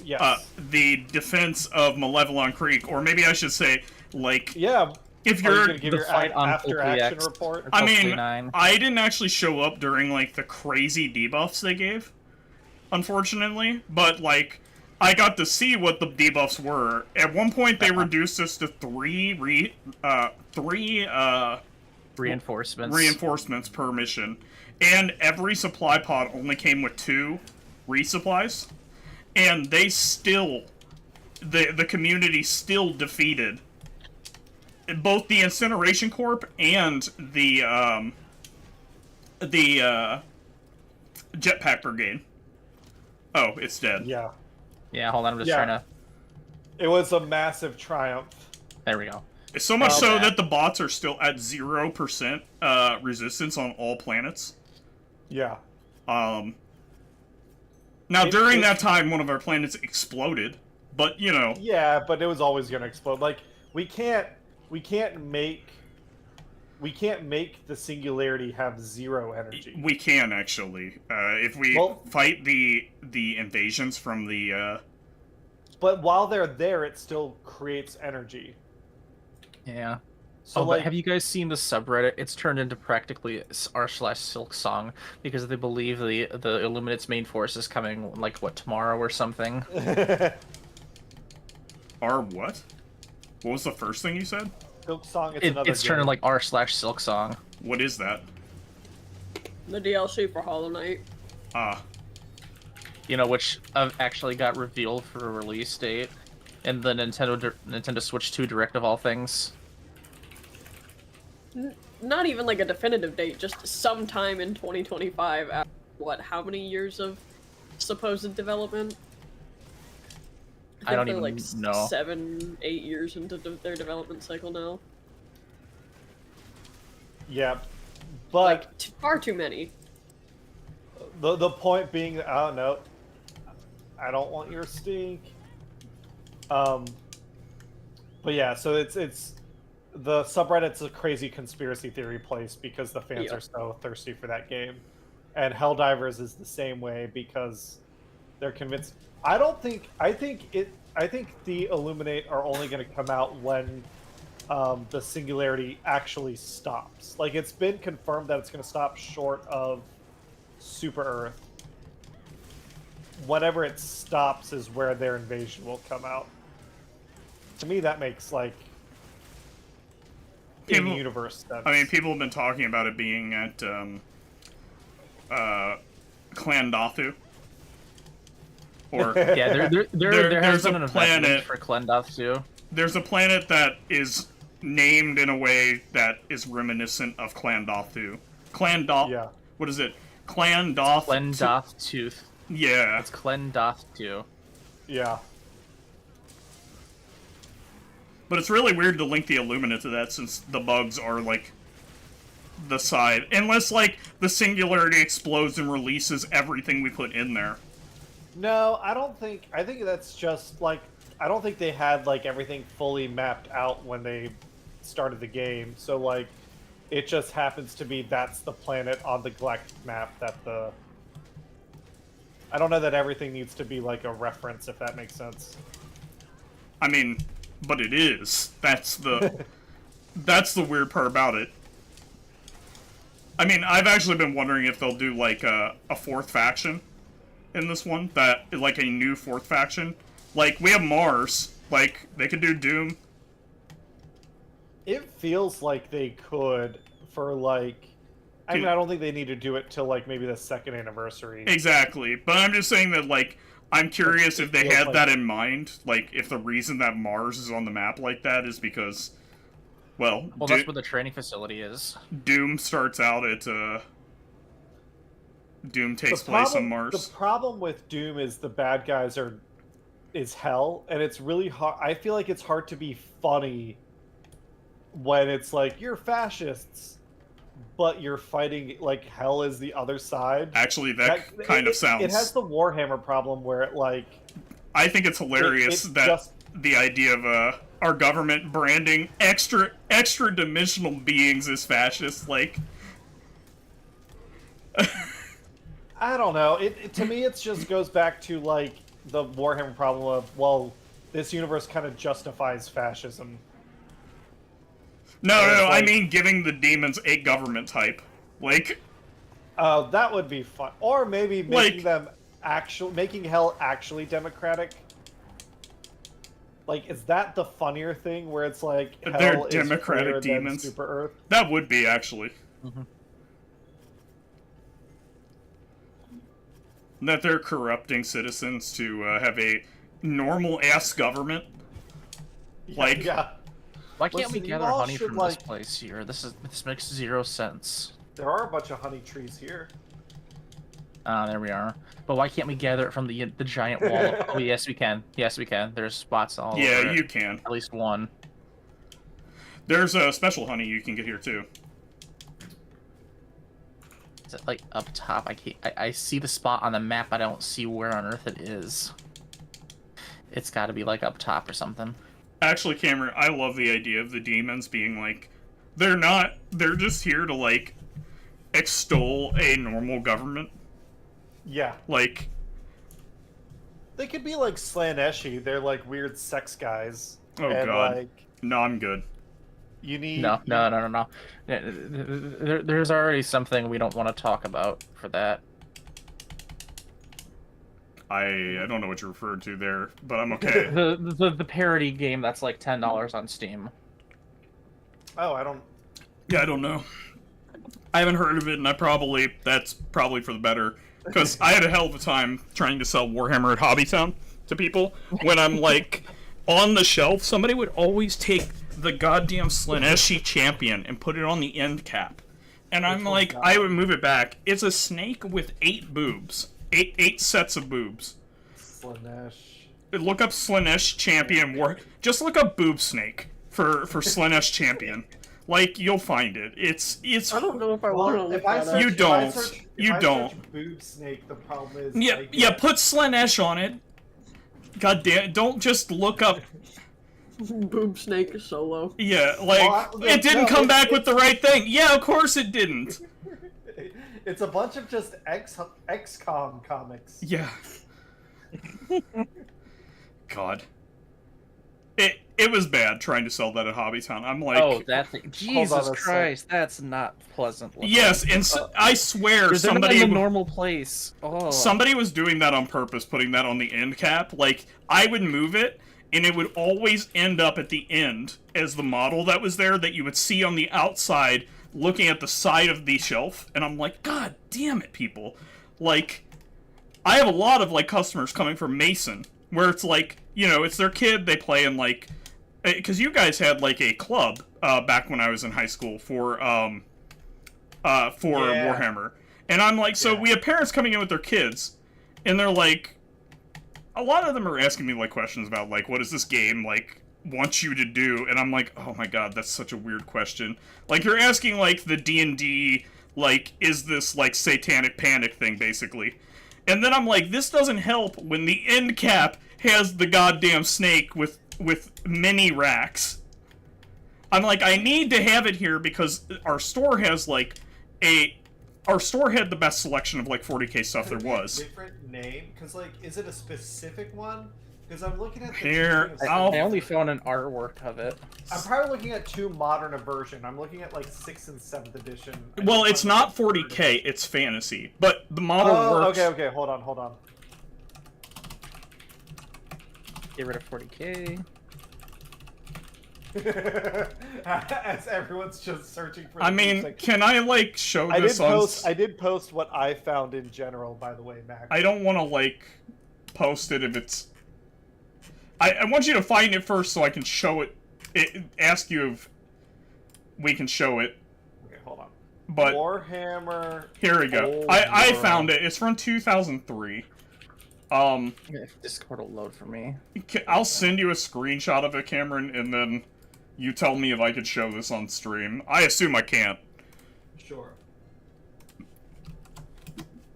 Yes. The defense of Malevelon Creek, or maybe I should say, like, Yeah. if Are you you're, gonna give the your fight on after action Fulcry X. report? I mean, 29. I didn't actually show up during like the crazy debuffs they gave, unfortunately, but like, I got to see what the debuffs were. At one point, they reduced us to three reinforcements per mission, and every supply pod only came with 2 resupplies, and they still, the community still defeated both the Incineration Corp and the Jetpack Brigade. Oh, it's dead. Yeah. Yeah, hold on, I'm just Yeah. trying to... It was a massive triumph. There we go. So much so Okay. that the bots are still at 0% resistance on all planets. Yeah. Now, It- during it- that time, one of our planets exploded, but, you know... Yeah, but it was always gonna explode. Like, we can't make the singularity have 0 energy. We can, actually. If we fight the invasions from the... But while they're there, it still creates energy. Yeah. So, But like, have you guys seen the subreddit? It's turned into practically r/Silk Song because they believe the Illuminate's main force is coming, like, what, tomorrow or something? Our what? What was the first thing you said? Silk Song, another It's turning game. like r/Silk Song. What is that? The DLC for Hollow Knight. Ah. You know, which actually got revealed for a release date in the Nintendo Switch 2 Direct of all things. Not even like a definitive date, just sometime in 2025 after, what, how many years of supposed development? I don't they're even like know. 7-8 years into their development cycle now. Yeah, but Like, far too many. the point being that, oh no, I don't want your stink. But yeah, so it's the subreddit's a crazy conspiracy theory place because the fans are so thirsty for that game, and Helldivers is the same way because they're convinced. I think the Illuminate are only going to come out when the singularity actually stops. Like, it's been confirmed that it's going to stop short of Super Earth. Whenever it stops is where their invasion will come out. To me, that makes, like, in-universe sense. I mean, people have been talking about it being at Clan Dothu. Or Yeah, there has there's been a an investment planet for Klendoth too. There's a planet that is named in a way that is reminiscent of Clan Dothu. Yeah. What is it? Clan Doth. Klendoth Tooth. Yeah. It's Klendoth 2. Yeah. But it's really weird to link the Illumina to that since the bugs are, like, the side. Unless, like, the singularity explodes and releases everything we put in there. No, I don't think... I think that's just, like... I don't think they had, like, everything fully mapped out when they started the game. So, like, it just happens to be that's the planet on the galactic map that the... I don't know that everything needs to be, like, a reference, if that makes sense. I mean, but it is. That's the... that's the weird part about it. I mean, I've actually been wondering if they'll do, like, a fourth faction in this one. That, like, a new fourth faction. Like, we have Mars. Like, they could do Doom. It feels like they could for, like, I mean, I don't think they need to do it till like maybe the 2nd anniversary. Exactly, but I'm just saying that like I'm curious if they had that in mind. Like if the reason that Mars is on the map like that is because, well, that's where the training facility is. Doom starts out at Doom takes place on Mars. The problem with Doom is the bad guys is hell, and it's really hard. I feel like it's hard to be funny when it's like you're fascists, but you're fighting like hell is the other side. Actually, that kind of sounds. It has the Warhammer problem where it like. I think it's hilarious the idea of our government branding extra dimensional beings as fascists, like. I don't know. To me, it just goes back to like the Warhammer problem of, well, this universe kind of justifies fascism. No, I mean giving the demons a government type, like. That would be fun, or maybe making making hell actually democratic. Like, is that the funnier thing where it's like hell they're is democratic demons? Super Earth? That would be actually. Mm-hmm. That they're corrupting citizens to have a normal-ass government. Like, yeah. Why can't we gather honey from this place here? This makes 0 sense. There are a bunch of honey trees here. There we are. But why can't we gather it from the giant wall? Oh, yes, we can. Yes, we can. There's spots all over. Yeah, you can. At least one. There's a special honey you can get here too. Is it like up top? I see the spot on the map, but I don't see where on earth it is. It's got to be like up top or something. Actually, Cameron, I love the idea of the demons being like, they're just here to like extol a normal government. Yeah. Like, they could be like Slaneshi. They're like weird sex guys. Oh god. Like, no, I'm good. You need no. There's already something we don't want to talk about for that. I don't know what you're referring to there, but I'm okay. the parody game that's like $10 on Steam. Oh, I don't. Yeah, I don't know. I haven't heard of it, and that's probably for the better, because I had a hell of a time trying to sell Warhammer at Hobbytown to people. When I'm like on the shelf, somebody would always take the goddamn Slaneshi champion and put it on the end cap, and I'm like, I would move it back. It's a snake with 8 boobs. Eight sets of boobs. Slanesh. Look up Slanesh champion just look up boob snake for Slanesh champion. Like, you'll find it. It's I don't know if I want to look that up. You don't. You don't. Search boob snake, the problem is Yeah, put Slanesh on it. God damn, don't just look up boob snake solo. Yeah, like it didn't come back with the right thing. Yeah, of course it didn't. It's a bunch of just XCOM comics. Yeah. God. It was bad trying to sell that at Hobbytown. I'm like, oh, that thing. Jesus Christ, that's not pleasant looking. Yes, and I swear somebody in a normal place. Oh. Somebody was doing that on purpose, putting that on the end cap. Like, I would move it, and it would always end up at the end as the model that was there that you would see on the outside looking at the side of the shelf, and I'm like, God damn it, people. Like, I have a lot of, like, customers coming from Mason, where it's like, you know, it's their kid, they play in, like, because you guys had, like, a club, back when I was in high school for Warhammer. And I'm like, so we have parents coming in with their kids, and they're like, a lot of them are asking me, like, questions about, like, what is this game, like, want you to do? And I'm like, oh my god, that's such a weird question. Like, you're asking, like, the D&D, like, is this, like, satanic panic thing, basically. And then I'm like, this doesn't help when the end cap has the goddamn snake with mini racks. I'm like, I need to have it here because our store has, like, our store had the best selection of, like, 40k stuff there was. Different name? Because, like, is it a specific one? Because I'm looking at the here. I only found an artwork of it. I'm probably looking at too modern a version. I'm looking at like 6th and 7th edition. Well, it's not 40k. It's fantasy, but the model works. Okay. Hold on. Get rid of 40k. As everyone's just searching for. I mean, can I like show I this did on? post. I did post what I found in general. By the way, Max. I don't want to like post it if it's. I want you to find it first so I can show it. Ask you if we can show it. Okay, hold on. But Warhammer. here we go. I found it. It's from 2003. Discord will load for me. I'll send you a screenshot of it, Cameron, and then you tell me if I could show this on stream. I assume I can't. Sure.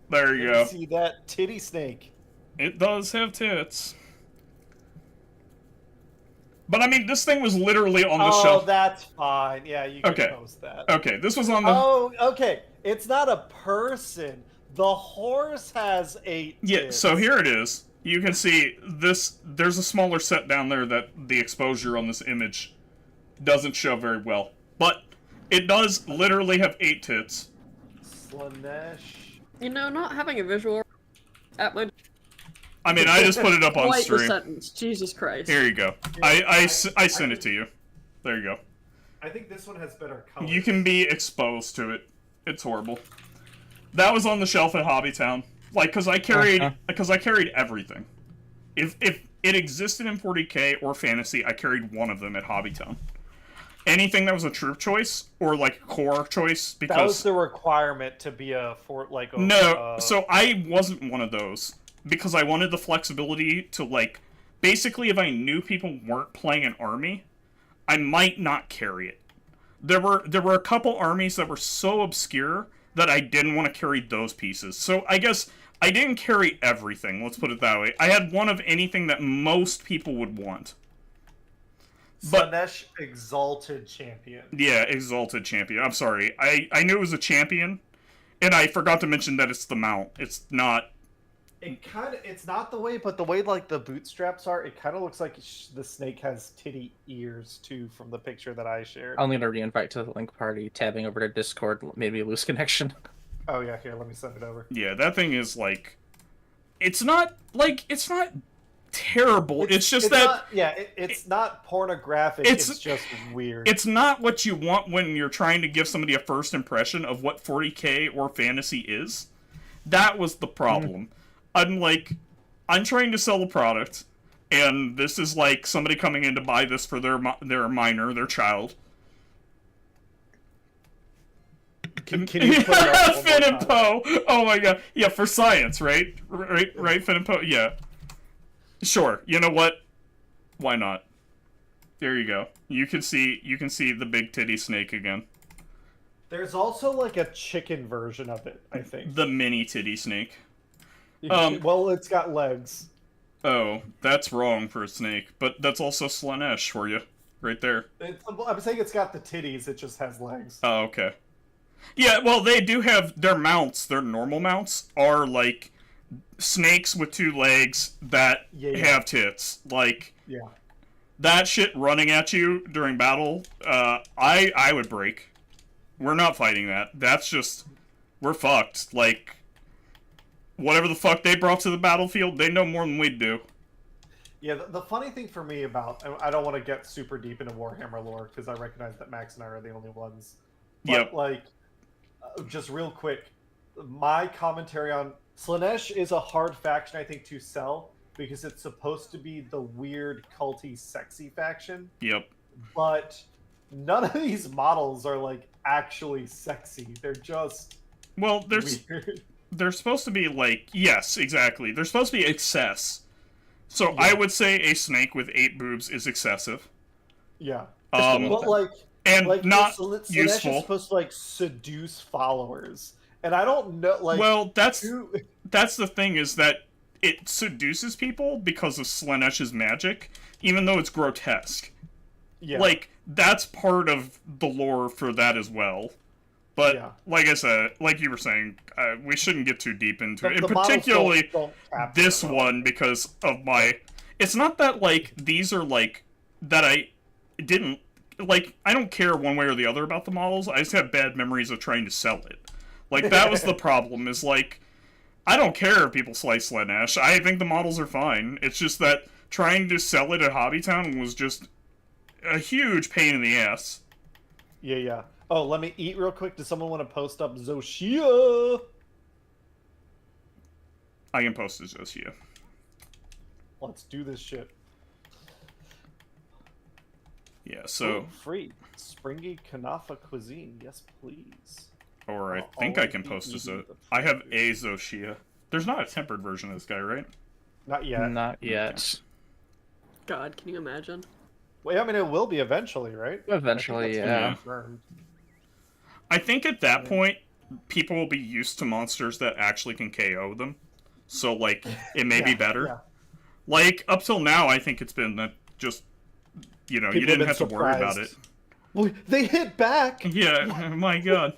There you go. See that titty snake? It does have tits. But I mean, this thing was literally on the shelf. Oh, that's fine. Yeah, you can post that. Okay, this was on the. Oh, okay. It's not a person. The horse has 8 tits. Yeah, so here it is. You can see this. There's a smaller set down there that the exposure on this image doesn't show very well. But it does literally have 8 tits. Slanesh. You know, not having a visual at my. I mean, I just put it up on Write the stream. sentence. Jesus Christ. Here you go. I sent it to you. There you go. I think this one has better colors. You can be exposed to it. It's horrible. That was on the shelf at Hobbytown. Like, because I carried everything. If it existed in 40K or Fantasy, I carried one of them at Hobbytown. Anything that was a troop choice or like core choice, because that was the requirement to be a fort like. No, so I wasn't one of those because I wanted the flexibility to like. Basically, if I knew people weren't playing an army, I might not carry it. There were a couple armies that were so obscure that I didn't want to carry those pieces. So I guess I didn't carry everything, let's put it that way. I had one of anything that most people would want. But Slanesh Exalted Champion. Yeah, Exalted Champion. I'm sorry. I knew it was a champion, and I forgot to mention that it's the mount. It's not... It's not the way, but the way, like, the bootstraps are, it kind of looks like the snake has titty ears, too, from the picture that I shared. I'll need a re-invite to the link party. Tabbing over to Discord, maybe a loose connection. Oh, yeah, here, let me send it over. Yeah, that thing is, like... It's not terrible. It's not pornographic. It's just weird. It's not what you want when you're trying to give somebody a first impression of what 40K or fantasy is. That was the problem. I'm trying to sell a product, and this is like somebody coming in to buy this for their minor, their child. Can you put it up one Finn more and time? Poe. Oh my god. Yeah, for science, right? Right, Finn and Poe. Yeah. Sure. You know what? Why not? There you go. You can see the big titty snake again. There's also like a chicken version of it, I think. The mini titty snake. Well, it's got legs. Oh, that's wrong for a snake, but that's also Slanesh for you, right there. I'm saying it's got the titties, it just has legs. Oh, okay. Yeah, well, they do have their mounts. Their normal mounts are like snakes with 2 legs that have tits. Like, that shit running at you during battle, I would break. We're not fighting that. That's just, we're fucked. Like, whatever the fuck they brought to the battlefield, they know more than we do. Yeah, the funny thing for me about, I don't want to get super deep into Warhammer lore, because I recognize that Max and I are the only ones. But, like, just real quick, my commentary on Slanesh is a hard faction, I think, to sell, because it's supposed to be the weird, culty, sexy faction. Yep. But none of these models are, like, actually sexy. They're just weird. They're supposed to be, like, yes, exactly. They're supposed to be excess. So I would say a snake with 8 boobs is excessive. Yeah. But, not Slanesh useful. is supposed to, like, seduce followers. And I don't know, like... Well, that's the thing, is that it seduces people because of Slanesh's magic, even though it's grotesque. Yeah. Like, that's part of the lore for that as well. But, like I said, like you were saying, we shouldn't get too deep into it. And particularly this one, because of my... It's not that, like, these are, like, that I didn't... Like, I don't care one way or the other about the models. I just have bad memories of trying to sell it. Like, that was the problem, is, like, I don't care if people slice Slanesh. I think the models are fine. It's just that trying to sell it at Hobbytown was just... a huge pain in the ass. Yeah. Oh, let me eat real quick. Does someone want to post up Zoshia? I can post it, Zosia. Let's do this shit. Yeah, so... Ooh, free. Springy Kanafa cuisine. Yes, please. Or I I'll think I always can be post this. eating the I have food. a Zoshia. There's not a tempered version of this guy, right? Not yet. Not yet. God, can you imagine? Well, I mean, it will be eventually, right? Eventually, I think that's yeah. been confirmed. I think at that point, people will be used to monsters that actually can KO them. So, like, it may be better. Yeah. Like, up till now, I think it's been that just, you know, you People have didn't been have to worry about it. surprised. Well, they hit back. Yeah, my god.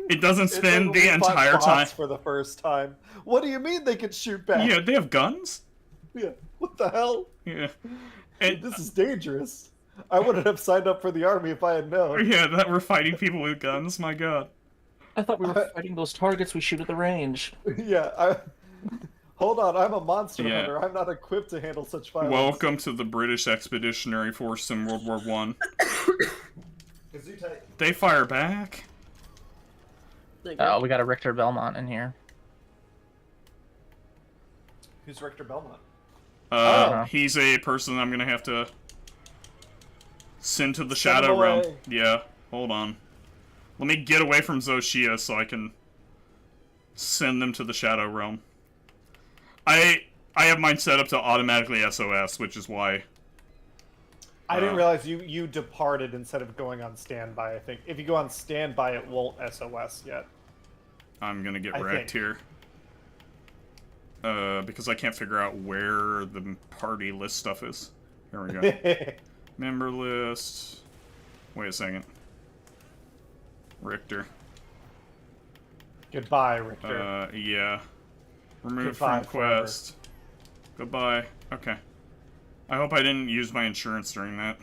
It doesn't It's spin like the when we fought entire bots time. for the first time. What do you mean they can shoot back? Yeah, they have guns? Yeah. What the hell? Yeah. And, This is dangerous. I wouldn't have signed up for the army if I had known. yeah, that we're fighting people with guns, my god. I thought we were fighting those targets we shoot at the range. Yeah. Hold on, I'm a monster Yeah. hunter. I'm not equipped to handle such violence. Welcome to the British Expeditionary Force in World War One. They fire back? Like, Oh, we got a Richter Belmont in here. Who's Richter Belmont? Oh. He's a person I'm gonna have to send to the Send him Shadow Realm. away. Yeah, hold on. Let me get away from Zoshia so I can send them to the Shadow Realm. I have mine set up to automatically SOS, which is why. I didn't realize you departed instead of going on standby, I think. If you go on standby, it won't SOS yet. I'm gonna get I wrecked think. here. Because I can't figure out where the party list stuff is. Here we go. Member list. Wait a second. Richter. Goodbye, Richter. Yeah. Remove Goodbye from quest. Goodbye. Okay. I hope I didn't use my insurance during that.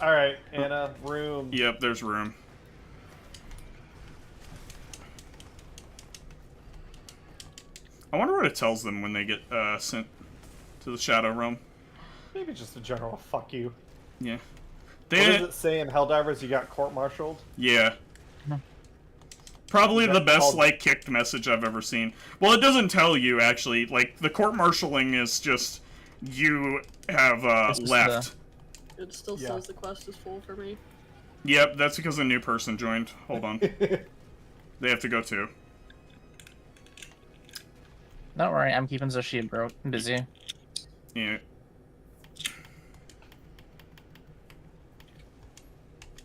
Alright, Anna, room. Yep, there's room. I wonder what it tells them when they get sent to the Shadow Realm. Maybe just a general fuck you. Yeah. What does it say in Helldivers? You got court-martialed? Yeah. Probably the best, called- like, kicked message I've ever seen. Well, it doesn't tell you, actually. Like, the court-martialing is just, you have, It's just left. it still Yeah. says the quest is full for me. Yep, that's because a new person joined. Hold on. They have to go too. Don't worry, I'm keeping Zoshia busy. Yeah.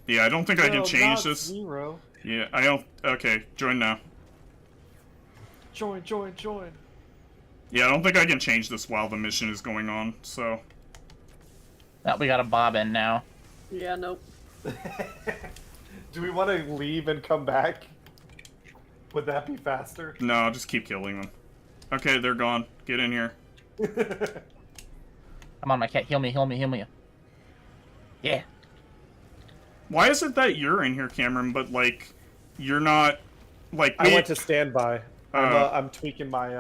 Yeah, I don't think I can No, change not this. Zero. Yeah, I don't... Okay, join now. Join. Yeah, I don't think I can change this while the mission is going on, so... Oh, we got a Bob in now. Yeah, nope. Do we want to leave and come back? Would that be faster? No, I'll just keep killing them. Okay, they're gone. Get in here. Come on, my cat. Heal me. Yeah. Why is it that you're in here, Cameron, but, like, you're not... Like, I went to standby. Oh. I'm tweaking my,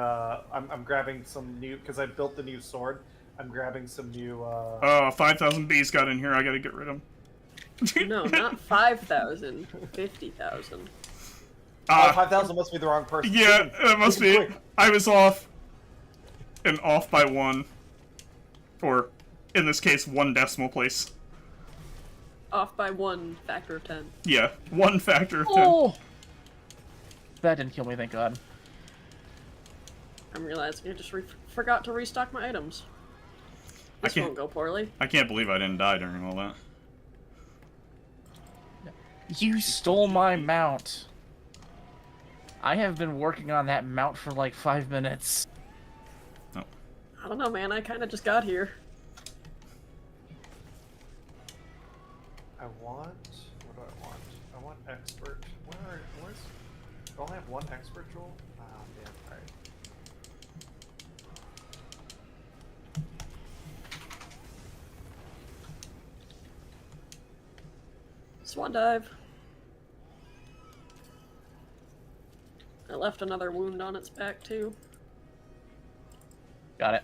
I'm grabbing some new, because I built the new sword. I'm grabbing some new, Oh, 5,000 bees got in here. I gotta get rid of them. No, not 5,000. 50,000. Oh, 5,000 must be the wrong person. Yeah, it must be. Quick. I was off. And off by 1. Or, in this case, 1 decimal place. Off by 1 factor of 10. Yeah, 1 factor of 10. Oh! That didn't kill me, thank God. I'm realizing I just forgot to restock my items. This can't- won't go poorly. I can't believe I didn't die during all that. You stole my mount. I have been working on that mount for like 5 minutes. I don't know, man. I kind of just got here. I want, what do I want? I want expert. Where's, do I only have 1 expert jewel? Ah, damn, alright. Swan dive. I left another wound on its back, too. Got it.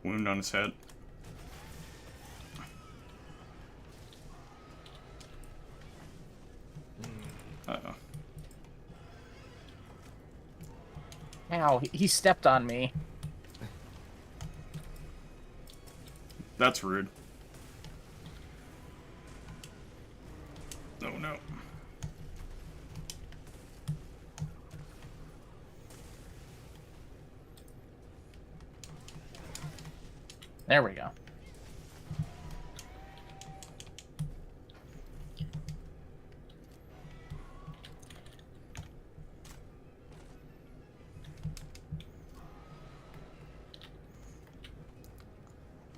wound on his head. Uh-oh. Ow, he stepped on me. That's rude. Oh no. There we go.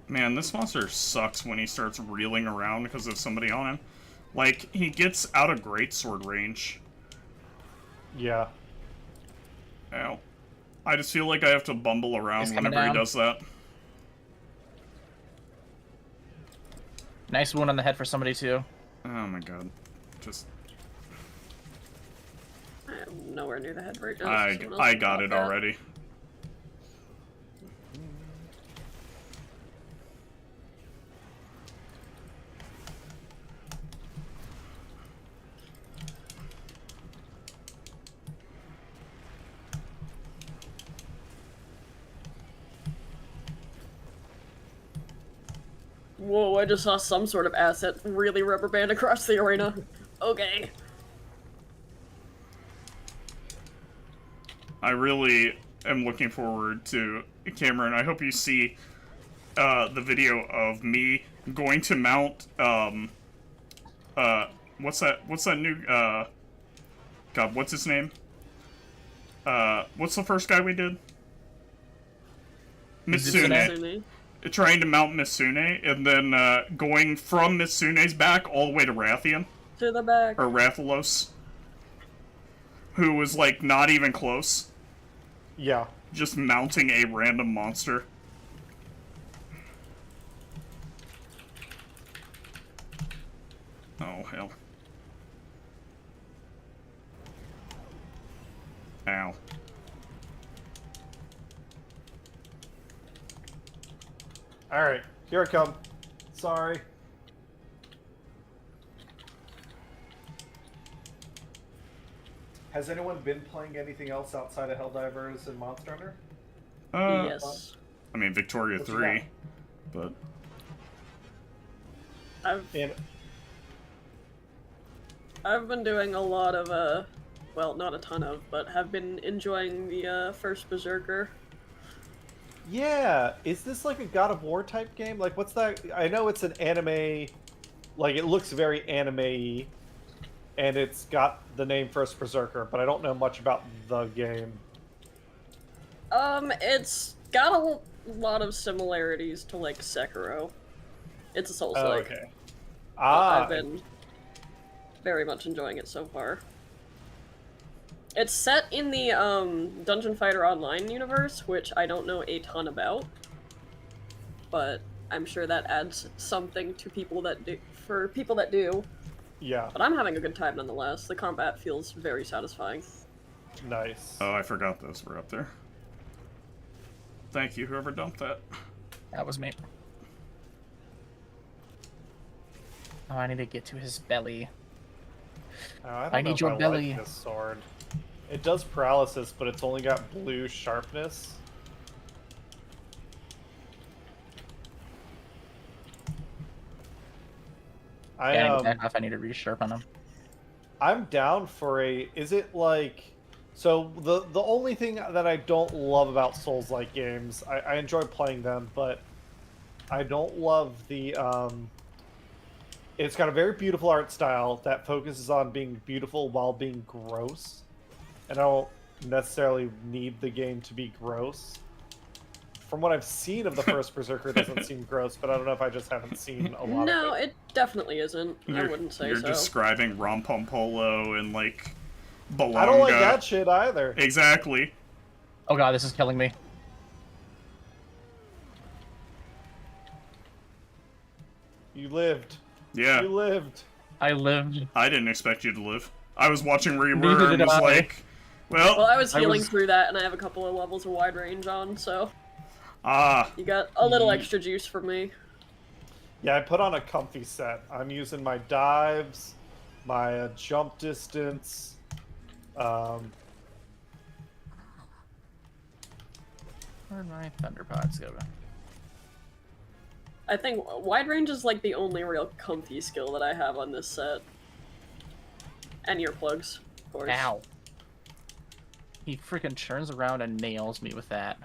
Man, this monster sucks when he starts reeling around because of somebody on him. Like, he gets out of greatsword range. Yeah. Ow. I just feel like I have to bumble around He's coming whenever he down. does that. Nice wound on the head for somebody, too. Oh my god. Just... I'm nowhere near the head right now. I got it already. Whoa, I just saw some sort of asset really rubber band across the arena. Okay. I really am looking forward to Cameron. I hope you see the video of me going to mount what's that new God, what's his name? What's the first guy we did? Mitsune. Mitsune. Trying to mount Mitsune, and then going from Mitsune's back all the way to Rathian. To the back. Or Rathalos. Who was, like, not even close. Yeah. Just mounting a random monster. Oh, hell. Ow. Alright, here I come. Sorry. Has anyone been playing anything else outside of Helldivers and Monster Hunter? Yes. I mean, Victoria What you 3, but... I've been doing a lot of, well, not a ton of, but have been enjoying the, first Berserker. Yeah, is this like a God of War type game? Like, what's that? I know it's an anime, like, it looks very anime-y, and it's got the name First Berserker, but I don't know much about the game. It's got a lot of similarities to, like, Sekiro. It's a Souls-like. Okay. I've been very much enjoying it so far. It's set in the, Dungeon Fighter Online universe, which I don't know a ton about. But I'm sure that adds something to people that do, for people that do. Yeah. But I'm having a good time nonetheless. The combat feels very satisfying. Nice. Oh, I forgot those were up there. Thank you, whoever dumped that. That was me. Oh, I need to get to his belly. Oh, I I need your belly. Like this sword. It does paralysis, but it's only got blue sharpness. I need to back off. I need to resharpen him. I'm down for a. Is it like? So the only thing that I don't love about Souls-like games, I enjoy playing them, but I don't love the. It's got a very beautiful art style that focuses on being beautiful while being gross, and I don't necessarily need the game to be gross. From what I've seen of the first Berserker, it doesn't seem gross, but I don't know if I just haven't seen a lot No, of it. it definitely isn't. I wouldn't say You're so. describing Rompompolo and, like, Bolonga. I don't like that shit either. Exactly. Oh god, this is killing me. You lived. Yeah. You lived. I lived. I didn't expect you to live. I was watching where you Neither were and did was I. like, well, Well, I was healing was- through that, and I have a couple of levels of wide range on, so... Ah. You got a little extra juice for me. Yeah, I put on a comfy set. I'm using my dives, my jump distance. Where'd my thunder pods go? I think wide range is like the only real comfy skill that I have on this set. And earplugs, of course. Ow. He freaking turns around and nails me with that.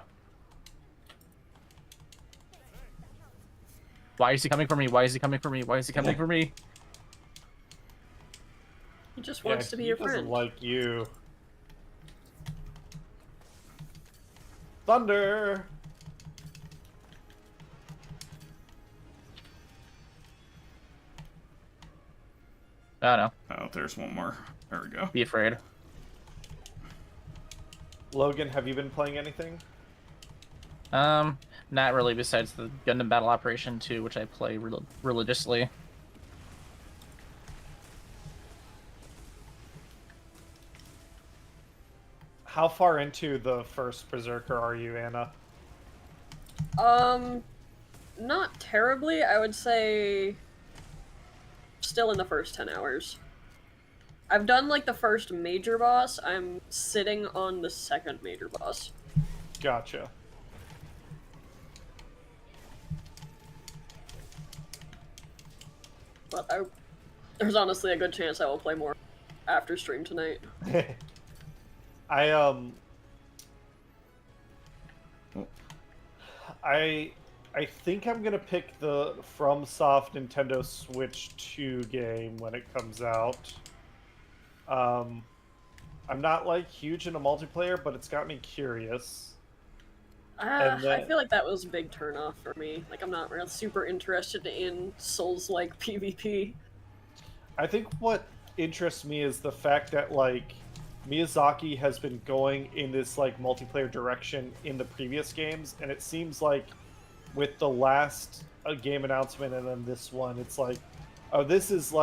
Why is he coming for me? Why is he coming for me? Why is he coming for me? He just wants to be your He doesn't friend. like you. Thunder! Oh no. Oh, there's one more. There we go. Be afraid. Logan, have you been playing anything? Not really, besides the Gundam Battle Operation 2, which I play religiously. How far into the first Berserker are you, Anna? Not terribly. I would say still in the first 10 hours. I've done like the first major boss. I'm sitting on the second major boss. Gotcha. But there's honestly a good chance I will play more after stream tonight. I think I'm gonna pick the FromSoft Nintendo Switch 2 game when it comes out. I'm not like huge into multiplayer, but it's got me curious. I feel like that was a big turnoff for me. Like, I'm not real super interested in Souls-like PvP. I think what interests me is the fact that like Miyazaki has been going in this like multiplayer direction in the previous games, and it seems like with the last game announcement and then this one, it's like, oh, this is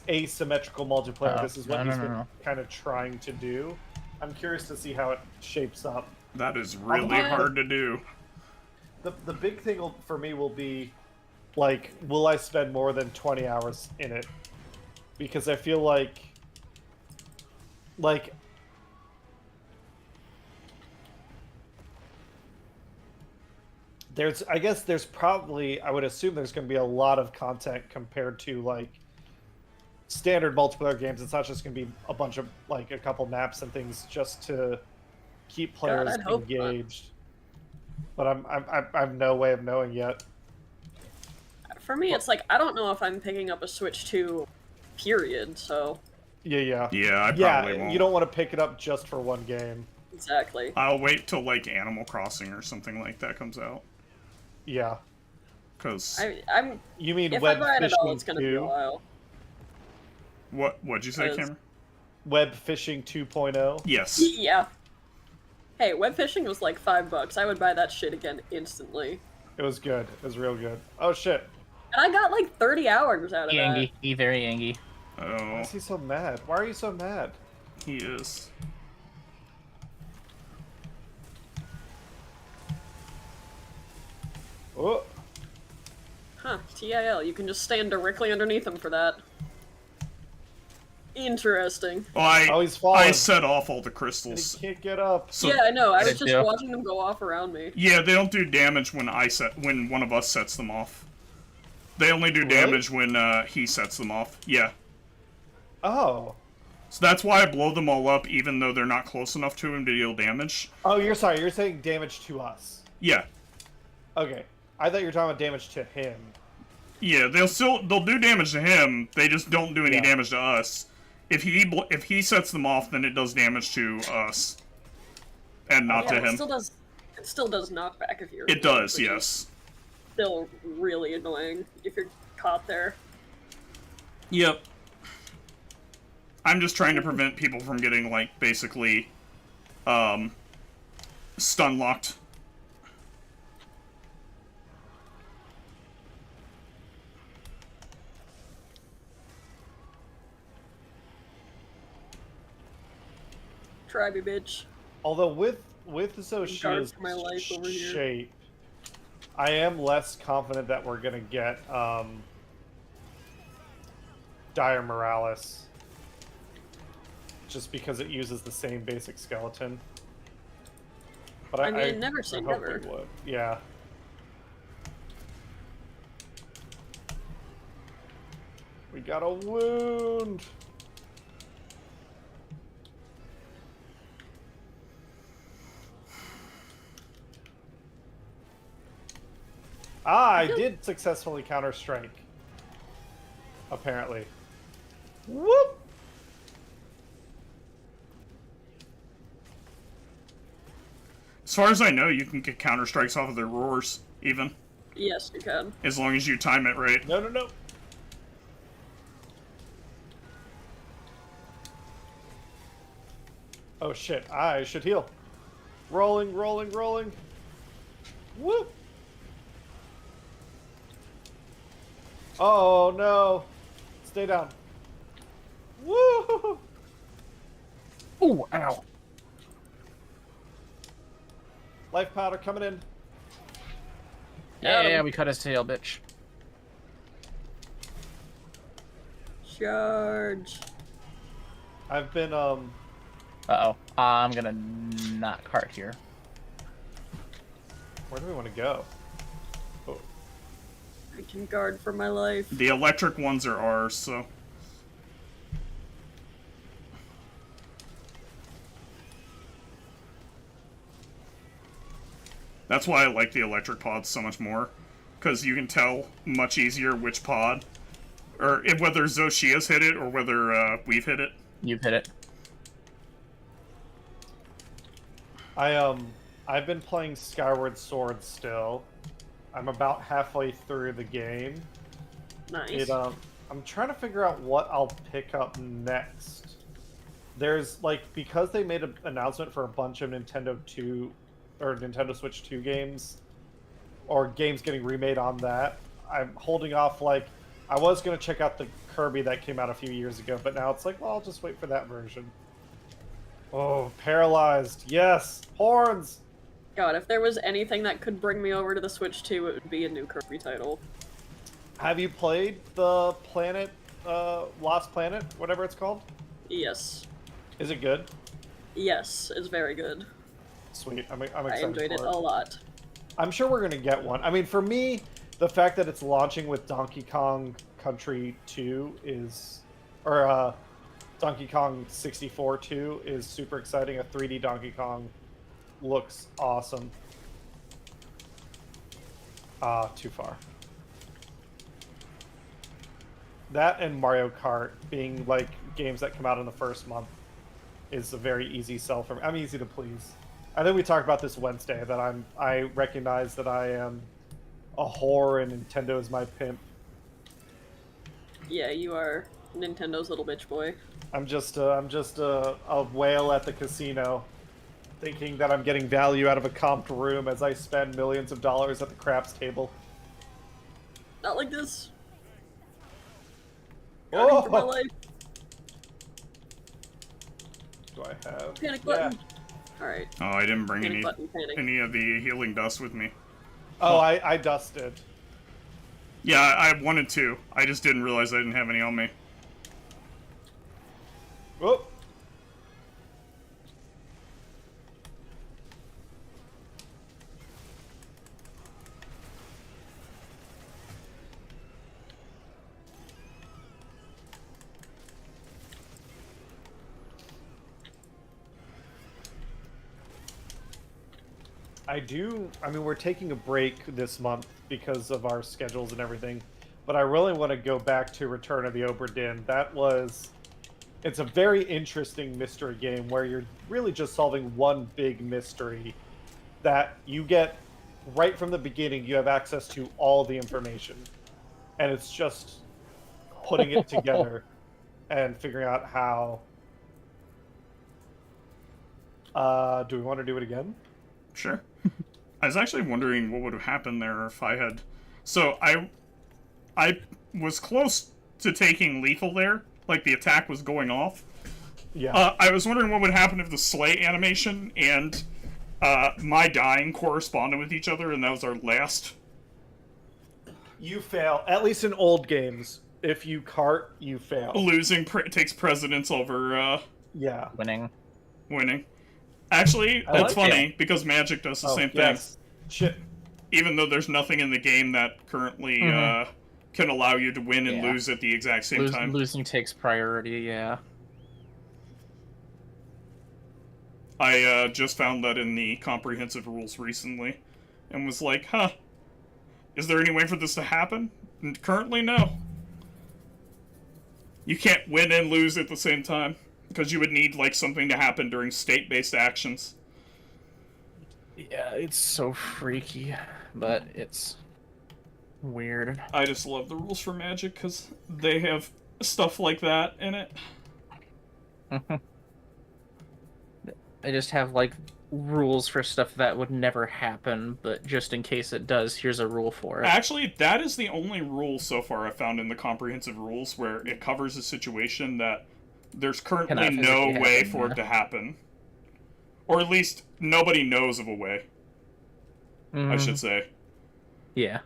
asymmetrical multiplayer. This is what he's been kind of trying to do. I'm curious to see how it shapes up. That is really hard to do. The big thing for me will be, like, will I spend more than 20 hours in it? Because I feel like I guess there's probably, I would assume there's going to be a lot of content compared to, like, standard multiplayer games. It's not just going to be a bunch of, like, a couple maps and things just to keep players engaged. But I have no way of knowing yet. For me, it's like, I don't know if I'm picking up a Switch 2, period, so... Yeah, I probably won't. You don't want to pick it up just for one game. Exactly. I'll wait till, like, Animal Crossing or something like that comes out. Yeah. Because... I'm... You mean if Web I buy it at all, Fishing it's gonna be a 2? while. What'd you say, Cameron? Web Fishing 2.0? Yes. Yeah. Hey, web fishing was like $5. I would buy that shit again instantly. It was good. It was real good. Oh, shit. And I got like 30 hours out of that. Angy. He very angy. Oh. Why is he so mad? Why are you so mad? He is. Oh. Huh, TIL. You can just stand directly underneath him for that. Interesting. Well, he's falling. I set off all the And crystals. he can't get up. So, Yeah, I know. I was Did just you? watching them go off around me. yeah, they don't do damage when when one of us sets them off. They only do damage when he sets them off. Yeah. Oh. So that's why I blow them all up, even though they're not close enough to him to deal damage. Oh, you're sorry. You're saying damage to us. Yeah. Okay. I thought you were talking about damage to him. Yeah, they'll do damage to him. They just don't do any damage to us. If he sets them off, then it does damage to us, and not to him. It still does knockback if you're. It does, which is yes. Still really annoying if you're caught there. Yep. I'm just trying to prevent people from getting, like, basically, stun locked. Try me, bitch. Although with with Guard Zoshia's for my life over here. shape, I am less confident that we're gonna get Dire Morales, just because it uses the same basic skeleton. But I mean, never say hope never. we would. Yeah. We got a wound. Ah, I did successfully counter-strike. Apparently. Whoop! As far as I know, you can get counter strikes off of their roars, even. Yes, you can. As long as you time it right. No, no, no. Oh shit, I should heal. Rolling, rolling, rolling. Whoop! Oh no! Stay down. Woo! Ooh, ow. Life powder coming in. Yeah, we cut his tail, bitch. Charge. I've been Uh-oh. I'm gonna not cart here. where do we want to go? Oh. I can guard for my life. The electric ones are ours, so. That's why I like the electric pods so much more. Because you can tell much easier which pod. Or whether Zoshia's hit it or whether we've hit it. You've hit it. I've been playing Skyward Sword still. I'm about halfway through the game. Nice. I'm trying to figure out what I'll pick up next. There's like, because they made an announcement for a bunch of Nintendo Switch 2 games, or games getting remade on that, I'm holding off. Like, I was gonna check out the Kirby that came out a few years ago, but now it's like, well, I'll just wait for that version. Oh, paralyzed. Yes, horns. God, if there was anything that could bring me over to the Switch 2, it would be a new Kirby title. Have you played the Planet, Lost Planet, whatever it's called? Yes. Is it good? Yes, it's very good. Sweet. I'm excited. I enjoyed it for a lot. I'm sure we're gonna get one. I mean, for me, the fact that it's launching with Donkey Kong Country 2 is, or Donkey Kong 64 2 is super exciting. A 3D Donkey Kong looks awesome. Too far. That and Mario Kart being like games that come out in the first month is a very easy sell for me. I'm easy to please. I think we talked about this Wednesday that I recognize that I am a whore and Nintendo is my pimp. Yeah, you are Nintendo's little bitch boy. I'm just a whale at the casino, thinking that I'm getting value out of a comped room as I spend millions of dollars at the craps table. Not like this. Guarding for my life. Do I have? Panic button. Alright. Oh, I didn't bring Panic button, panic. any of the healing dust with me. Oh, I dusted. Yeah, I wanted to. I just didn't realize I didn't have any on me. Whoop. I mean, we're taking a break this month because of our schedules and everything, but I really want to go back to Return of the Obra Dinn. It's a very interesting mystery game where you're really just solving one big mystery that you get right from the beginning. You have access to all the information, and it's just putting it together and figuring out how. Do we want to do it again? Sure. I was actually wondering what would have happened there if I had... So, I was close to taking lethal there. Like, the attack was going off. Yeah. I was wondering what would happen if the slay animation and my dying corresponded with each other, and that was our last. You fail. At least in old games, if you cart, you fail. Losing takes precedence over Yeah. Winning. Actually, I that's like funny because Magic does the same thing. Yes. Shit. Even though there's nothing in the game that currently can allow you to win and lose at the exact same time. Losing takes priority, yeah. I just found that in the comprehensive rules recently, and was like, huh, is there any way for this to happen? And currently, no. You can't win and lose at the same time, because you would need, like, something to happen during state-based actions. Yeah, it's so freaky, but it's weird. I just love the rules for Magic, because they have stuff like that in it. They just have, like, rules for stuff that would never happen, but just in case it does, here's a rule for it. Actually, that is the only rule so far I found in the comprehensive rules where it covers a situation that there's currently no way for it to happen. Or at least, nobody knows of a way. I should say. Yeah.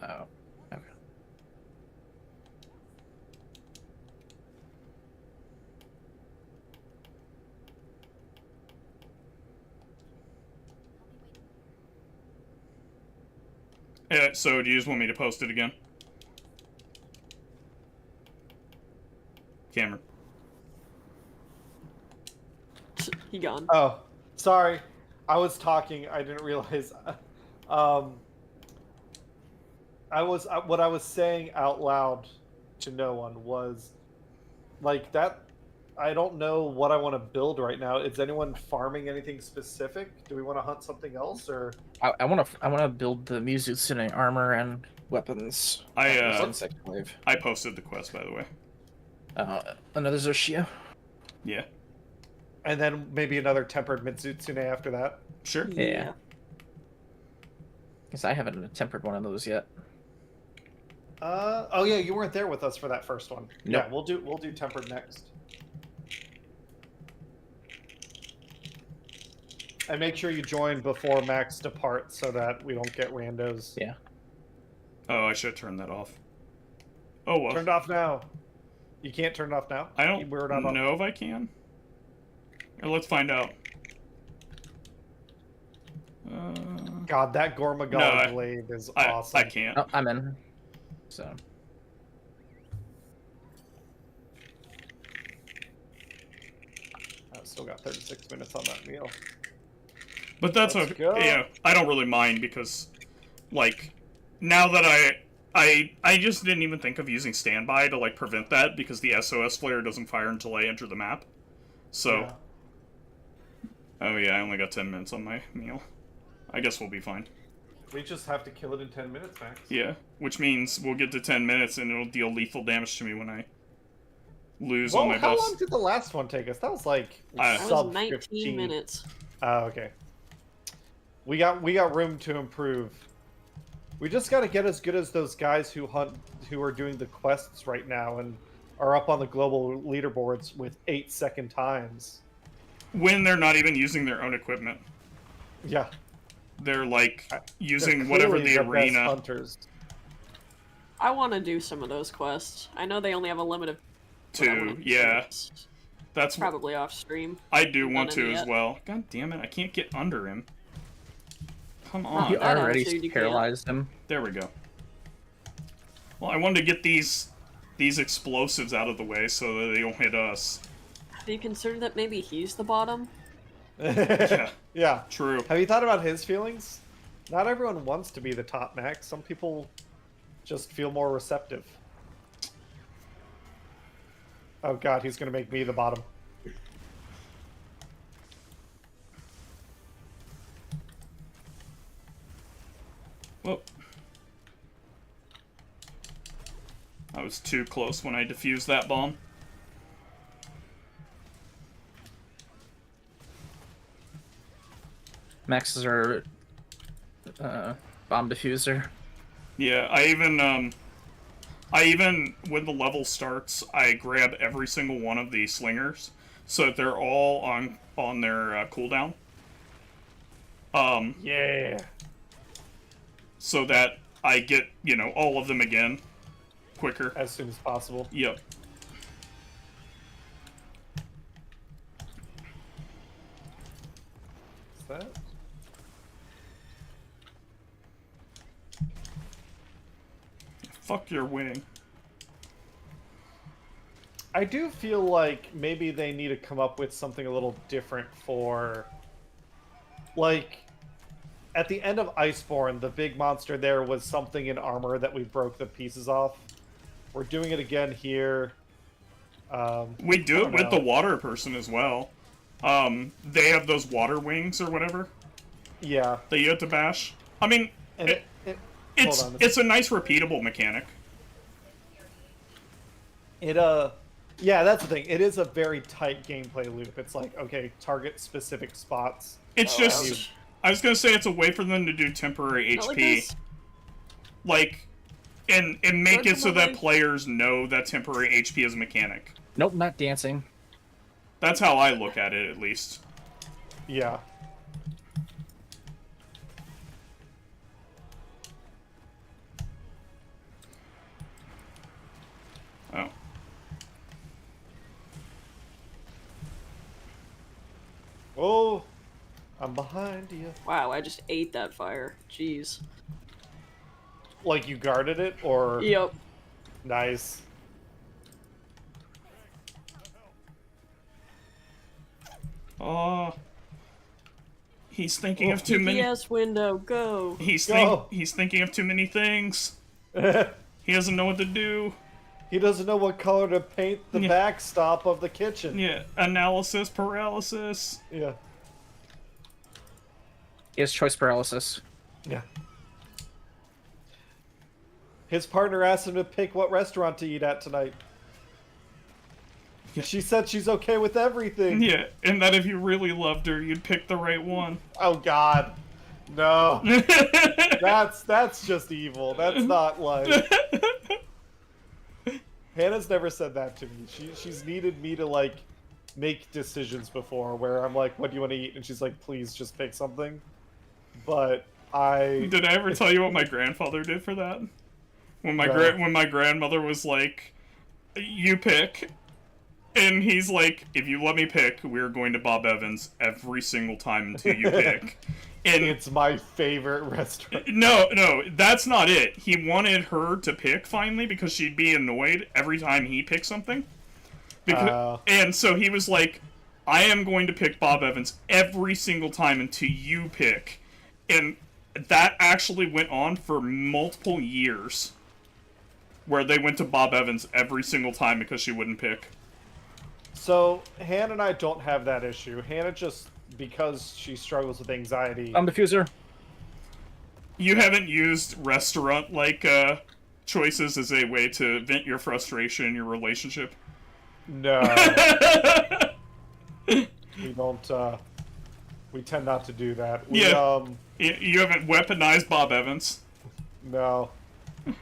Oh, okay. So, do you just want me to post it again? Cameron. He gone. Oh, sorry. I was talking. I didn't realize. What I was saying out loud to no one was like that. I don't know what I want to build right now. Is anyone farming anything specific? Do we want to hunt something else, or I want to build the Mizutsune armor and weapons. Insect wave. I posted the quest, by the way. Another Zoshia. Yeah. and then maybe another tempered Mitsutsune after that? Sure. Yeah. Because I haven't tempered one of those yet. Oh yeah, you weren't there with us for that first one. Nope. Yeah, we'll do tempered next. And make sure you join before Max departs so that we don't get randos. Yeah. Oh, I should turn that off. Oh well. Turned off now. You can't turn it off now? I don't We're not know if I can. Let's find out. God, that Gormagal blade is awesome. I can't. Oh, I'm in. So. I've still got 36 minutes on that meal. But that's Let's okay. go. Yeah, I don't really mind because, like, now that I just didn't even think of using standby to like prevent that because the SOS flare doesn't fire until I enter the map. So. Yeah. Oh yeah, I only got 10 minutes on my meal. I guess we'll be fine. We just have to kill it in 10 minutes, Max. Yeah, which means we'll get to 10 minutes and it'll deal lethal damage to me when I lose all my how buffs. long did the last one take us? That was like That sub was 19 15 minutes. Oh, okay. We got room to improve. We just got to get as good as those guys who are doing the quests right now and are up on the global leaderboards with 8-second times. When they're not even using their own equipment. Yeah. They're like using They're whatever clearly the best arena. hunters. I want to do some of those quests. I know they only have a limit of Two, yeah. That's probably off stream. I do want done to any as yet. well. God damn it, I can't get under him. Come on. You that already attitude you paralyzed him. There we go. Well, I wanted to get these explosives out of the way so that they don't hit us. Have you considered that maybe he's the bottom? Yeah, Yeah. true. Have you thought about his feelings? Not everyone wants to be the top, Max. Some people just feel more receptive. Oh god, he's gonna make me the bottom. Whoa. I was too close when I defused that bomb. Maxes her bomb diffuser. Yeah, I even when the level starts, I grab every single one of the slingers so that they're all on their cooldown. Yeah. So that I get, all of them again quicker. As soon as possible. Yep. Is that? Fuck your wing. I do feel like maybe they need to come up with something a little different for, like, at the end of Iceborne, the big monster there was something in armor that we broke the pieces off. We're doing it again here. We do it with the water person as well. They have those water wings or whatever Yeah. that you have to bash. I mean, And it's a nice repeatable mechanic. Yeah, that's the thing. It is a very tight gameplay loop. It's like, okay, target specific spots. It's just, I was gonna say it's a way for them to do temporary Not like HP. this. Like, and make it so that Like- players know that temporary HP is a mechanic. Nope, not dancing. That's how I look at it, at least. Yeah. Oh. Oh, I'm behind you. Wow, I just ate that fire. Jeez. Like you guarded it, or Yep. nice. Oh. He's thinking of too many. GPS window, go. He's Go. thinking of too many things. He doesn't know what to do. He doesn't know what color to paint the Yeah. backstop of the kitchen. Yeah, analysis paralysis. Yeah. He has choice paralysis. Yeah. His partner asked him to pick what restaurant to eat at tonight. Yeah. She said she's okay with everything. Yeah, and that if you really loved her, you'd pick the right one. Oh God, no. That's just evil. That's not like. Hannah's never said that to me. She's needed me to like make decisions before where I'm like, what do you want to eat? And she's like, please just pick something. But Did I ever tell you what my grandfather did for that? When my No. when my grandmother was like, "You pick," and he's like, "If you let me pick, we're going to Bob Evans every single time until you pick." And it's my favorite restaurant. no, that's not it. He wanted her to pick finally because she'd be annoyed every time he picked something. And so he was like, "I am going to pick Bob Evans every single time until you pick." And that actually went on for multiple years, where they went to Bob Evans every single time because she wouldn't pick. So Hannah and I don't have that issue. Hannah just, because she struggles with anxiety. Bomb diffuser. You haven't used restaurant-like choices as a way to vent your frustration in your relationship? No. We don't, we tend not to do that. We, Yeah. You haven't weaponized Bob Evans? No.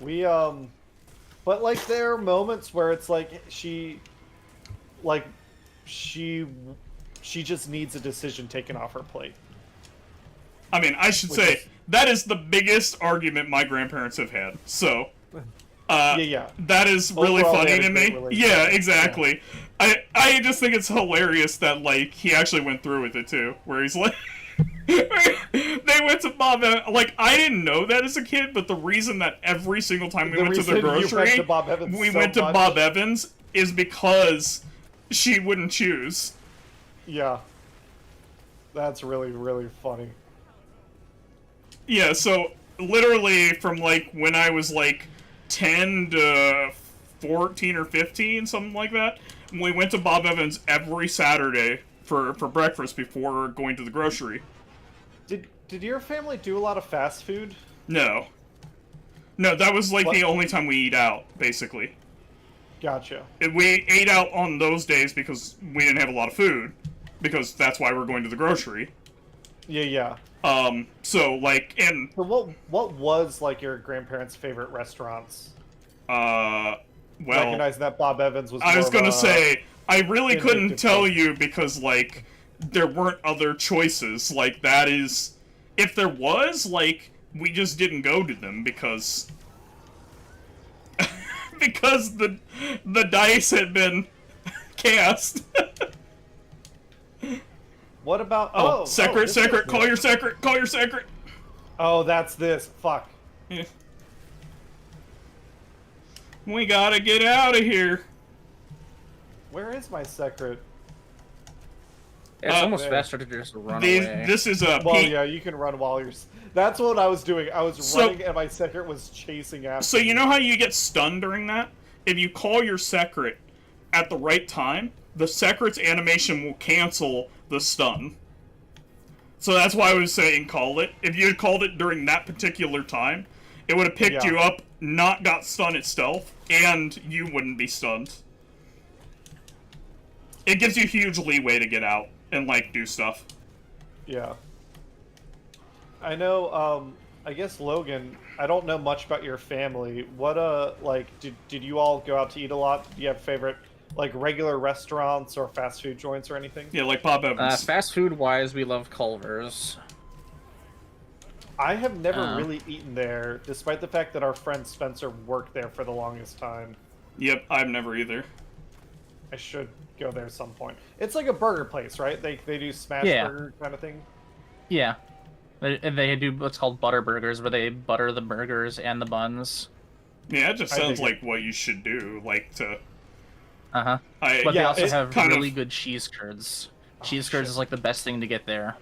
We, but like there are moments where it's like she just needs a decision taken off her plate. I mean, I should say, that is the biggest argument my grandparents have had, so... Yeah. That is really Overall, they funny had a to great me. relationship. Yeah, exactly. Yeah. I just think it's hilarious that, like, he actually went through with it, too. Where he's like... they went to Bob Evans. Like, I didn't know that as a kid, but the reason that every single time we went to the grocery, we went to Bob Evans is because she wouldn't choose. Yeah. That's really, really funny. Yeah, so literally from, like, when I was, like, 10 to 14 or 15, something like that, we went to Bob Evans every Saturday for breakfast before going to the grocery. Did your family do a lot of fast food? No. No, that was, like, What? the only time we eat out, basically. Gotcha. We ate out on those days because we didn't have a lot of food. Because that's why we're going to the grocery. Yeah. So like, and So what was like your grandparents' favorite restaurants? well, Recognizing that Bob Evans was. I was more gonna of a say I really couldn't vindictive tell place. you because like there weren't other choices. Like that is, if there was, like we just didn't go to them because because the dice had been cast. What about secret, this secret, is call it. your secret, call your secret. Oh, that's this. Fuck. Yeah. We gotta get out of here. Where is my secret? It's almost there. faster to just run away. This is a Well, yeah, you can run while you're. That's what I was doing. I was running, and my secret was chasing after. So you know how you get stunned during that? If you call your secret at the right time, the secret's animation will cancel the stun. So that's why I was saying call it. If you had called it during that particular time, it would have picked you up, not got stun itself, and you wouldn't be stunned. It gives you huge leeway to get out and, like, do stuff. Yeah. I know, I guess Logan, I don't know much about your family. What, like, did you all go out to eat a lot? Do you have favorite, like, regular restaurants or fast food joints or anything? Yeah, like Bob Evans. Fast food-wise, we love Culver's. I have never really eaten there, despite the fact that our friend Spencer worked there for the longest time. Yep, I've never either. I should go there at some point. It's like a burger place, right? They do smash burger kind of thing? Yeah. They do what's called butter burgers, where they butter the burgers and the buns. Yeah, it just sounds like what you should do, like to... Uh-huh. But they also have kind really good cheese curds. Cheese curds is like the best thing to get there.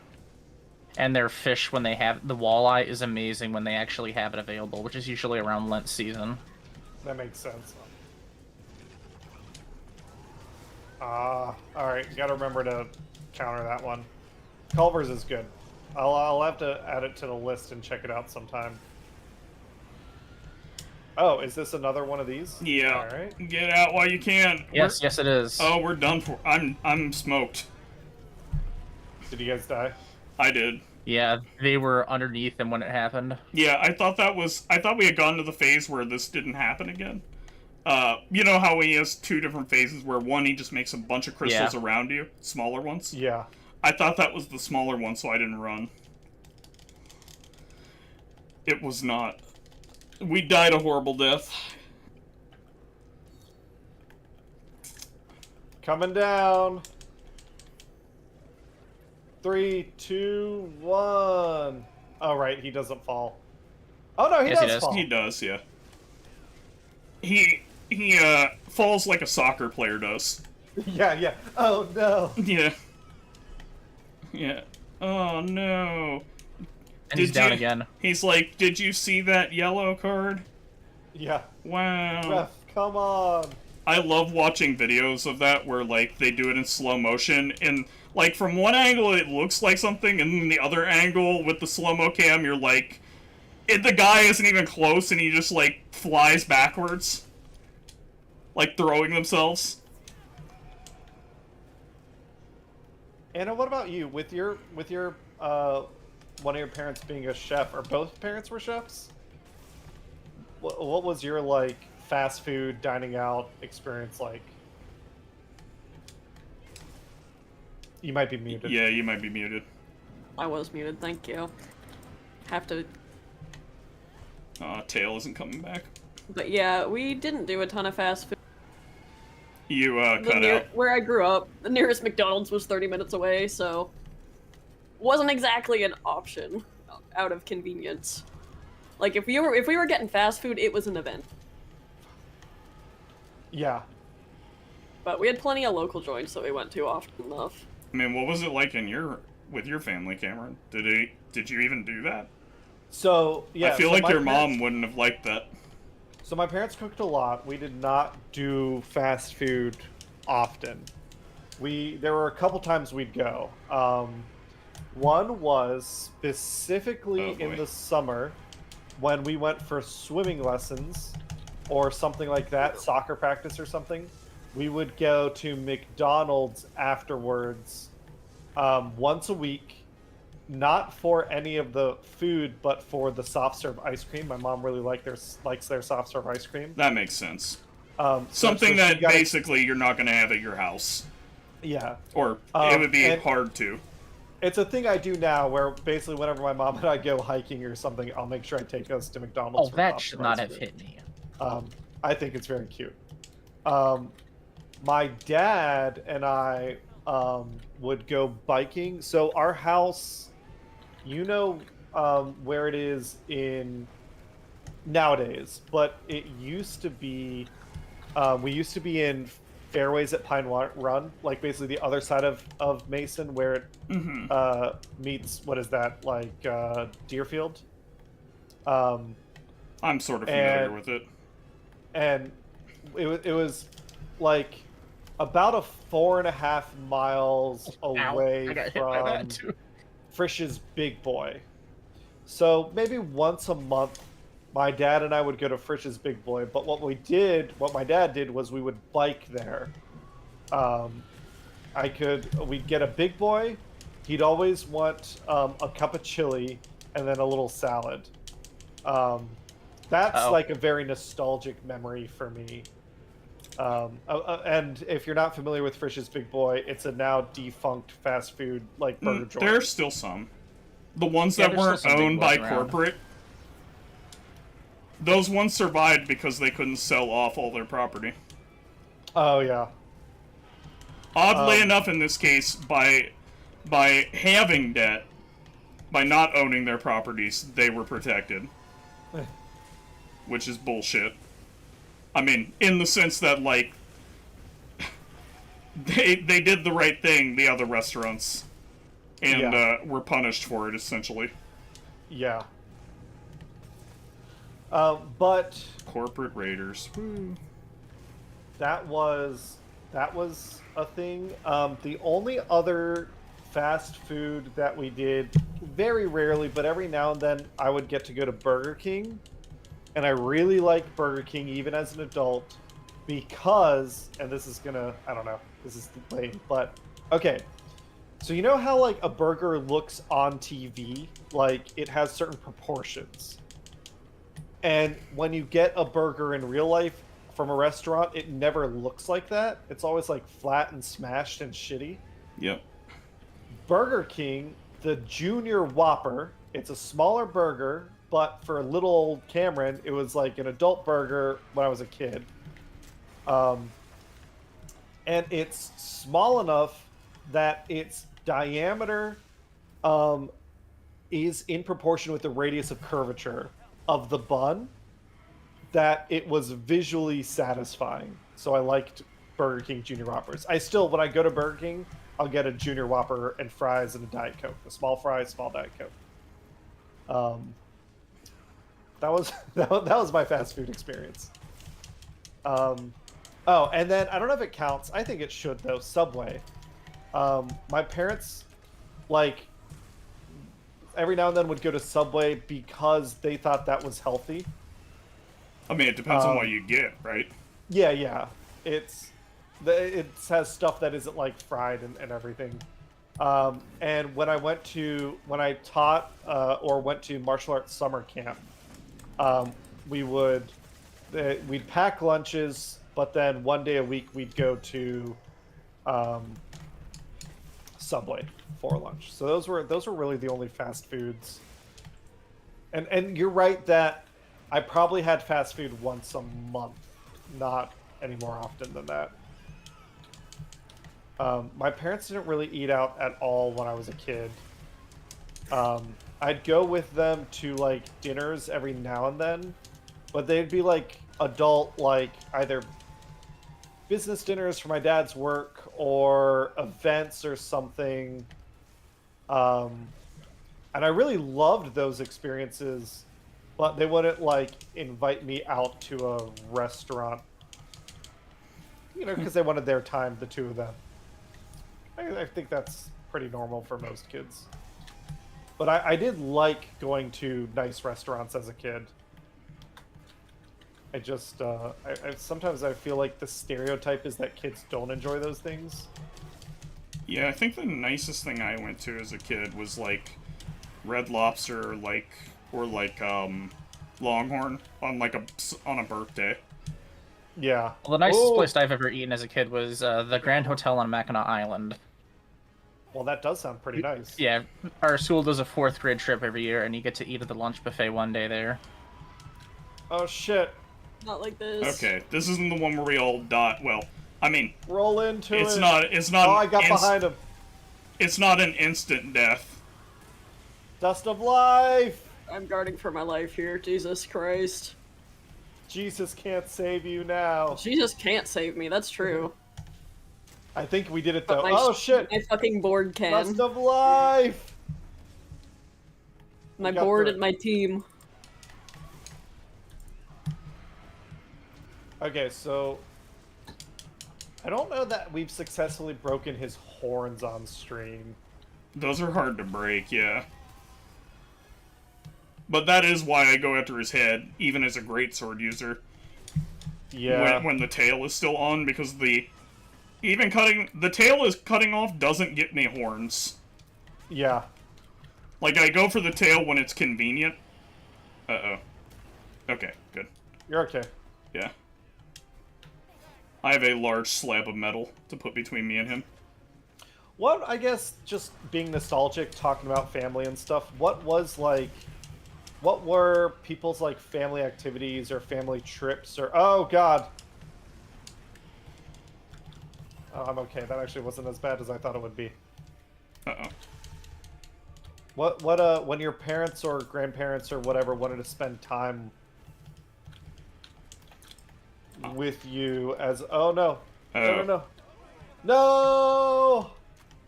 And their fish, when they have... The walleye is amazing when they actually have it available, which is usually around Lent season. That makes sense. Alright, gotta remember to counter that one. Culver's is good. I'll have to add it to the list and check it out sometime. Oh, is this another one of these? Yeah. Alright. Get out while you can. Yes, yes it is. Oh, we're done for. I'm smoked. Did you guys die? I did. Yeah, they were underneath them when it happened. Yeah, I thought we had gone to the phase where this didn't happen again. You know how he has two different phases where one he just makes a bunch of crystals around you, smaller ones? Yeah. I thought that was the smaller one, so I didn't run. It was not. We died a horrible death. Coming down. 3, 2, 1. Oh, right, he doesn't fall. Oh, no, he does fall. He does, yeah. He falls like a soccer player does. Yeah. Oh, no. Yeah. Yeah. Oh, no. And he's down again. He's like, did you see that yellow card? Yeah. Wow. Ref, come on. I love watching videos of that where, like, they do it in slow motion, and, like, from one angle it looks like something, and then the other angle with the slow-mo cam, you're like, the guy isn't even close, and he just, like, flies backwards. Like, throwing themselves. Anna, what about you? With your, one of your parents being a chef, or both parents were chefs? What was your, like, fast food dining out experience like? You might be muted. Yeah, you might be muted. I was muted, thank you. Have to... Tail isn't coming back. But yeah, we didn't do a ton of fast food. You, cut out. Where I grew up, the nearest McDonald's was 30 minutes away, so... wasn't exactly an option out of convenience. Like, if we were getting fast food, it was an event. Yeah. But we had plenty of local joints that we went to often enough. I mean, what was it like with your family, Cameron? Did you even do that? So, yeah. I feel like your mom wouldn't have liked that. So my parents cooked a lot. We did not do fast food often. There were a couple times we'd go. One was specifically in the summer when we went for swimming lessons or something like that, soccer practice or something. We would go to McDonald's afterwards once a week, not for any of the food, but for the soft serve ice cream. My mom really likes their soft serve ice cream. That makes sense. so Something she that got it- basically you're not going to have at your house. Yeah. Or it would be and hard to. It's a thing I do now where basically whenever my mom and I go hiking or something, I'll make sure I take us to McDonald's. Oh, for that soft should serve not ice have cream. hit me. I think it's very cute. My dad and I would go biking. So our house, where it is in nowadays, but it used to be. We used to be in Fairways at Pine Run, like basically the other side of Mason, where it meets what is that, like Deerfield. I'm sort of familiar with it. And it was like about a 4.5 miles away I got hit by that from too. Frisch's Big Boy. So maybe once a month, my dad and I would go to Frisch's Big Boy. But what my dad did was we would bike there. We'd get a Big Boy. He'd always want a cup of chili and then a little salad. That's like a very nostalgic memory for me. And if you're not familiar with Frisch's Big Boy, it's a now defunct fast food like burger joint. There's still some. The ones Yeah, that there's weren't still some big owned by ones around. corporate. Those ones survived because they couldn't sell off all their property. Oh yeah. Oddly enough, in this case, by having debt, by not owning their properties, they were protected. Which is bullshit. I mean, in the sense that, like, they did the right thing, the other restaurants, and were punished for it, essentially. Yeah. But Corporate raiders. that was a thing. The only other fast food that we did, very rarely, but every now and then, I would get to go to Burger King. And I really like Burger King even as an adult because, and this is gonna, I don't know, this is lame, but okay. So you know how like a burger looks on TV? Like it has certain proportions. And when you get a burger in real life from a restaurant, it never looks like that. It's always like flat and smashed and shitty. Yep. Burger King, the Junior Whopper, it's a smaller burger, but for little old Cameron, it was like an adult burger when I was a kid. And it's small enough that its diameter is in proportion with the radius of curvature of the bun, that it was visually satisfying. So I liked Burger King Junior Whoppers. When I go to Burger King, I'll get a Junior Whopper and fries and a Diet Coke. A small fry, small Diet Coke. That was my fast food experience. And then I don't know if it counts. I think it should though. Subway. My parents, like, every now and then would go to Subway because they thought that was healthy. I mean, it depends on what you get, right? Yeah. It has stuff that isn't like fried and everything. And when I taught or went to martial arts summer camp, we'd pack lunches, but then one day a week we'd go to Subway for lunch. So those were really the only fast foods. And you're right that I probably had fast food once a month, not any more often than that. My parents didn't really eat out at all when I was a kid. I'd go with them to like dinners every now and then, but they'd be like adult, like either business dinners for my dad's work or events or something. And I really loved those experiences, but they wouldn't like invite me out to a restaurant, because they wanted their time, the two of them. I think that's pretty normal for most kids. But I did like going to nice restaurants as a kid. I just, sometimes I feel like the stereotype is that kids don't enjoy those things. Yeah, I think the nicest thing I went to as a kid was, like, Red Lobster or Longhorn on on a birthday. Yeah. Well, the nicest Ooh. place I've ever eaten as a kid was the Grand Hotel on Mackinac Island. Well, that does sound pretty nice. Yeah, our school does a 4th grade trip every year, and you get to eat at the lunch buffet one day there. Oh shit. Not like this. Okay, this isn't the one where we all die. Well, I mean, Roll into it. it's not. Oh, I got behind him. It's not an instant death. Dust of life. I'm guarding for my life here. Jesus Christ. Jesus can't save you now. Jesus can't save me. That's true. I think we did it But though. my Oh shit. My fucking board can. Dust of life. My got board the- and my team. Okay, so I don't know that we've successfully broken his horns on stream. Those are hard to break, yeah. But that is why I go after his head, even as a greatsword user. Yeah. When the tail is still on, because the tail is cutting off doesn't get me horns. Yeah. Like, I go for the tail when it's convenient. Uh-oh. Okay, good. You're okay. Yeah. I have a large slab of metal to put between me and him. What, I guess, just being nostalgic, talking about family and stuff, what were people's, like, family activities or family trips or... Oh, God! Oh, I'm okay. That actually wasn't as bad as I thought it would be. Uh-oh. When your parents or grandparents or whatever wanted to spend time with you as... Oh, no. No.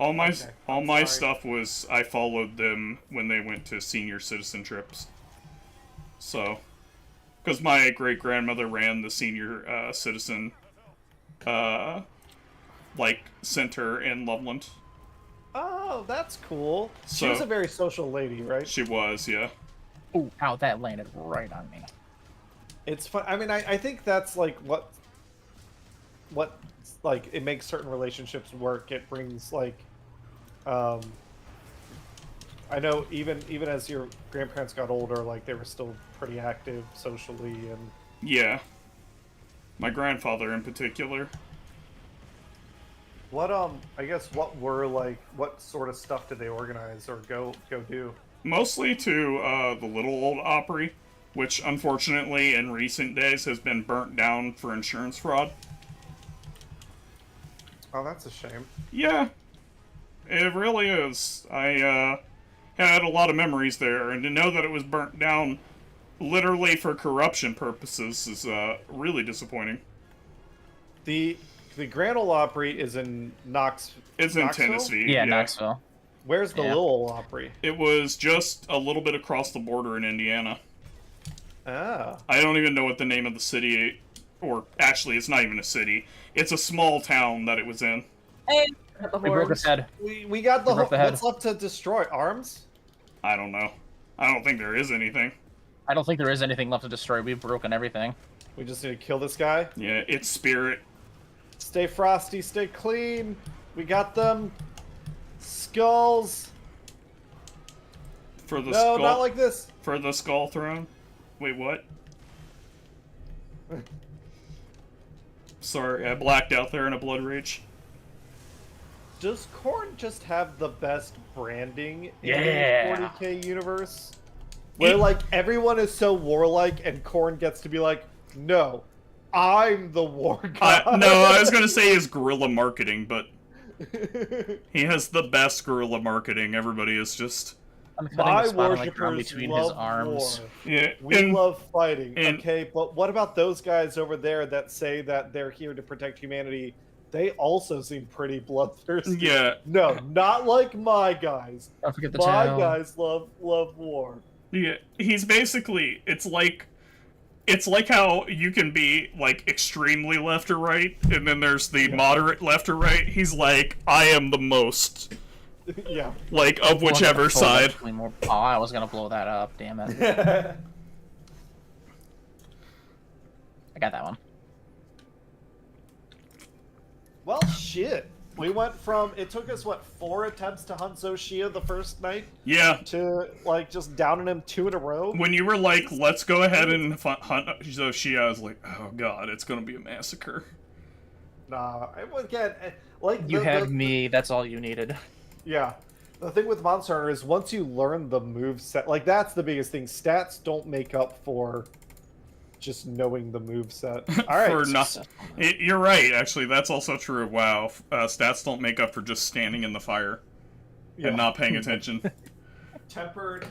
All my sorry. stuff was I followed them when they went to senior citizen trips. So, because my great grandmother ran the senior citizen center in Loveland. Oh, that's cool. She So- was a very social lady, right? She was, yeah. Ooh, ow, that landed right on me. It's fun. I mean, I think that's like what like it makes certain relationships work. It brings like, I know even as your grandparents got older, like they were still pretty active socially and. Yeah. My grandfather in particular. What I guess what sort of stuff did they organize or go do? Mostly to the Little Old Opry, which unfortunately in recent days has been burnt down for insurance fraud. Oh, that's a shame. Yeah, it really is. I had a lot of memories there, and to know that it was burnt down literally for corruption purposes is really disappointing. The Grand Ole Opry is in It's in Knoxville? Tennessee. Yeah, Knoxville. Where's the Yeah. Little Ole Opry? It was just a little bit across the border in Indiana. Ah. I don't even know what the name of the city, or actually, it's not even a city. It's a small town that it was in. Hey, got the We broke horns. his head. We got the We broke the head. what's left to destroy? Arms? I don't know. I don't think there is anything. I don't think there is anything left to destroy. We've broken everything. We just need to kill this guy. Yeah, it's spirit. Stay frosty, stay clean. We got them. Skulls. For the No, skull. not like this. For the skull throne? Wait, what? Sorry, I blacked out there in a blood rage. Does Korn just have the best branding in Yeah. the 40K universe? Where like everyone is so warlike and Korn gets to be like, no, I'm the war god. No, I was gonna say his guerrilla marketing, but he has the best guerrilla marketing. Everybody is just... I'm cutting My the spot on the ground worshippers between love his arms. war. Yeah, We and- love fighting. and- Okay, but what about those guys over there that say that they're here to protect humanity? They also seem pretty bloodthirsty. Yeah, No, not like my guys. Don't forget the My tail. guys love war. yeah. He's basically... It's like how you can be, like, extremely left or right, and then there's the moderate left or right. He's like, I am the most... Yeah. Like, of whichever Oh, side. more... Oh, I was gonna blow that up. Damn it. I got that one. Well, shit. We went from, it took us, what, 4 attempts to hunt Zoshia the first night? Yeah. To, like, just downing him 2 in a row? When you were like, let's go ahead and hunt Zoshia, I was like, oh god, it's gonna be a massacre. Nah, again, like... You had me, that's all you needed. Yeah. The thing with Monster Hunter is once you learn the move set, like, that's the biggest thing. Stats don't make up for just knowing the move set. Alright. For nothing. You're right, actually, that's also true. Wow. Stats don't make up for just standing in the fire and not paying attention. Tempered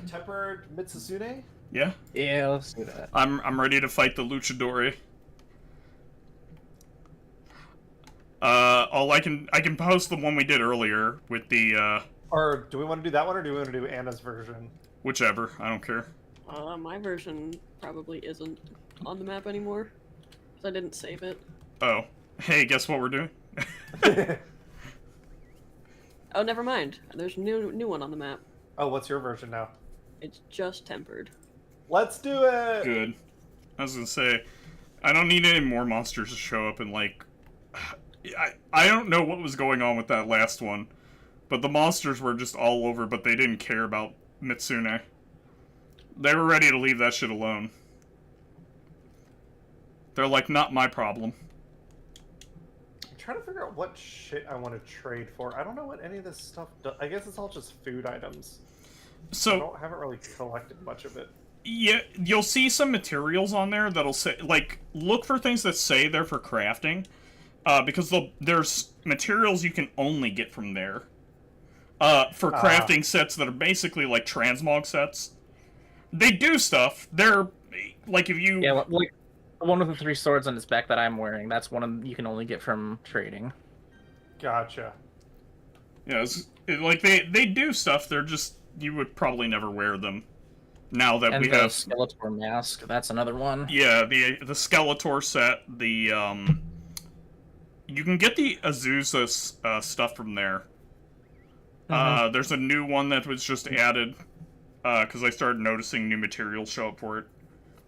Mitsusune? Yeah? Yeah, let's do that. I'm ready to fight the Luchadori. I can post the one we did earlier with the, Or do we want to do that one, or do we want to do Anna's version? whichever, I don't care. My version probably isn't on the map anymore, because I didn't save it. Oh. Hey, guess what we're doing? Oh, never mind. There's a new one on the map. Oh, what's your version now? It's just tempered. Let's do it! Good. I was gonna say, I don't need any more monsters to show up and, like... I don't know what was going on with that last one, but the monsters were just all over, but they didn't care about Mitsune. They were ready to leave that shit alone. They're like, not my problem. I'm trying to figure out what shit I want to trade for. I don't know what any of this stuff does. I guess it's all just food items. So, Haven't really collected much of it. yeah, you'll see some materials on there that'll say, like, look for things that say they're for crafting, because there's materials you can only get from there. For crafting sets that are basically like transmog sets. They do stuff. They're, like, if you... Yeah, like, the one with the 3 swords on its back that I'm wearing, that's one you can only get from trading. Gotcha. Yeah, like, they do stuff, they're just... You would probably never wear them. Now that And we the have... Skeletor mask, that's another one. Yeah, the Skeletor set, the, You can get the Azusa stuff from there. There's a new one that was just added, because I started noticing new materials show up for it.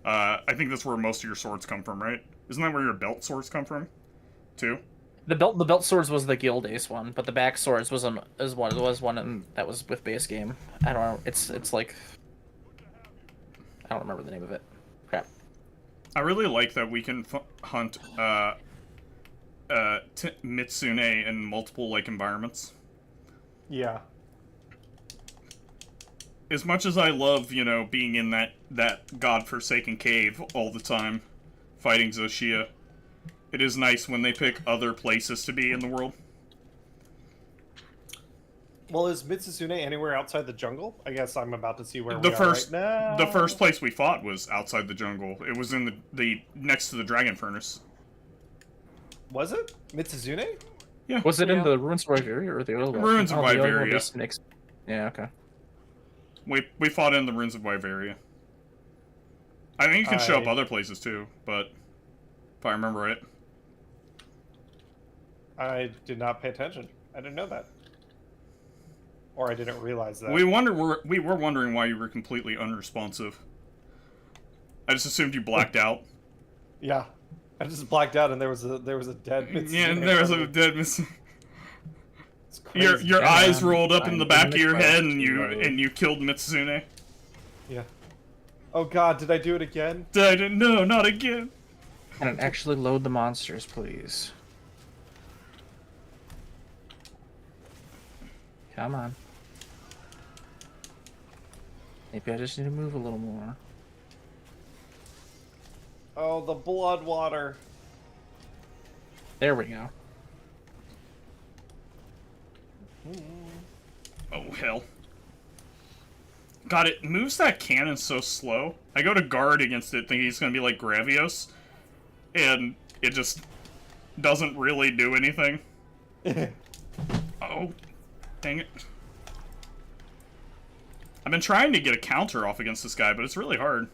I think that's where most of your swords come from, right? Isn't that where your belt swords come from, too? The belt swords was the guild ace one, but the back swords was one that was with base game. I don't know. It's like I don't remember the name of it. Crap. I really like that we can hunt Mitsune in multiple like environments. Yeah. As much as I love, you know, being in that godforsaken cave all the time, fighting Zoshia, it is nice when they pick other places to be in the world. Well, is Mitsusune anywhere outside the jungle? I guess I'm about to see where The we first, are right now. the first place we fought was outside the jungle. It was in the next to the dragon furnace. Was it? Mitsuzune? Yeah. Was it in Yeah. the Ruins of Iberia or the other one? Ruins of the other one Iberia. was next- Yeah, okay. We fought in the Ruins of Iberia. I think you can show up other places too, but if I remember right. I did not pay attention. I didn't know that. Or I didn't realize that. We were wondering why you were completely unresponsive. I just assumed you blacked out. Yeah. I just blacked out and there was a dead Mitsuzune. Yeah, and there was a dead Miss. It's crazy. Your Yeah, eyes man. rolled up in the I'm back in of the your head, and question, you killed Mitsune. Yeah. Oh god, did I do it again? No, not again. Can it actually load the monsters, please? Come on. Maybe I just need to move a little more. Oh, the blood water. There we go. Oh, hell. God, it moves that cannon so slow. I go to guard against it thinking it's going to be like Gravios, and it just doesn't really do anything. Oh, dang it. I've been trying to get a counter off against this guy, but it's really hard.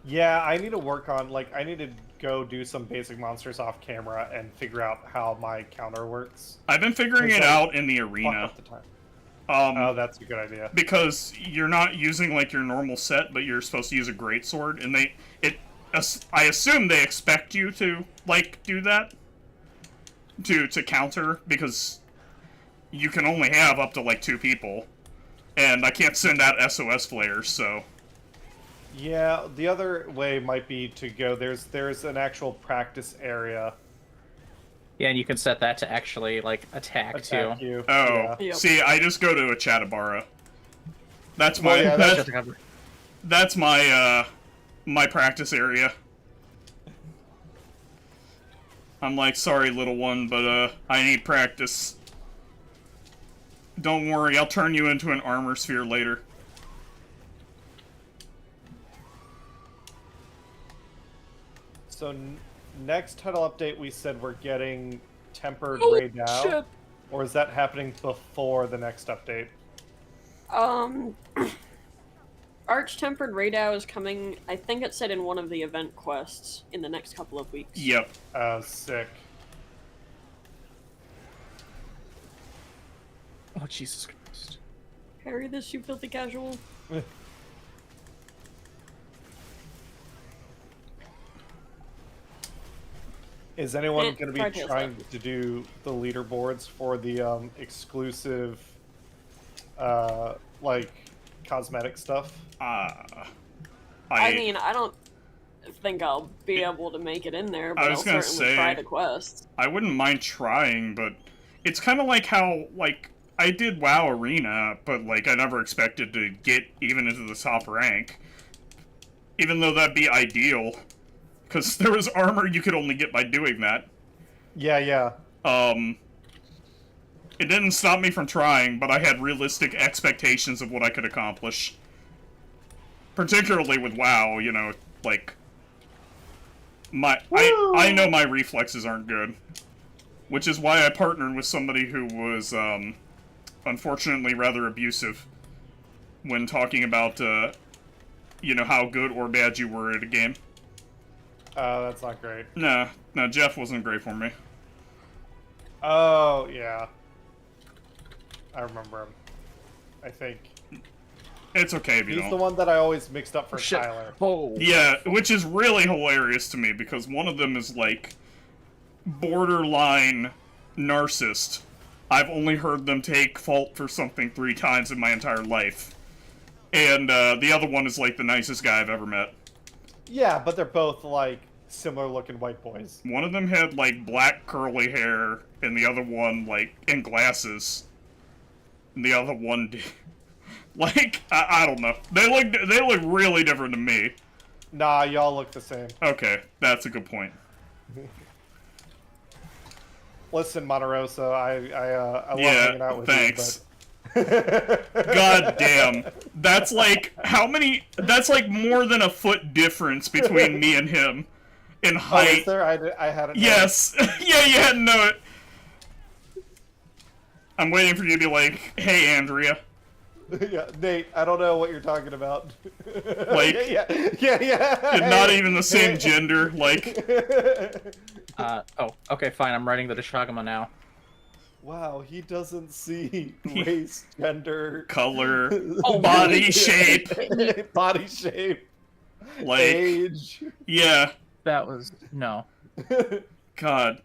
Yeah, I need to work on, like, I need to go do some basic monsters off camera and figure out how my counter works. I've been figuring it out in the arena. Fuck up the time. Oh, That's a good idea. Because you're not using like your normal set, but you're supposed to use a greatsword, and I assume they expect you to like do that. to counter, because you can only have up to like 2 people, and I can't send out SOS flares, so. Yeah, the other way might be to go. There's an actual practice area. Yeah, and you can set that to actually like attack too. You. Oh, Yeah. Yep. see, I just go to a Chatabara. That's my Well, yeah, that's my my practice area. I'm like, sorry, little one, but I need practice. Don't worry, I'll turn you into an armor sphere later. So next title update, we said we're getting tempered Holy raid now, shit. or is that happening before the next update? Arch Tempered Radau is coming, I think it said in one of the event quests in the next couple of weeks. Yep. Sick. Oh Jesus Christ! Harry this, you filthy casual. Is anyone Eh, going to be Fartail's trying to do the leaderboards for the exclusive, like, cosmetic stuff? I mean, I don't think I'll be able to make it in there, but I was I'll gonna certainly say- try the quest. I wouldn't mind trying, but it's kind of like how, like, I did WoW Arena, but, like, I never expected to get even into the top rank. Even though that'd be ideal. Because there was armor you could only get by doing that. Yeah. It didn't stop me from trying, but I had realistic expectations of what I could accomplish. Particularly with WoW, you know, like... I know my reflexes aren't good. Which is why I partnered with somebody who was, unfortunately rather abusive when talking about, you know, how good or bad you were at a game. That's not great. No, Jeff wasn't great for me. Oh, yeah. I remember him. I think. It's okay if you He's don't. the one that I always mixed up for Shit. Tyler. Oh. Yeah, which is really hilarious to me, because one of them is, like, borderline narcissist. I've only heard them take fault for something 3 times in my entire life. And, the other one is, like, the nicest guy I've ever met. Yeah, but they're both, like, similar-looking white boys. One of them had, like, black curly hair, and the other one, like, and glasses. And the other one did... Like, I don't know. They look really different to me. Nah, y'all look the same. Okay, that's a good point. Listen, Monterosa, I love Yeah, hanging out with thanks. you, but... God damn. That's like, how many... That's like more than a foot difference between me and him. In Oh, height. is there? I hadn't Yes. Yeah, you hadn't know it. I'm waiting for you to be like, hey, Andrea. Yeah, Nate, I don't know what you're talking about. Like, yeah. You're not even the same gender, like... Oh, okay, fine. I'm writing the Deshagama now. Wow, he doesn't see race, gender, Color, Oh, body shape, body shape, like... age. Yeah. That was no. God.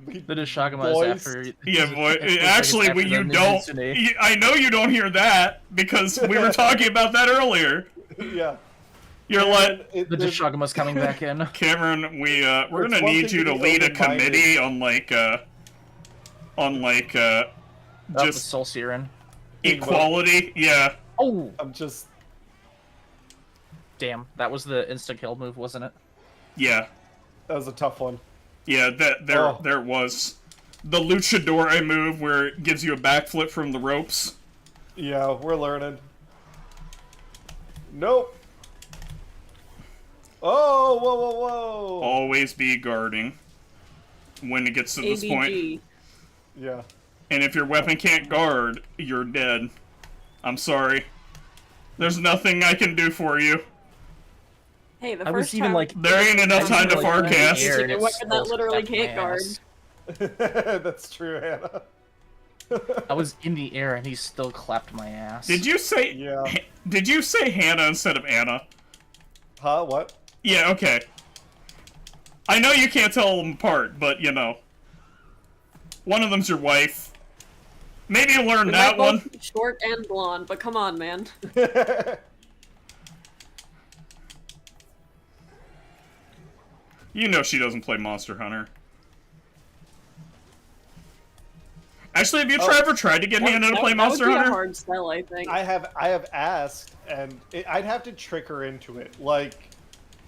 The Deshagama Voice. is after. Yeah, boy. it's Actually, after you the don't. Mizutsume. I know you don't hear that because we were talking about that earlier. Yeah. You're like, The Deshagama's coming back in. Cameron, we're It's gonna one need thing you to to be lead a open-minded. committee on Just just Soul Siren. equality. Yeah. Oh, I'm just. damn! That was the insta kill move, wasn't it? Yeah. That was a tough one. Yeah, Oh. there it was. The luchador move where it gives you a backflip from the ropes. Yeah, we're learning. Nope. Oh, whoa. Always be guarding when it gets to this point. ABG. Yeah. And if your weapon can't guard, you're dead. I'm sorry. There's nothing I can do for you. Hey, the I was first even time like, There ain't enough time to like, forecast. in the air Using and a it weapon that still literally slapped my can't guard. ass. That's true, Hannah. I was in the air and he still clapped my ass. Did you say? Yeah. Did you say Hannah instead of Anna? Huh? What? Yeah. Okay. I know you can't tell them apart, but you know. One of them's your wife. Maybe you learn We that might one. both be short and blonde, but come on, man. You know she doesn't play Monster Hunter. Actually, have you ever tried to get Hannah to play Monster That would be Hunter? a hard sell, I think. I have asked, and I'd have to trick her into it. Like,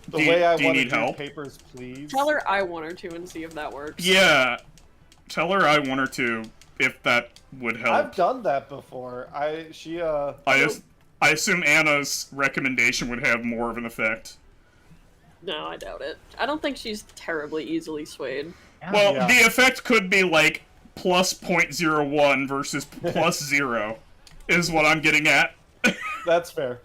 the Do you- way I do you want to need do help? Papers, Please. Tell her I want her to and see if that works. Yeah. Tell her I want her to, if that would help. I've done that before. I assume Anna's recommendation would have more of an effect. No, I doubt it. I don't think she's terribly easily swayed. Well, Yeah. the effect could be like plus 0.01 versus plus 0, is what I'm getting at. That's fair.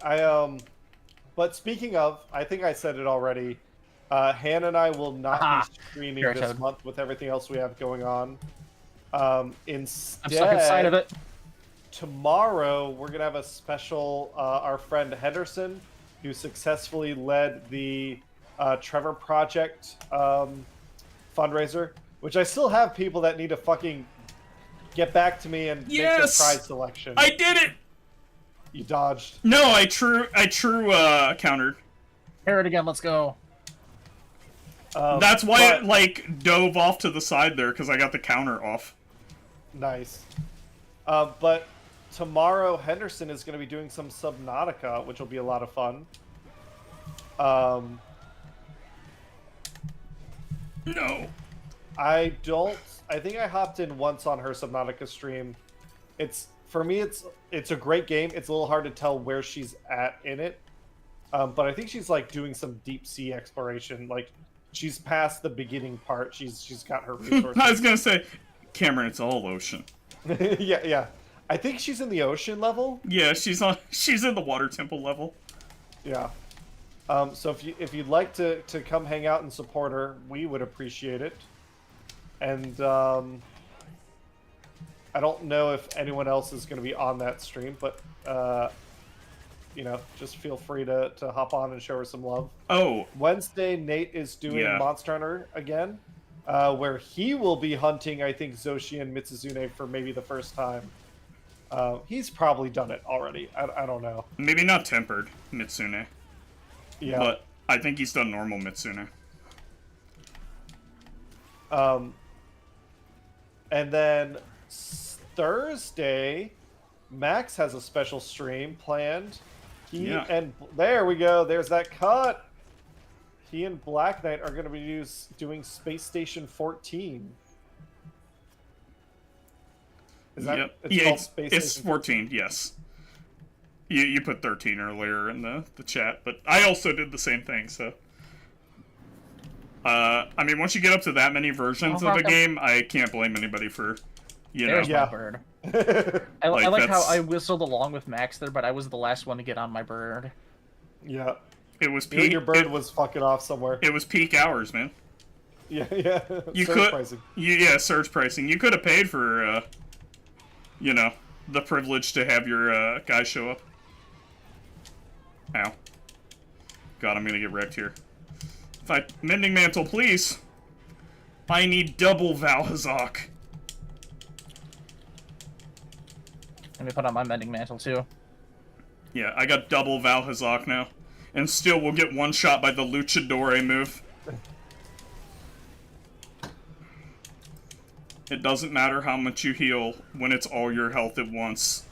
But speaking of, I think I said it already. Hannah and I will not be streaming Here, this Toad. month with everything else we have going on. Instead, I'm stuck inside of it. tomorrow we're gonna have a special. Our friend Henderson, who successfully led the Trevor Project fundraiser, which I still have people that need to fucking get back to me and make their Yes! prize selection. I did it! You dodged. No, I true countered. Hear it again. Let's go. That's why it, but- like, dove off to the side there, because I got the counter off. Nice. But tomorrow, Henderson is going to be doing some Subnautica, which will be a lot of fun. No. I think I hopped in once on her Subnautica stream. For me, it's a great game. It's a little hard to tell where she's at in it. But I think she's like doing some deep sea exploration. Like, she's past the beginning part. She's got her resources. I was gonna say, Cameron, it's all ocean. yeah. I think she's in the ocean level. Yeah, she's in the water temple level. Yeah. So if you'd like to come hang out and support her, we would appreciate it. And I don't know if anyone else is going to be on that stream, but just feel free to hop on and show her some love. Oh, Wednesday, Nate is doing Yeah. Monster Hunter again, where he will be hunting, I think, Zoshi and Mitsuzune for maybe the first time. He's probably done it already. I don't know. maybe not tempered Mitsune, Yeah. but I think he's done normal Mitsune. And then Thursday, Max has a special stream planned. And there we go. There's that cut. He and Black Knight are going to be doing Space Station 14. Is that Yep. it's Yeah, called it's, Space it's Station 14, yes. You put 13 earlier in the chat, but I also did the same thing, so... I mean, once you get up to that many versions of the game, I can't blame anybody for, There's Yeah. my bird. Like, I like how that's- I whistled along with Max there, but I was the last one to get on my bird. Yeah. It was Your peak. bird was fucking off somewhere. It was peak hours, man. Yeah. You Surge could, pricing. yeah, surge pricing. You could have paid for, the privilege to have your guy show up. Ow. God, I'm gonna get wrecked here. Mending Mantle, please. I need double Valhazak. Let me put on my mending mantle too. Yeah, I got double Valhazak now. And still we'll get one shot by the Luchadore move. It doesn't matter how much you heal when it's all your health at once.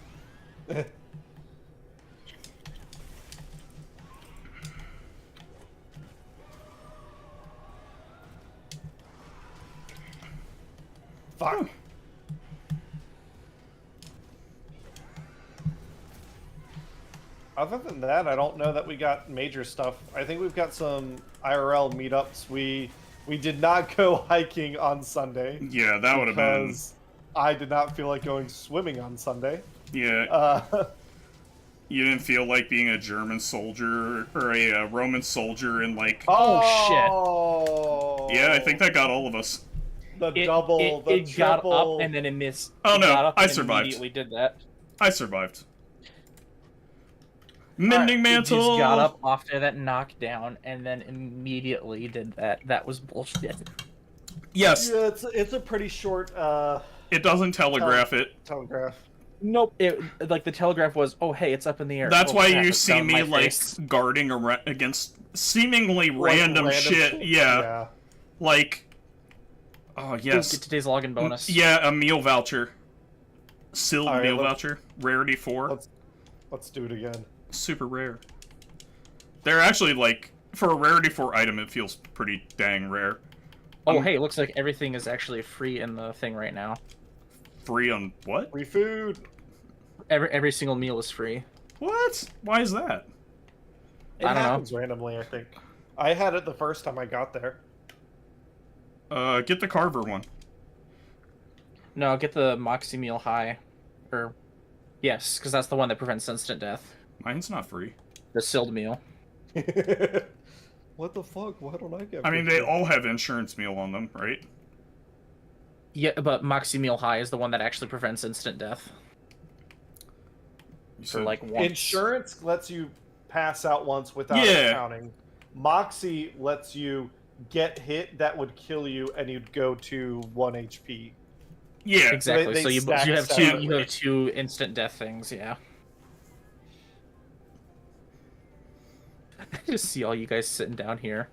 Fuck. Other than that, I don't know that we got major stuff. I think we've got some IRL meetups. We did not go hiking on Sunday. Yeah, that would have been... Because I did not feel like going swimming on Sunday. Yeah. You didn't feel like being a German soldier or a Roman soldier in like... Oh, Yeah, I think that got all of us. The double, the it got triple. up and then it missed. Oh, It no, got up I and survived. Immediately did that. I survived. Mending It Mantle! just got up after that knockdown and then immediately did that. That was bullshit. Yes, Yeah, it's a pretty short it doesn't telegraph it. telegraph. Nope. It like the telegraph was. Oh, hey, it's up in the air. That's Oh, why crap, you it's see down me my like face. guarding against seemingly Like, random shit. Yeah, like oh Ooh, yes, get today's login bonus. yeah, a meal voucher, sealed Alright, meal let's- voucher, rarity 4, Let's do it again. super rare. They're actually like for a rarity 4 item, it feels pretty dang rare. Oh, hey, it looks like everything is actually free in the thing right now. Free on what? Free food. Every single meal is free. What? Why is that? It I don't know. happens randomly, I think. I had it the first time I got there. Get the Carver one. No, get the Moxie meal high, or yes, because that's the one that prevents instant death. Mine's not free. The sealed meal. What the fuck? Why don't I get? I mean, free they food? all have insurance meal on them, right? Yeah, but Moxie meal high is the one that actually prevents instant death You for said- like once. Insurance lets you pass out once without Yeah. counting. Moxie lets you get hit that would kill you, and you'd go to 1 HP. Yeah. Exactly. they So you stack have separately. two instant death things. Yeah. I just see all you guys sitting down here.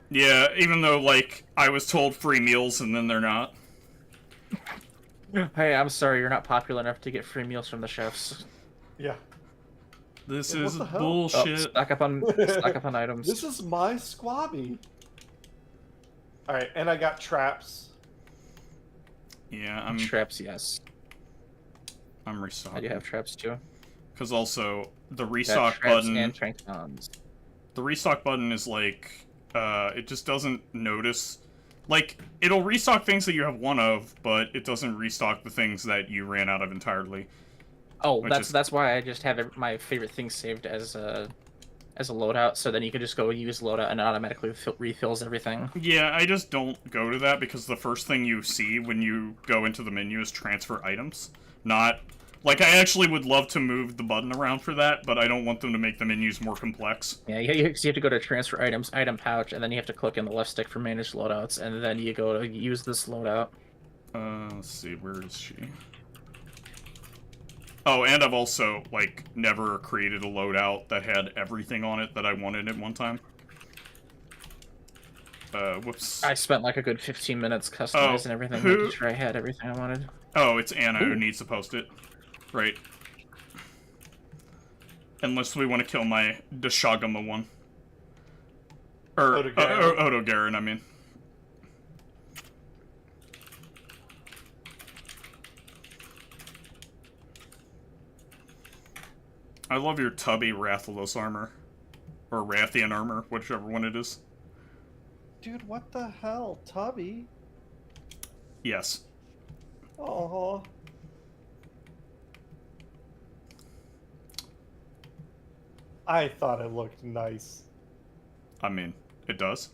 Yeah, even though, like, I was told free meals and then they're not. Hey, I'm sorry, you're not popular enough to get free meals from the chefs. Yeah. This Yeah, what is the hell? Oh, bullshit. stock up on items. This is my squabby. All right, and I got traps. Yeah, I'm Traps, yes. I do restocking. have traps too. Because also, the Got restock traps button... and trankons. The restock button is like... it just doesn't notice... Like, it'll restock things that you have one of, but it doesn't restock the things that you ran out of entirely. Oh, Which that's is- that's why I just have my favorite thing saved as a loadout, so then you can just go use loadout and it automatically refills everything. Yeah, I just don't go to that because the first thing you see when you go into the menu is transfer items. Not... Like, I actually would love to move the button around for that, but I don't want them to make the menus more complex. Yeah, you have to go to transfer items, item pouch, and then you have to click in the left stick for manage loadouts, and then you go to use this loadout. Let's see, where is she? Oh, and I've also, like, never created a loadout that had everything on it that I wanted at one time. Whoops. I spent like a good 15 minutes customizing everything, making sure I had everything I wanted. Oh, it's Anna who needs to post it. Right. Unless we want to kill my Deshagama one. Or, Odogaron. Odogaron, I mean. I love your tubby Rathalos armor. Or Rathian armor, whichever one it is. Dude, what the hell? Tubby? Yes. Oh. I thought it looked nice. I mean, it does.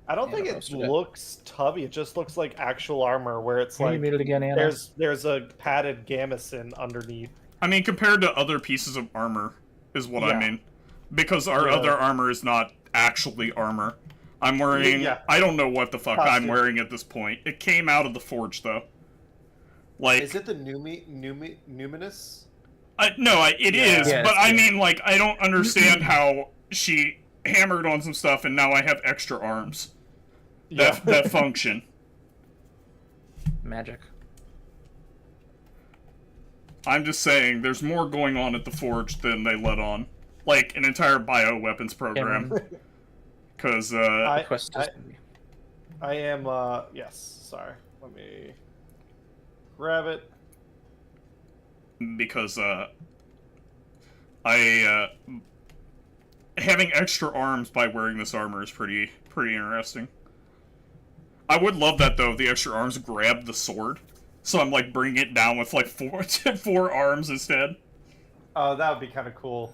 I don't Yeah, think that's it good. looks tubby. It just looks like actual armor, where it's You like made it again, Anna. there's a padded gamison underneath. I mean, compared to other pieces of armor, is what I Yeah. mean. Because our Yeah. other armor is not actually armor. I'm wearing... Yeah. I don't know what the fuck I'm Costume. wearing at this point. It came out of the forge, though. Like... Is it the numinous? No, it Yeah. is, Yeah, but it's I good. mean, like, I don't understand how she hammered on some stuff and now I have extra arms. That function. Magic. I'm just saying, there's more going on at the forge than they let on. Like, an entire bioweapons program. Cameron, Because, quest is- I am, yes, sorry. Let me grab it. because having extra arms by wearing this armor is pretty interesting. I would love that though. The extra arms grab the sword, so I'm like bringing it down with like four arms instead. Oh, that would be kind of cool.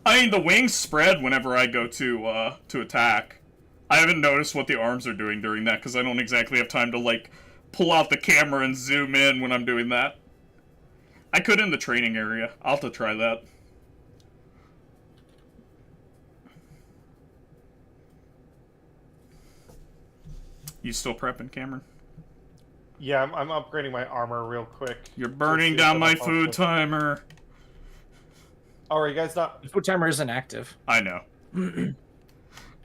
I mean, the wings spread whenever I go to attack. I haven't noticed what the arms are doing during that because I don't exactly have time to like pull out the camera and zoom in when I'm doing that. I could in the training area. I'll have to try that. You still prepping, Cameron? Yeah, I'm upgrading my armor real quick. You're burning down my food timer. Oh, are you guys not? The food timer isn't active. I know.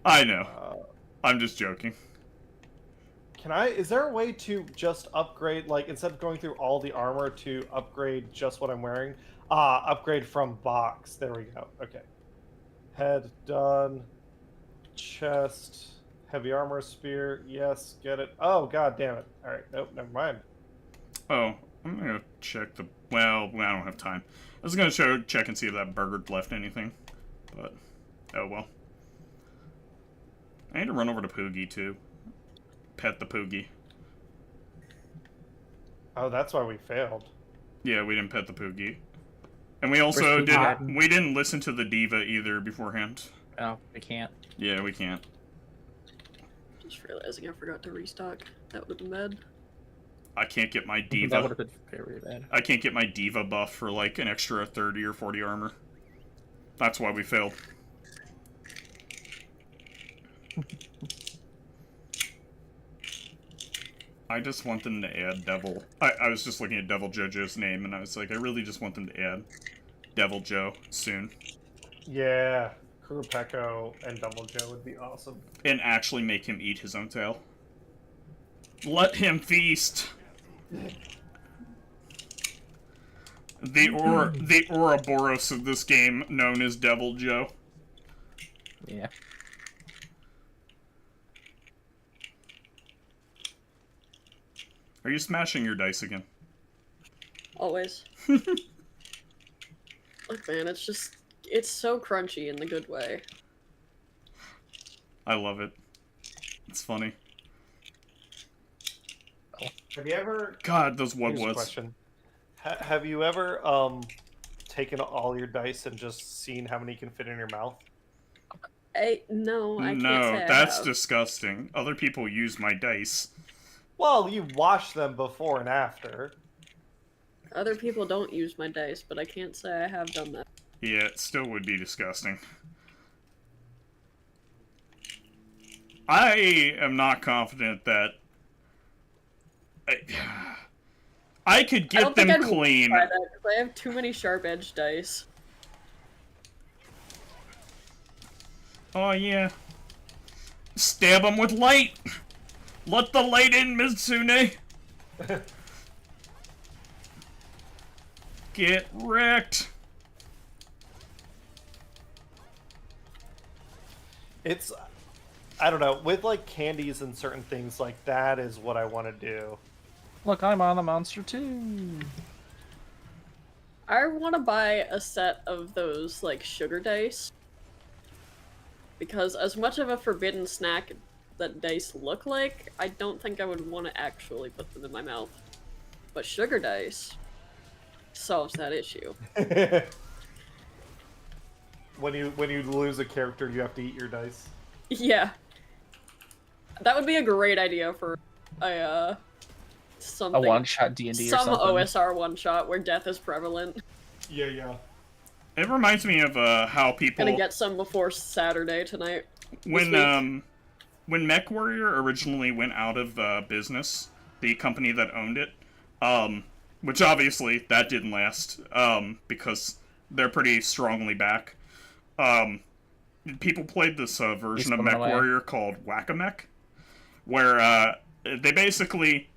I know. I'm just joking. Is there a way to just upgrade, like, instead of going through all the armor, to upgrade just what I'm wearing? Upgrade from box. There we go. Okay. Head done. Chest. Heavy armor spear. Yes, get it. Oh, god damn it. Alright, nope, never mind. Oh, I'm gonna check the... Well, I don't have time. I was gonna check and see if that burger left anything. But, oh well. I need to run over to Poogie, too. Pet the Poogie. Oh, that's why we failed. Yeah, we didn't pet the Poogie. And we also didn't listen to the diva either beforehand. Oh, we can't. Yeah, we can't. Just realizing I forgot to restock. That would have been bad. I can't get my diva. That would have been very bad. I can't get my diva buff for like an extra 30 or 40 armor. That's why we failed. I just want them to add Devil. I was just looking at Devil JoJo's name, and I was like, I really just want them to add Devil Joe soon. Yeah, Kurapeko and Double Joe would be awesome. And actually make him eat his own tail. Let him feast! The Ouroboros of this game, known as Devil Joe. Yeah. Are you smashing your dice again? Always. Look, man, it's so crunchy in the good way. I love it. It's funny. Have you ever... God, those Here's a wubwuts. question. Have you ever taken all your dice and just seen how many can fit in your mouth? No, I can't say No, I that's have. disgusting. Other people use my dice. Well, you wash them before and after. Other people don't use my dice, but I can't say I have done that. Yeah, it still would be disgusting. I am not confident that... I could I don't get think them I'd clean. try that, 'cause I have too many sharp-edged dice. Oh, yeah. Stab them with light! Let the light in, Mitsune! Get wrecked! It's... I don't know. With, like, candies and certain things like that is what I want to do. Look, I'm on the monster too. I want to buy a set of those, like, sugar dice. Because as much of a forbidden snack that dice look like, I don't think I would want to actually put them in my mouth. But sugar dice solves that issue. When you lose a character, you have to eat your dice. Yeah. That would be a great idea for a something. A one-shot D&D or some something. OSR one-shot where death is prevalent. Yeah, yeah. It reminds me of how people... Gonna get some before Saturday tonight. When MechWarrior originally went out of business, the company that owned it, which obviously that didn't last, because they're pretty strongly back. People played this version of MechWarrior called Whack-A-Mech, where they basically...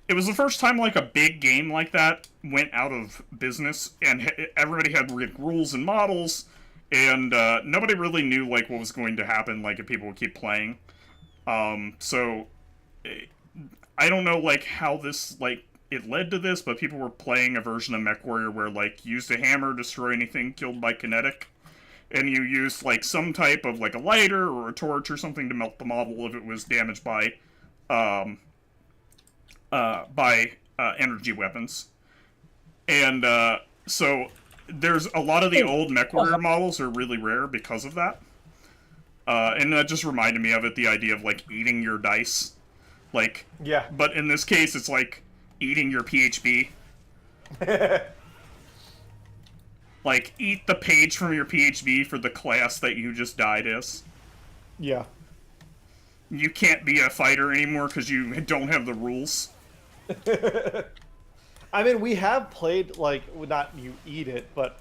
It was the first time like a big game like that went out of business, and everybody had rules and models, and nobody really knew like what was going to happen, like if people would keep playing. So I don't know like how this like it led to this, but people were playing a version of MechWarrior where like you used a hammer, destroy anything killed by kinetic, and you used like some type of like a lighter or a torch or something to melt the model if it was damaged by energy weapons. And so there's a lot of the old MechWarrior models are really rare because of that. And that just reminded me of it, the idea of like eating your dice. Like, yeah. But in this case, it's like eating your PHB. Like, eat the page from your PHB for the class that you just died as. Yeah. you can't be a fighter anymore because you don't have the rules. I mean, we have played, like, not you eat it, but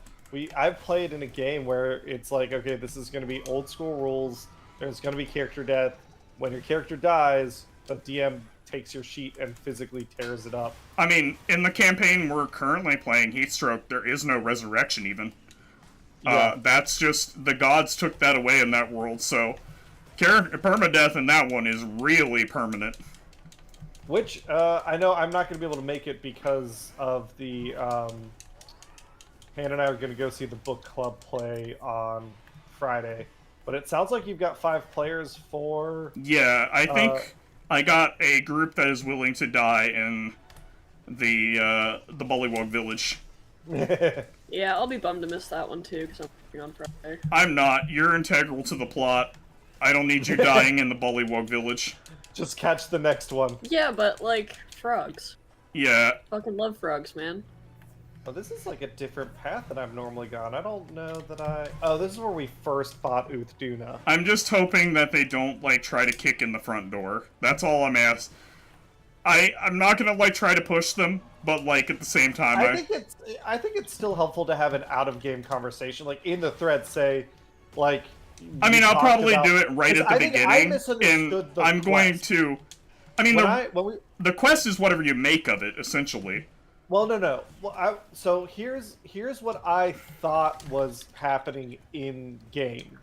I've played in a game where it's like, okay, this is going to be old school rules. There's going to be character death. When your character dies, the DM takes your sheet and physically tears it up. I mean, in the campaign we're currently playing, Heatstroke, there is no resurrection even. Yeah. That's just, the gods took that away in that world, so permadeath in that one is really permanent. Which, I know I'm not going to be able to make it because of the, Han and I are going to go see the book club play on Friday. But it sounds like you've got 5 players for... Yeah, I think I got a group that is willing to die in the Bullywog Village. Yeah, I'll be bummed to miss that one too, because I'm working on Friday. I'm not. You're integral to the plot. I don't need you dying in the Bullywog Village. Just catch the next one. Yeah, but, like, frogs. Yeah. Fucking love frogs, man. Oh, this is like a different path than I've normally gone. I don't know that I... Oh, this is where we first fought Uthduna. I'm just hoping that they don't, like, try to kick in the front door. That's all I'm asking. I'm not gonna, like, try to push them, but, like, at the same time, I think it's still helpful to have an out-of-game conversation. Like, in the thread, say, like... I mean, I'll probably do it right at the beginning, and I'm going to... I mean, when the quest is whatever you make of it, essentially. Well, no. Well, so here's what I thought was happening in game.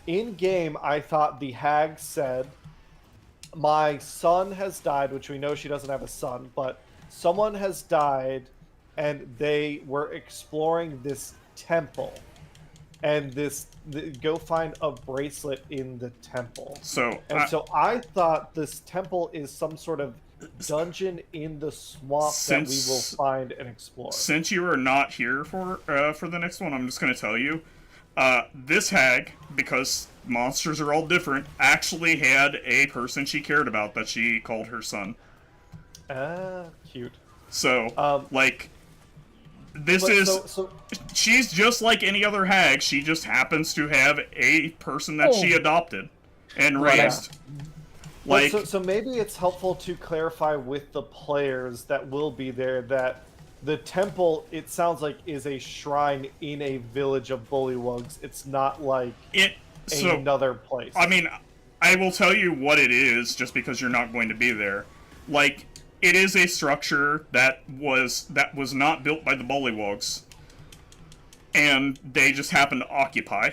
In game, I thought the hag said, "My son has died," which we know she doesn't have a son, but someone has died, and they were exploring this temple, and go find a bracelet in the temple. So I thought this temple is some sort of dungeon in the swamp that we will find and explore. Since you are not here for the next one, I'm just going to tell you, this hag, because monsters are all different, actually had a person she cared about that she called her son. Cute. So, like, she's just like any other hag. She just happens to have a person that she adopted and raised. Like, so maybe it's helpful to clarify with the players that will be there that the temple, it sounds like, is a shrine in a village of bullywugs. It's not like another place. I mean, I will tell you what it is, just because you're not going to be there. Like, it is a structure that was not built by the bullywugs, and they just happen to occupy.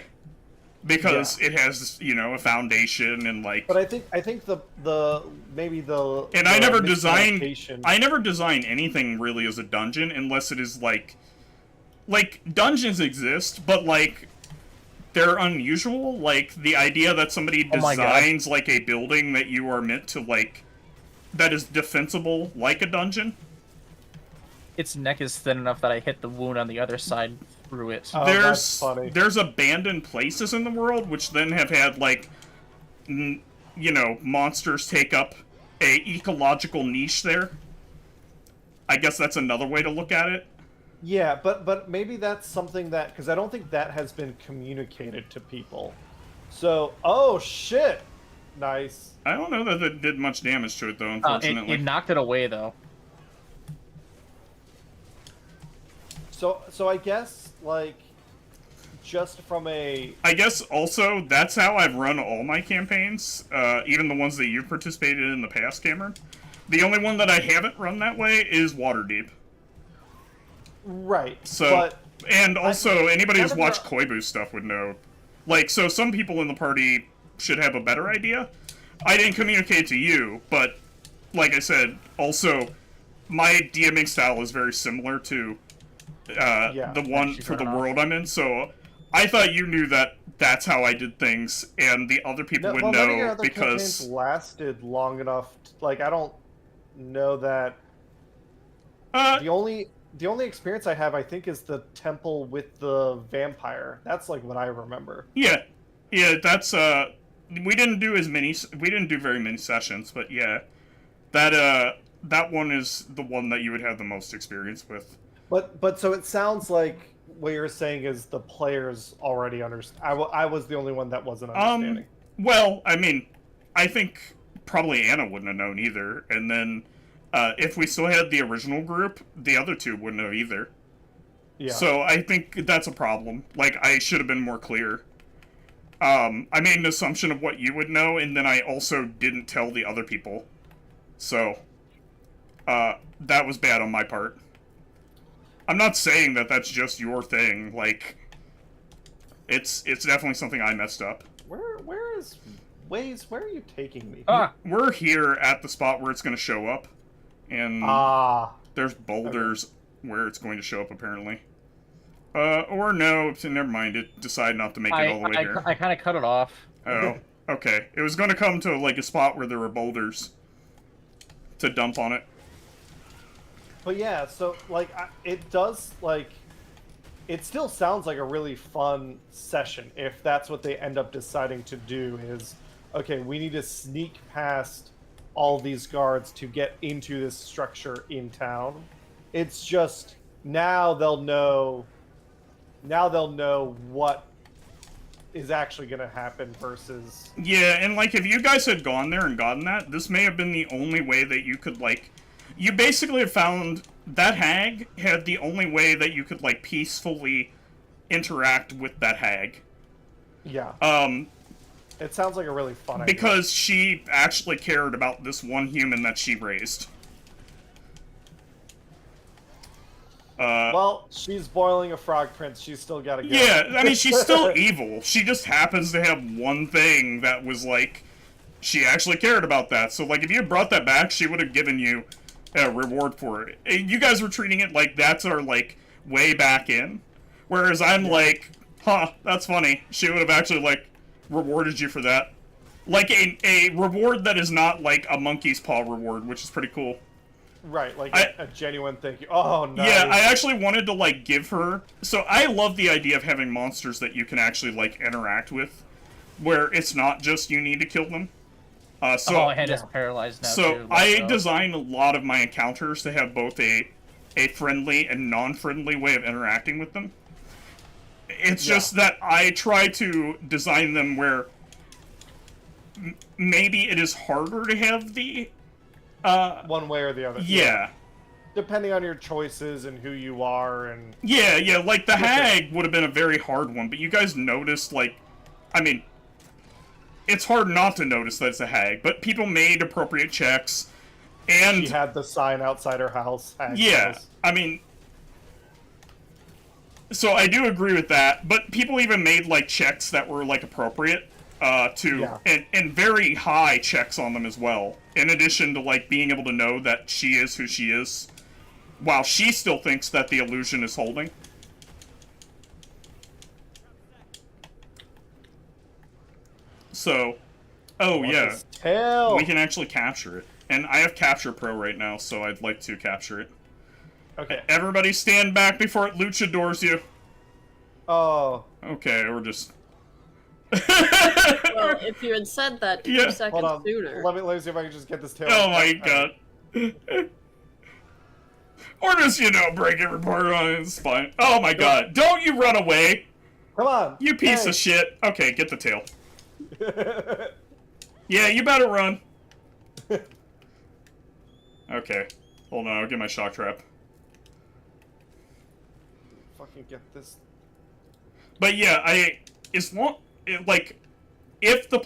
Because it has, you know, a foundation and like. But I think the maybe the. And I never design anything really as a dungeon unless it is like dungeons exist, but like they're unusual. Like the idea that somebody designs like a building that you are meant to like that is defensible like a dungeon. Its neck is thin enough that I hit the wound on the other side through it. Oh, that's funny. There's abandoned places in the world which then have had like, you know, monsters take up a ecological niche there. I guess that's another way to look at it. Yeah, but maybe that's something that, because I don't think that has been communicated to people. So, oh shit, nice. I don't know that it did much damage to it though. Unfortunately, it knocked it away though. So I guess, like, just from a... I guess also, that's how I've run all my campaigns, even the ones that you've participated in the past, Cameron. The only one that I haven't run that way is Waterdeep. Right, so, and also, anybody who's watched Koibu's stuff would know. Like, so some people in the party should have a better idea. I didn't communicate to you, but, like I said, also, my DMing style is very similar to... the one for the world I'm in, so I thought you knew that that's how I did things, and the other people would know your other because campaigns lasted long enough. Like, I don't know that. The only experience I have, I think, is the temple with the vampire. That's like what I remember. Yeah, that's we didn't do very many sessions, but yeah, that one is the one that you would have the most experience with. But so it sounds like what you're saying is the players already understand. I was the only one that wasn't understanding. Well, I mean, I think probably Anna wouldn't have known either. And then if we still had the original group, the other two wouldn't have either. Yeah. So I think that's a problem. Like, I should have been more clear. I made an assumption of what you would know, and then I also didn't tell the other people. So, that was bad on my part. I'm not saying that that's just your thing. Like, it's definitely something I messed up. Where is Waze? Where are you taking me? We're here at the spot where it's going to show up, and there's boulders where it's going to show up apparently. Or no, never mind. It decided not to make it all the way here. I kind of cut it off. Oh, okay. It was going to come to like a spot where there were boulders to dump on it. But yeah, so like it does like it still sounds like a really fun session if that's what they end up deciding to do is okay, we need to sneak past all these guards to get into this structure in town. It's just now they'll know what is actually going to happen versus... Yeah, and, like, if you guys had gone there and gotten that, this may have been the only way that you could, like... You basically have found that hag had the only way that you could, like, peacefully interact with that hag. Yeah. It sounds like a really fun idea. Because she actually cared about this one human that she raised. Well, she's boiling a frog prince. She's still got to go. Yeah, I mean, she's still evil. She just happens to have one thing that was, like, she actually cared about that. So, like, if you had brought that back, she would have given you a reward for it. You guys were treating it like that's our, like, way back in. Whereas I'm like, huh, that's funny. She would have actually, like, rewarded you for that. Like, a reward that is not, like, a monkey's paw reward, which is pretty cool. Right, like a genuine thank you. Oh, nice. Yeah, I actually wanted to, like, give her... So, I love the idea of having monsters that you can actually, like, interact with, where it's not just you need to kill them. My head is paralyzed now, so too. I designed a lot of my encounters to have both a friendly and non-friendly way of interacting with them. It's just that I try to design them where maybe it is harder to have the... one way or the other. Yeah. Depending on your choices and who you are and... Yeah, like the hag would have been a very hard one, but you guys noticed, like... I mean, it's hard not to notice that it's a hag, but people made appropriate checks, and... She had the sign outside her house. Yeah, house. I mean... So I do agree with that, but people even made, like, checks that were, like, appropriate. And very high checks on them as well. In addition to, like, being able to know that she is who she is, while she still thinks that the illusion is holding. So, yeah, Tail. we can actually capture it. And I have Capture Pro right now, so I'd like to capture it. Okay. Everybody stand back before it luchadors you. Oh. Okay, we're just... Well, if you had said that 2 seconds sooner. Let me see if I can just get this tail. Oh my god. Or just, break every part on his spine. Oh my god. Don't you run away! Come on! You piece of shit. Okay, get the tail. Yeah, you better run. Okay. Hold on, I'll get my shock trap. Fucking get this. But yeah, if the